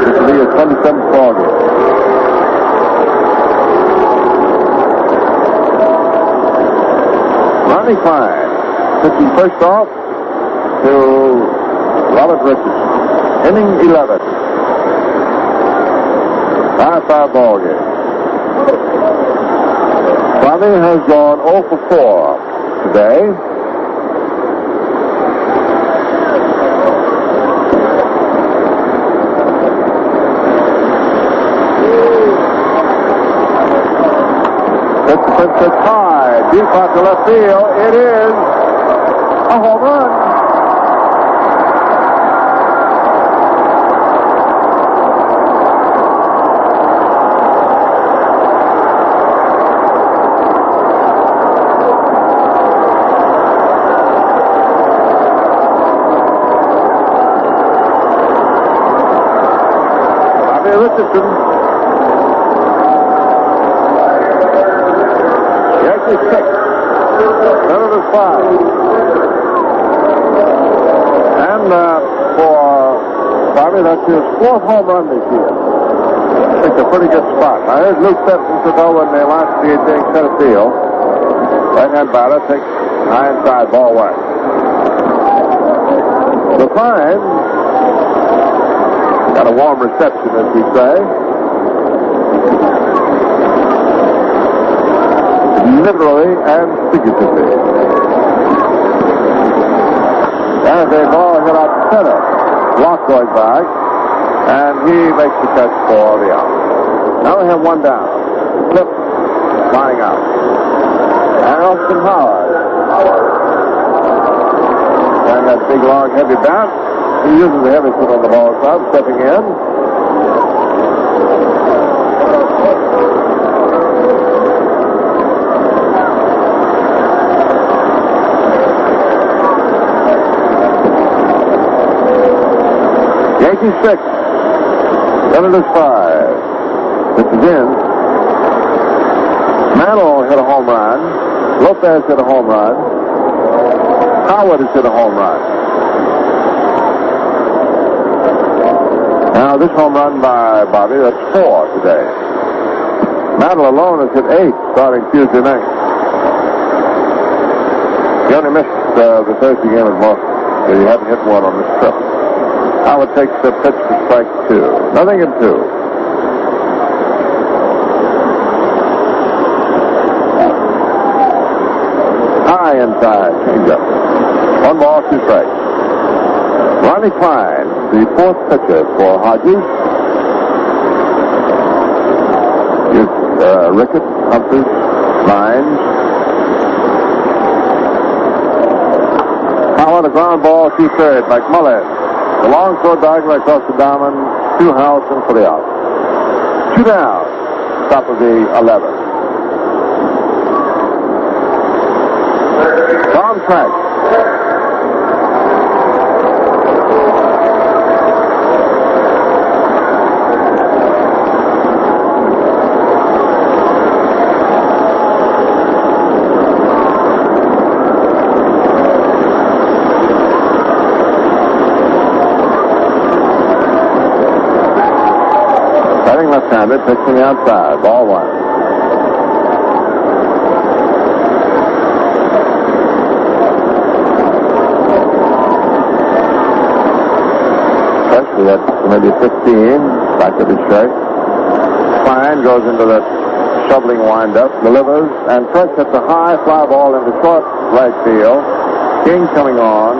Speaker 1: This will be his 27th ball game. Ronnie Klein pitching first off to Robert Richardson. Inning 11. 5-5 ball game. Bobby has gone 0 for 4 today. It's high, deep out to left field. It is a home run. Bobby Richardson. Yankees 6. Senators 5. And for Bobby, that's his 4th home run this year. I think a pretty good spot. I heard Luke Benson took over in the last game center field. Right-hand batter takes high inside, ball one. The Klein got a warm reception, as we say. Literally and figuratively. There's a ball hit out to center. Block going back, and he makes the catch for the out. Now we have one down. Flip, flying out. And Austin Howard. And that big, long, heavy bat. He uses the heavy foot on the ball club, stepping in. Yankees 6. Senators 5. This is in. Mantle hit a home run. Lopez hit a home run. Howard has hit a home run. Now this home run by Bobby, that's 4 today. Mantle alone has hit 8 starting Tuesday night. He only missed the Thursday game at Boston. So he hadn't hit one on this trip. Howard takes the pitch to strike 2. 0-2. High inside, changeup. 1 ball, 2 strikes. Ronnie Klein, the 4th pitcher for Hodges. Is Rickett, Humphries, Lines. Howard, a ground ball, 2-3. McMullen. The long throw diagonal across the diamond, 2 Harrelson for the out. 2 down, top of the 11. Tom Track. Left-handed, pitch from the outside. Ball 1.
Speaker 2: He had maybe 15 back of his shirt. Fine goes into the shoveling windup, delivers, and Fresh hits a high fly ball into short right field. King coming on.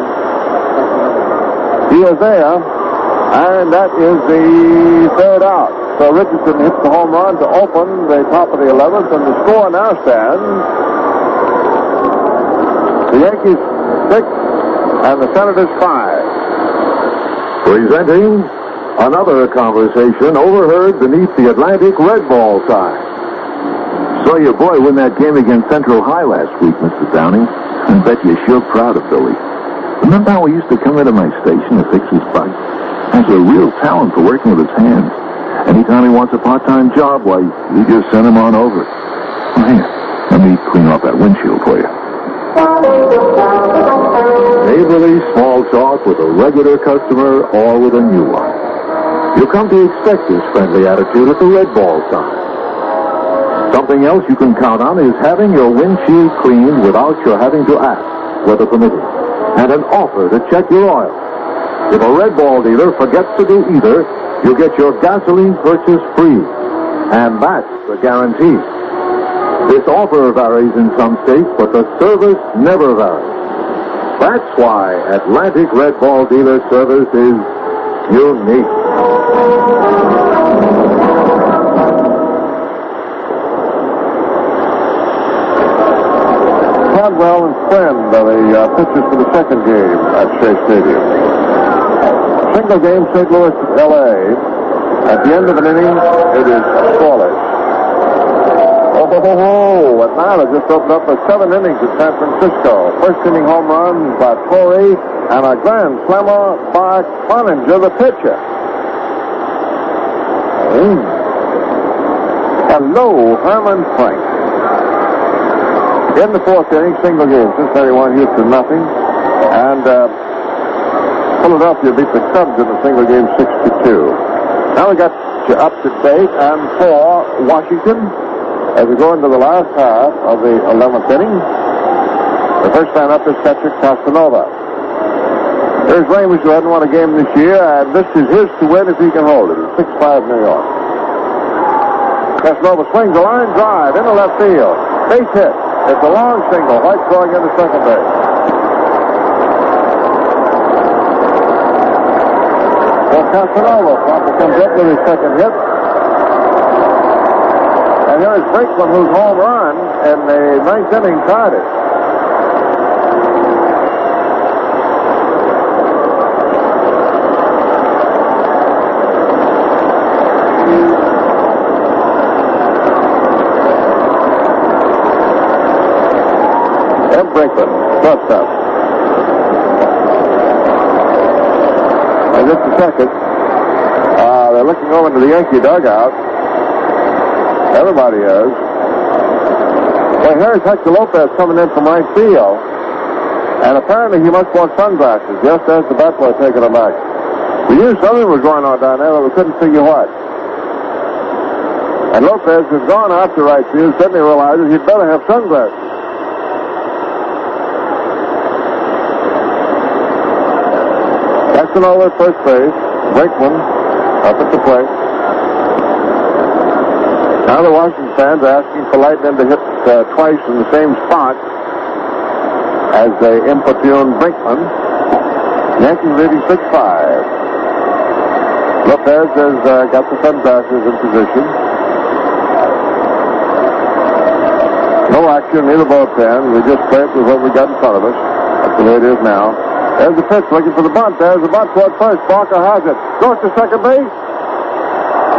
Speaker 2: He is there, and that is the third out. So Richardson hits the home run to open the top of the 11th, and the score now stands: the Yankees 6 and the Senators 5.
Speaker 4: Presenting another conversation overheard beneath the Atlantic Red Ball sign. Saw your boy win that game against Central High last week, Mr. Downing. I bet you're sure proud of Billy. Remember how he used to come into my station to fix his bike? Has a real talent for working with his hands. Anytime he wants a part-time job, why, you just send him on over. Oh, here, let me clean off that windshield for you. Neighborly small talk with a regular customer or with a new one. You come to expect this friendly attitude at the Red Ball sign. Something else you can count on is having your windshield cleaned without your having to ask, weather permitting, and an offer to check your oil. If a Red Ball dealer forgets to do either, you get your gasoline purchase free. And that's the guarantee. This offer varies in some states, but the service never varies. That's why Atlantic Red Ball dealer service is unique.
Speaker 2: Caldwell and Friend are the pitchers for the second game at Shea Stadium. Single game, St. Louis to L.A. At the end of an inning, it is scoreless. Atlanta just opened up for 7 innings at San Francisco. First inning home run by Torrey and a grand slammer by Cloninger, the pitcher. Hello, Herman Frank. In the fourth inning, single game, Cincinnati 1, Houston nothing. And Philadelphia beat the Cubs in the single game 6-2. Now we got you up to date and for Washington as we go into the last half of the 11th inning. The first man up is catcher Casanova. There's Ramos, who hadn't won a game this year, and this is his to win if he can hold it. It's 6-5 New York. Casanova swings a line drive into left field. Base hit. It's a long single. White throwing into second base. Well, Casanova comes up with his second hit. And here's Brinkman, whose home run in the ninth inning tied it. Ed Brinkman, shortstop. And just a second. They're looking over to the Yankee dugout. Everybody is. Well, here's Hector Lopez coming in from right field. And apparently he must want sunglasses, just as the bat boy taking him back. We knew something was going on down there, but we couldn't figure what. And Lopez has gone out to right field, suddenly realizes he'd better have sunglasses. Casanova at first base. Brinkman up at the plate. Now the Washington fans are asking for Lightning to hit twice in the same spot as they importune Brinkman. Yankees leading 6-5. Lopez has got the sunglasses in position. No action, neither bullpen. We just play it with what we got in front of us. That's the way it is now. There's the pitch, looking for the bunt. There's the bunt toward first. Barker has it. Goes to second base.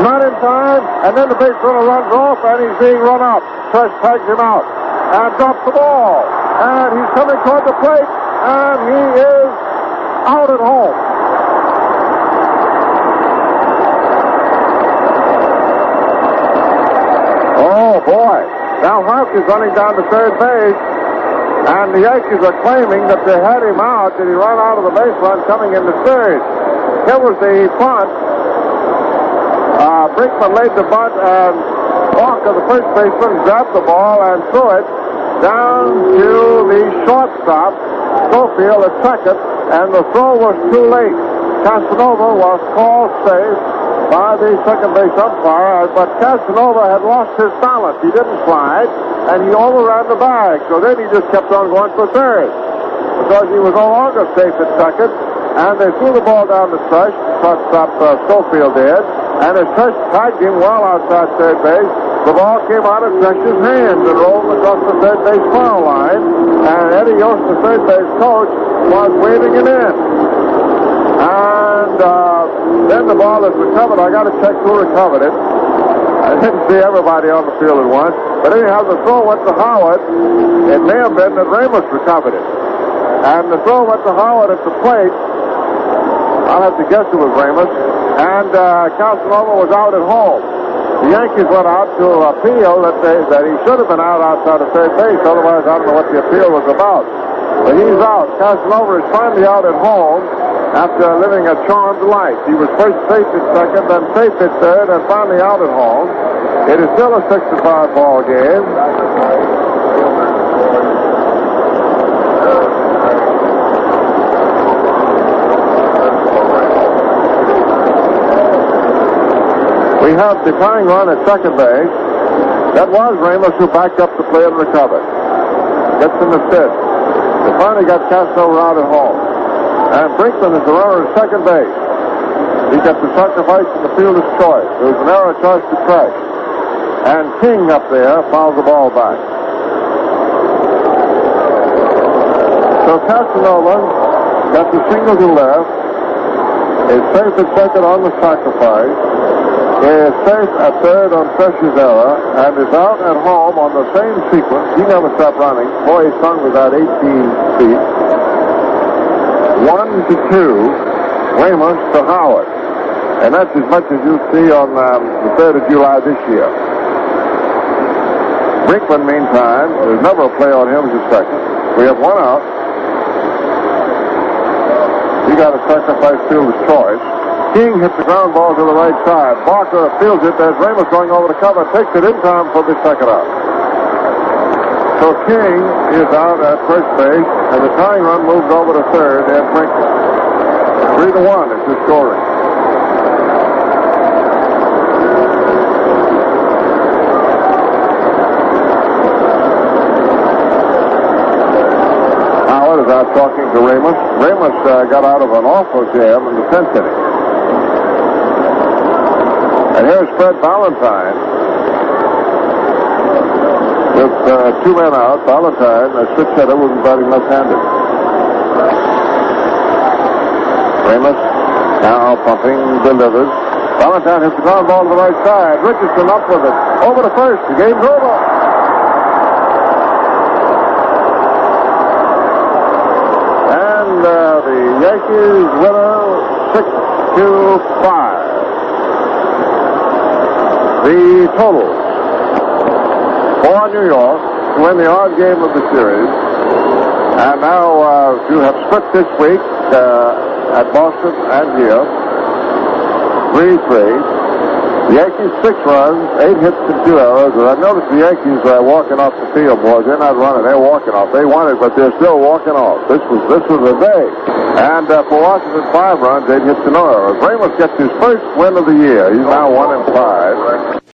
Speaker 2: Not in time. And then the base runner runs off, and he's being run out. Fresh tags him out and drops the ball. And he's coming toward the plate, and he is out at home. Oh, boy. Now Hart is running down to third base. And the Yankees are claiming that they had him out. Did he run out of the base run coming into third? Here was the bunt. Brinkman laid the bunt, and Walker, the first baseman, grabbed the ball and threw it down to the shortstop, Schofield at second, and the throw was too late. Casanova was called safe by the second base umpire, but Casanova had lost his balance. He didn't slide, and he overran the bag. So then he just kept on going for third because he was no longer safe at second. And they threw the ball down the stretch. Shortstop Schofield did, and as Trush tagged him well outside third base, the ball came out of Trush's hands and rolled across the third base foul line. And Eddie Yost, the third base coach, was waving it in. And then the ball is recovered. I got to check who recovered it. I didn't see everybody on the field at once. But anyhow, the throw went to Howard. It may have been that Ramos recovered it. And the throw went to Howard at the plate. I'll have to guess it was Ramos. And Casanova was out at home. The Yankees went out to appeal that he should have been out outside of third base. Otherwise, I don't know what the appeal was about. But he's out. Casanova is finally out at home after living a charmed life. He was first safe at second, then safe at third, and finally out at home. It is still a 6-5 ball game. We have the tying run at second base. That was Ramos who backed up the play and recovered. Gets in the fifth. They finally got Casanova out at home. And Brinkman is the runner at second base. He gets the sacrifice in the fielder's choice. There was an error choice to Trush. And King up there fouls the ball back. So Casanova got the single to left. Is safe at second on the sacrifice. Is safe at third on Trush's error. And is out at home on the same sequence. He never stopped running. Boy, he swung without 18 feet. 1-2, Ramos to Howard. And that's as much as you'll see on the 3rd of July this year. Brinkman, meantime, there's never a play on him as a second. We have one out. He got a sacrifice fielder's choice. King hits the ground ball to the right side. Barker fields it. There's Ramos going over the cover. Takes it in time for the second out. So King is out at first base, and the tying run moves over to third and Brinkman. 3-1 is the scoring. Howard is out talking to Ramos. Ramos got out of an awful jam in the 10th inning. And here's Fred Valentine. With two men out, Valentine, a switch hitter, will be batting left-handed. Ramos now pumping, delivers. Valentine hits the ground ball to the right side. Richardson up with it. Over to first. The game's over. And the Yankees winner 6-5. The total for New York to win the odd game of the series. And now you have split this week at Boston and here. 3-3. The Yankees 6 runs, 8 hits and 2 errors. And I noticed the Yankees walking off the field, boys. They're not running, they're walking off. They won it, but they're still walking off. This was a day. And for Washington, 5 runs, 8 hits and no errors. Ramos gets his first win of the year. He's now 1-5.